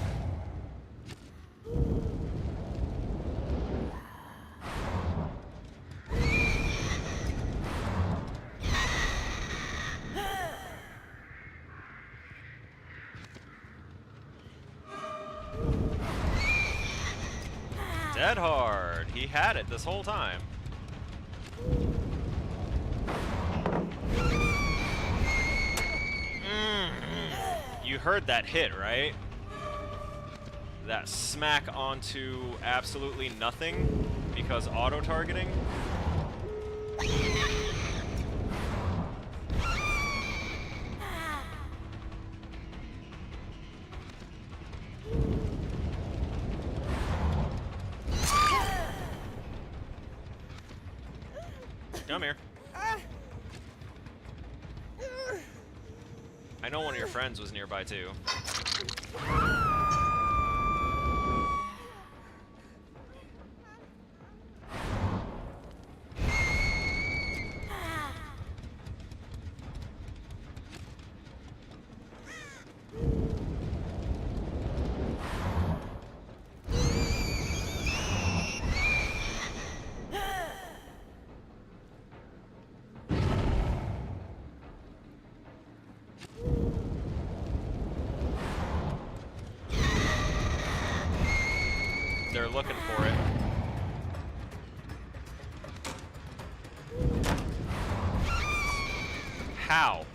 Dead hard. He had it this whole time. You heard that hit, right? That smack onto absolutely nothing because auto-targeting. Come here. I know one of your friends was nearby too. They're looking for it. How?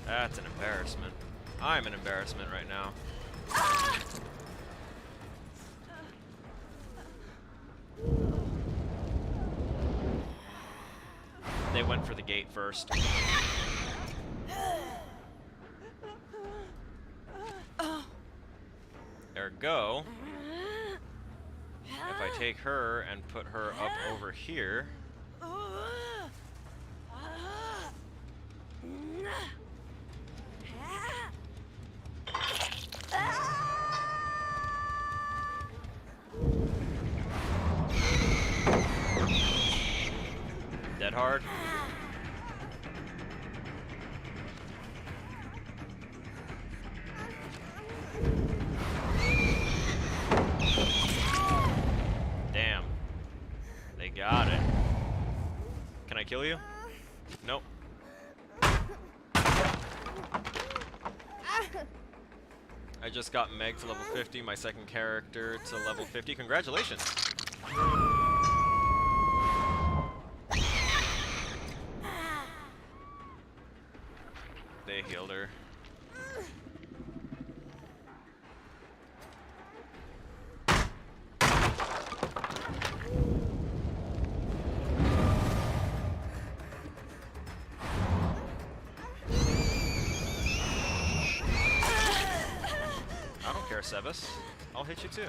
That's an embarrassment. I'm an embarrassment right now. They went for the gate first. Ergo, if I take her and put her up over here, dead hard. Damn. They got it. Can I kill you? Nope. I just got Meg to level 50, my second character to level 50. Congratulations. They healed her. I don't care, Sebas. I'll hit you too.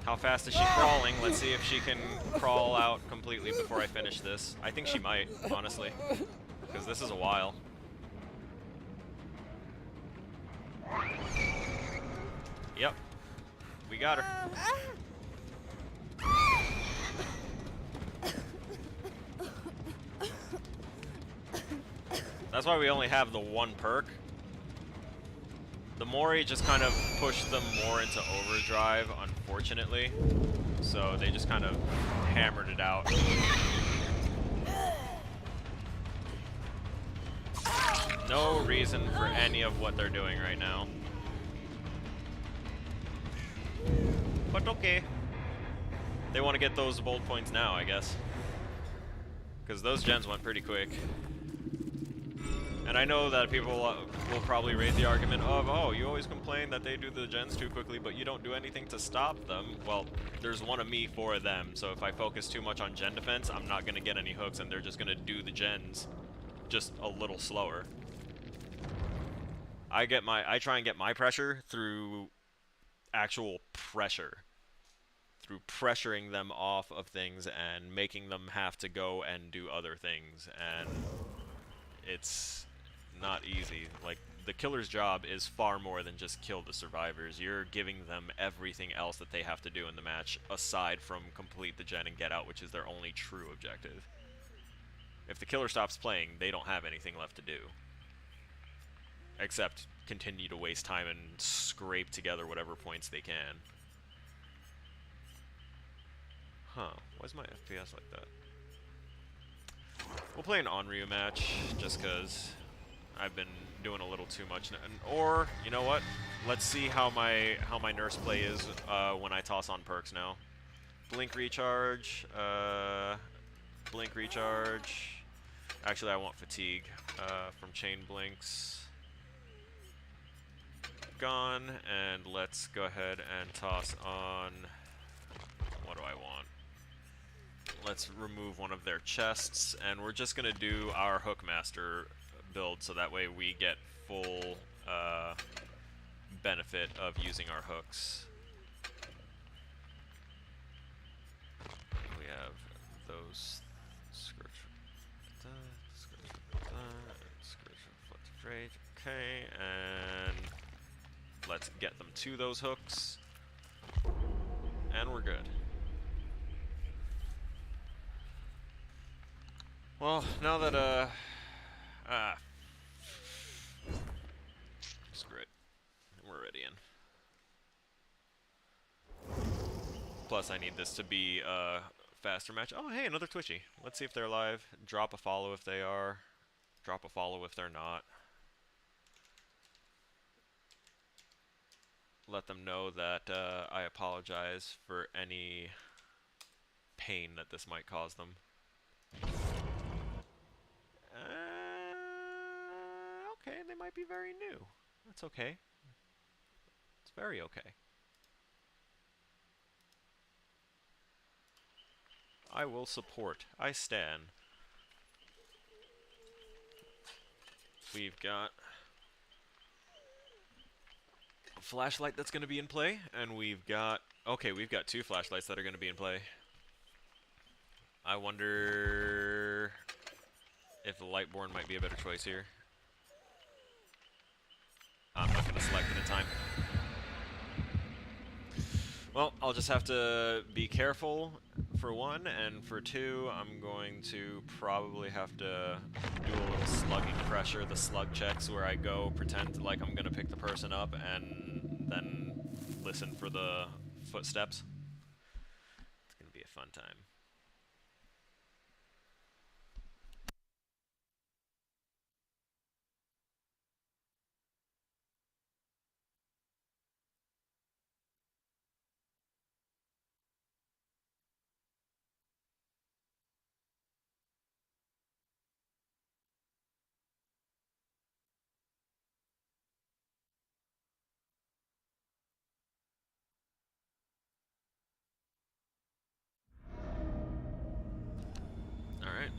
How fast is she crawling? Let's see if she can crawl out completely before I finish this. I think she might, honestly, because this is a while. Yep, we got her. That's why we only have the one perk. The Mori just kind of pushed them more into overdrive, unfortunately. So they just kind of hammered it out. No reason for any of what they're doing right now. But okay. They want to get those bold points now, I guess. Because those gens went pretty quick. And I know that people will probably raise the argument of, oh, you always complain that they do the gens too quickly, but you don't do anything to stop them. Well, there's one of me for them, so if I focus too much on gen defense, I'm not going to get any hooks, and they're just going to do the gens just a little slower. I try and get my pressure through actual pressure. Through pressuring them off of things and making them have to go and do other things, and it's not easy. Like, the killer's job is far more than just kill the survivors. You're giving them everything else that they have to do in the match, aside from complete the gen and get out, which is their only true objective. If the killer stops playing, they don't have anything left to do. Except continue to waste time and scrape together whatever points they can. Huh, why is my FPS like that? We'll play an Onryu match, just because I've been doing a little too much. Or, you know what? Let's see how my nurse play is when I toss on perks now. Blink recharge, blink recharge. Actually, I want fatigue from chain blinks. Gone, and let's go ahead and toss on, what do I want? Let's remove one of their chests, and we're just gonna do our Hookmaster build, so that way we get full benefit of using our hooks. We have those okay, and let's get them to those hooks, and we're good. Well, now that, screw it. We're already in. Plus, I need this to be a faster match. Oh, hey, another Twitchy. Let's see if they're live. Drop a follow if they are. Drop a follow if they're not. Let them know that I apologize for any pain that this might cause them. Okay, they might be very new. That's okay. It's very okay. I will support. I stan. We've got a flashlight that's going to be in play, and we've got... Okay, we've got 2 flashlights that are going to be in play. I wonder if the Lightborn might be a better choice here. I'm not going to select it in time. Well, I'll just have to be careful, for one, and for 2, I'm going to probably have to do a little slugging pressure, the slug checks, where I go pretend like I'm going to pick the person up and then listen for the footsteps. It's going to be a fun time. Alright.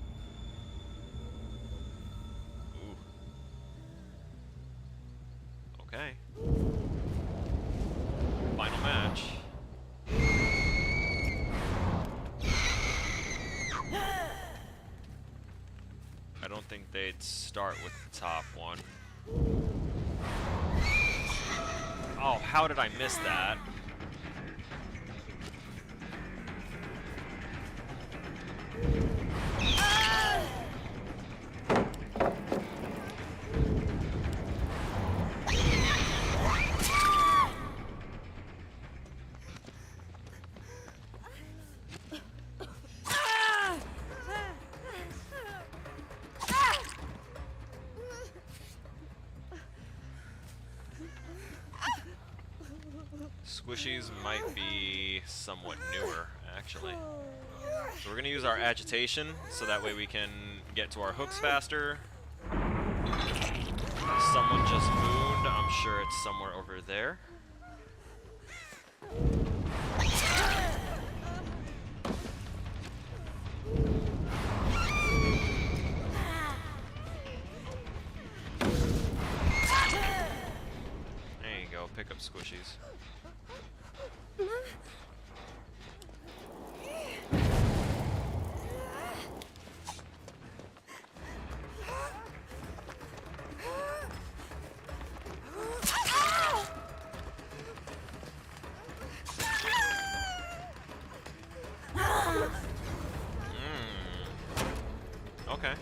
Ooh. Okay. Final match. I don't think they'd start with the top one. Oh, how did I miss that? squishies might be somewhat newer, actually. So we're going to use our agitation, so that way we can get to our hooks faster. Someone just mooned. I'm sure it's somewhere over there. There you go, pick up squishies. Okay.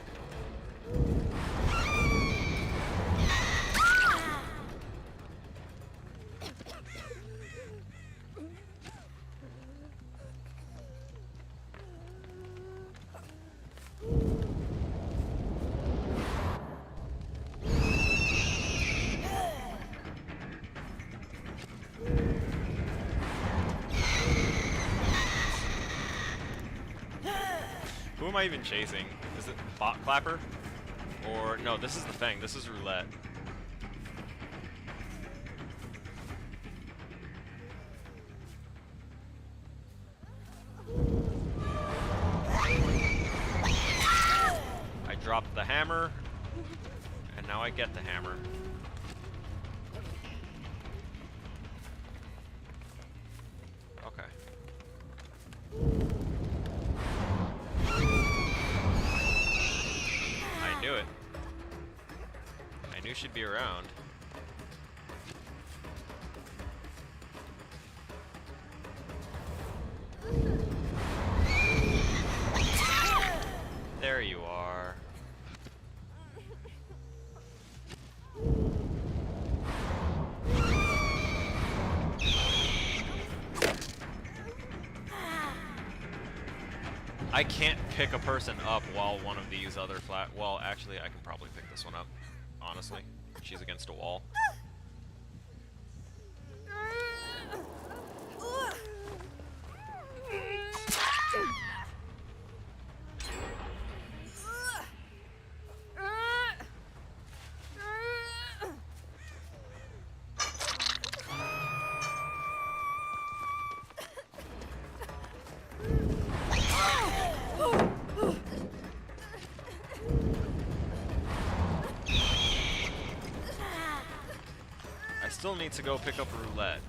Who am I even chasing? Is it Bot Clapper? Or, no, this is the Fang. This is Roulette. I dropped the hammer, and now I get the hammer. Okay. I knew it. I knew she'd be around. There you are. I can't pick a person up while one of these other flat... Well, actually, I can probably pick this one up, honestly. She's against a wall. I still need to go pick up Roulette.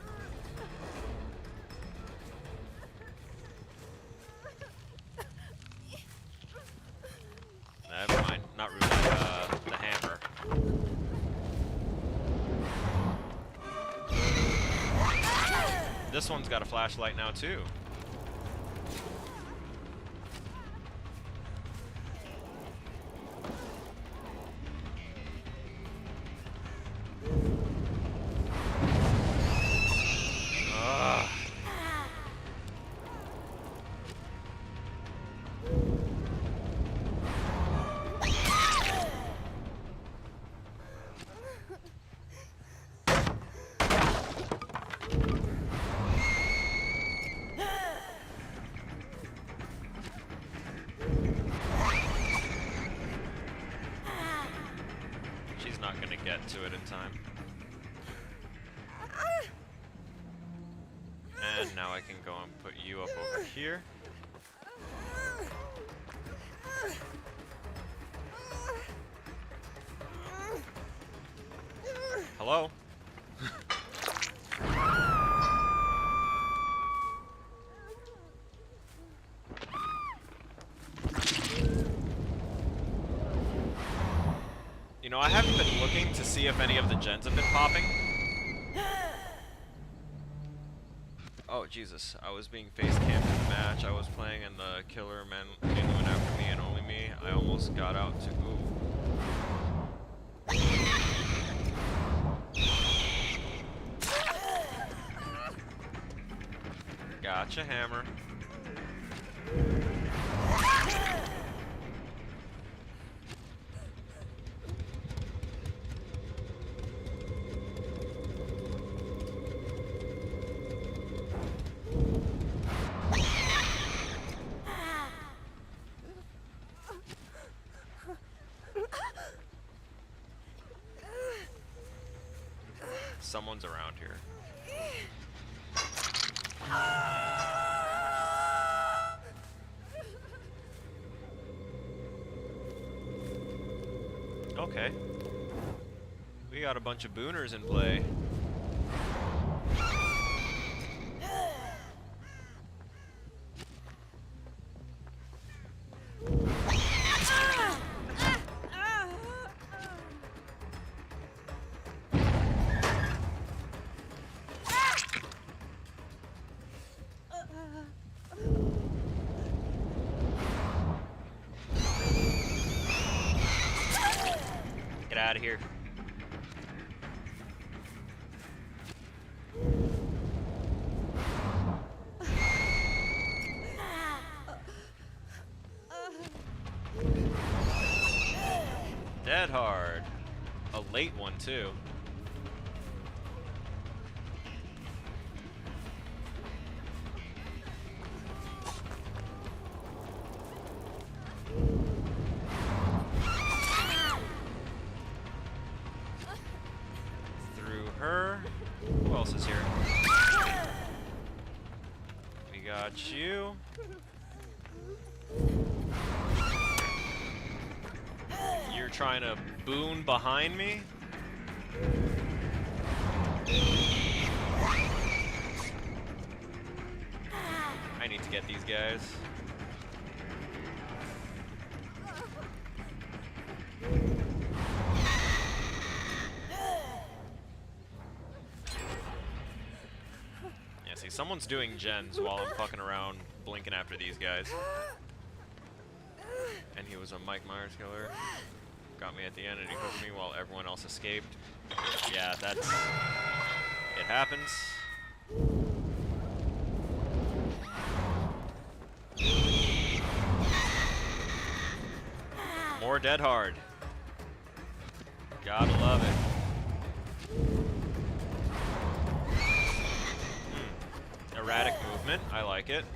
Never mind, not Roulette, the hammer. This one's got a flashlight now too. She's not gonna get to it in time. And now I can go and put you up over here. Hello? You know, I haven't been looking to see if any of the gens have been popping. Oh, Jesus. I was being face camped in the match I was playing, and the killer man went after me and only me. I almost got out to... Ooh. Gotcha, hammer. someone's around here. Okay. We got a bunch of booners in play. Get out of here. Dead hard. A late one, too. Through her. Who else is here? We got you. You're trying to boon behind me? I need to get these guys. Yeah, see, someone's doing gens while I'm fucking around blinking after these guys. And he was a Mike Myers killer. Got me at the end and he hooked me while everyone else escaped. Yeah, that's... It happens. More dead hard. Gotta love it. Erratic movement. I like it.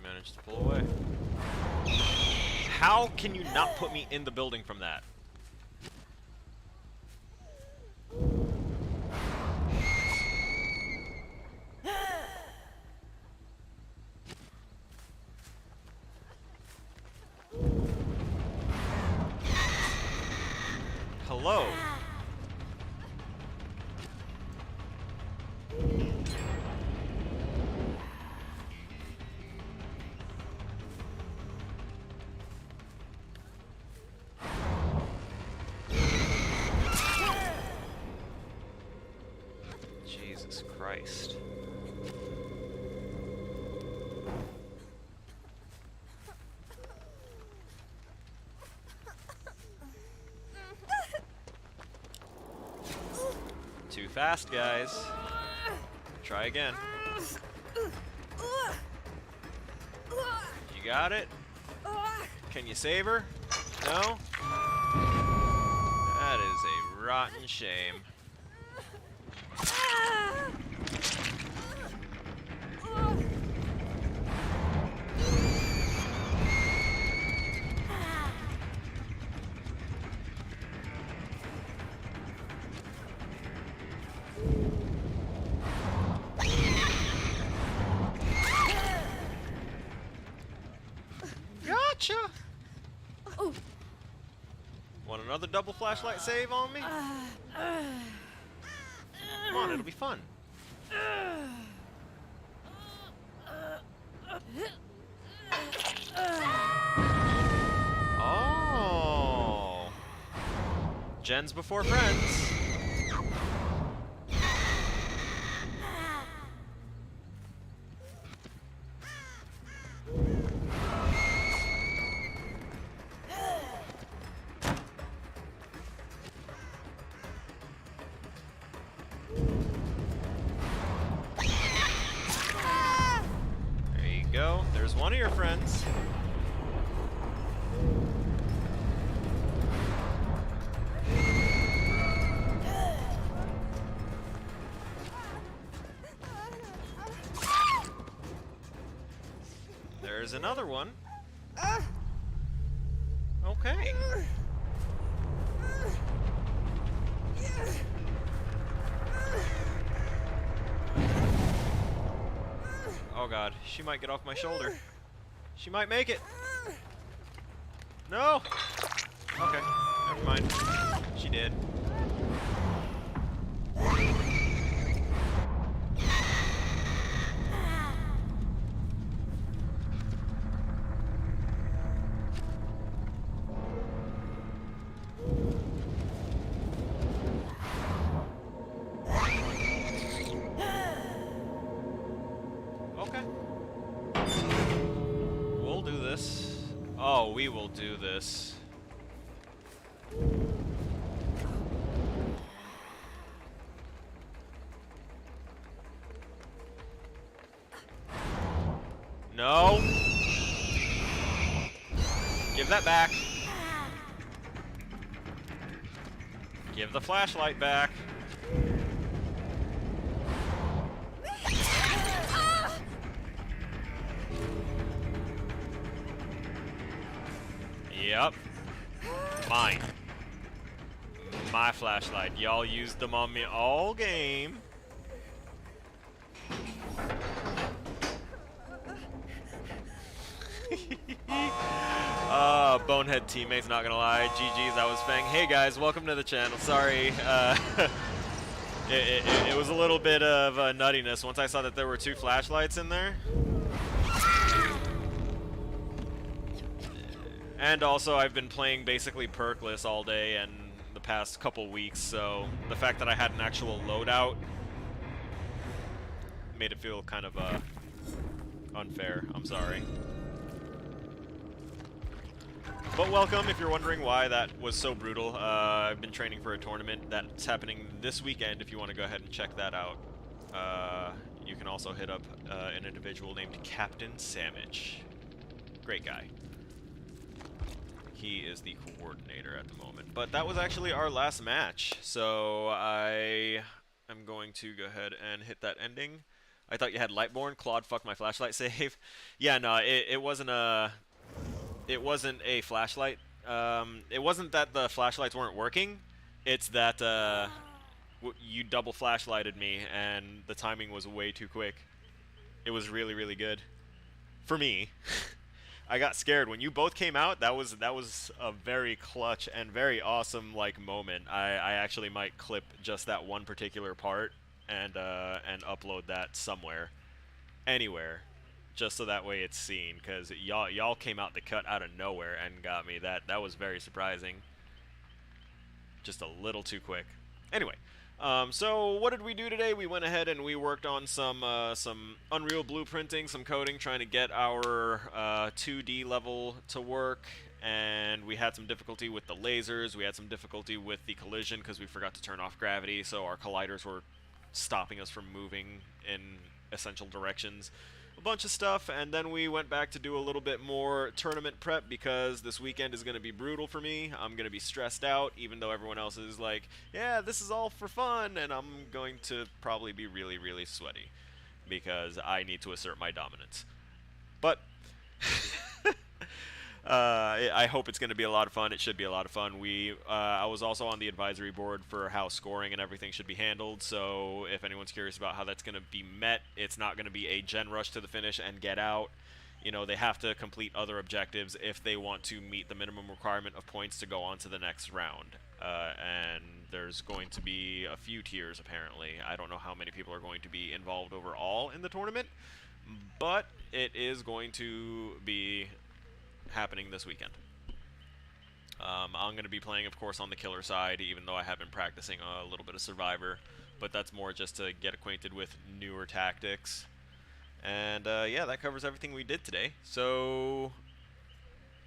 Managed to pull away. How can you not put me in the building from that? Hello? Jesus Christ. Too fast, guys. Try again. You got it? Can you save her? No? That is a rotten shame. Gotcha! Want another double flashlight save on me? Come on, it'll be fun. Oh. Gens before friends. There's one of your friends. There's another one. Okay. Oh god, she might get off my shoulder. She might make it. No! Okay, never mind. She did. Okay. We'll do this. Oh, we will do this. No. Give that back. Give the flashlight back. Yep. Mine. My flashlight. Y'all used them on me all game. Bonehead teammates, not gonna lie. GG's, I was Fang. Hey guys, welcome to the channel. Sorry, it was a little bit of nuttiness once I saw that there were 2 flashlights in there. And also, I've been playing basically perkless all day and the past couple weeks, so the fact that I had an actual loadout made it feel kind of unfair. I'm sorry. But welcome, if you're wondering why that was so brutal. I've been training for a tournament that's happening this weekend if you want to go ahead and check that out. You can also hit up an individual named Captain Samage. Great guy. He is the coordinator at the moment. But that was actually our last match, so I am going to go ahead and hit that ending. I thought you had Lightborn. Claude, fuck my flashlight save. Yeah, no, it wasn't a... It wasn't a flashlight. It wasn't that the flashlights weren't working. It's that you double flashlighted me, and the timing was way too quick. It was really, really good. For me. I got scared. When you both came out, that was a very clutch and very awesome like moment. I actually might clip just that one particular part and upload that somewhere. Anywhere. Just so that way it's seen, because y'all came out the cut out of nowhere and got me. That was very surprising. Just a little too quick. Anyway, so what did we do today? We went ahead and we worked on some Unreal blueprinting, some coding, trying to get our 2D level to work. And we had some difficulty with the lasers. We had some difficulty with the collision because we forgot to turn off gravity, so our colliders were stopping us from moving in essential directions. A bunch of stuff, and then we went back to do a little bit more tournament prep because this weekend is going to be brutal for me. I'm going to be stressed out, even though everyone else is like, yeah, this is all for fun, and I'm going to probably be really, really sweaty because I need to assert my dominance. But I hope it's going to be a lot of fun. It should be a lot of fun. I was also on the advisory board for how scoring and everything should be handled, so if anyone's curious about how that's going to be met, it's not going to be a gen rush to the finish and get out. You know, they have to complete other objectives if they want to meet the minimum requirement of points to go on to the next round. And there's going to be a few tiers, apparently. I don't know how many people are going to be involved overall in the tournament, but it is going to be happening this weekend. I'm going to be playing, of course, on the killer side, even though I have been practicing a little bit of survivor, but that's more just to get acquainted with newer tactics. And yeah, that covers everything we did today. So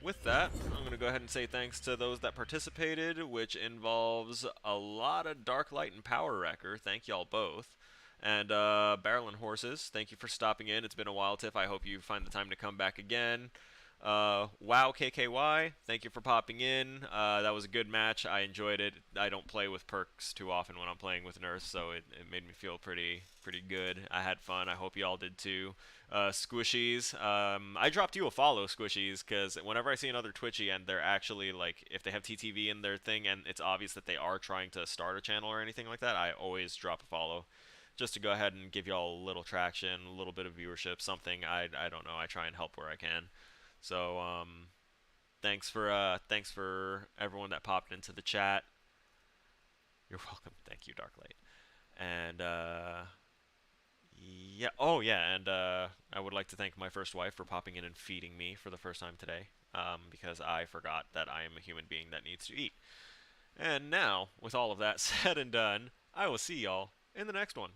with that, I'm going to go ahead and say thanks to those that participated, which involves a lot of Dark Light and Power Wrecker. Thank y'all both. And Barrel and Horses, thank you for stopping in. It's been a while, Tiff. I hope you find the time to come back again. Wow KKY, thank you for popping in. That was a good match. I enjoyed it. I don't play with perks too often when I'm playing with Nurse, so it made me feel pretty good. I had fun. I hope you all did too. Squishies, I dropped you a follow, Squishies, because whenever I see another Twitchy and they're actually, like, if they have TTV in their thing and it's obvious that they are trying to start a channel or anything like that, I always drop a follow. Just to go ahead and give y'all a little traction, a little bit of viewership, something. I don't know. I try and help where I can. So thanks for everyone that popped into the chat. You're welcome. Thank you, Darklight. And yeah, oh yeah, and I would like to thank my first wife for popping in and feeding me for the first time today, because I forgot that I am a human being that needs to eat. And now, with all of that said and done, I will see y'all in the next one.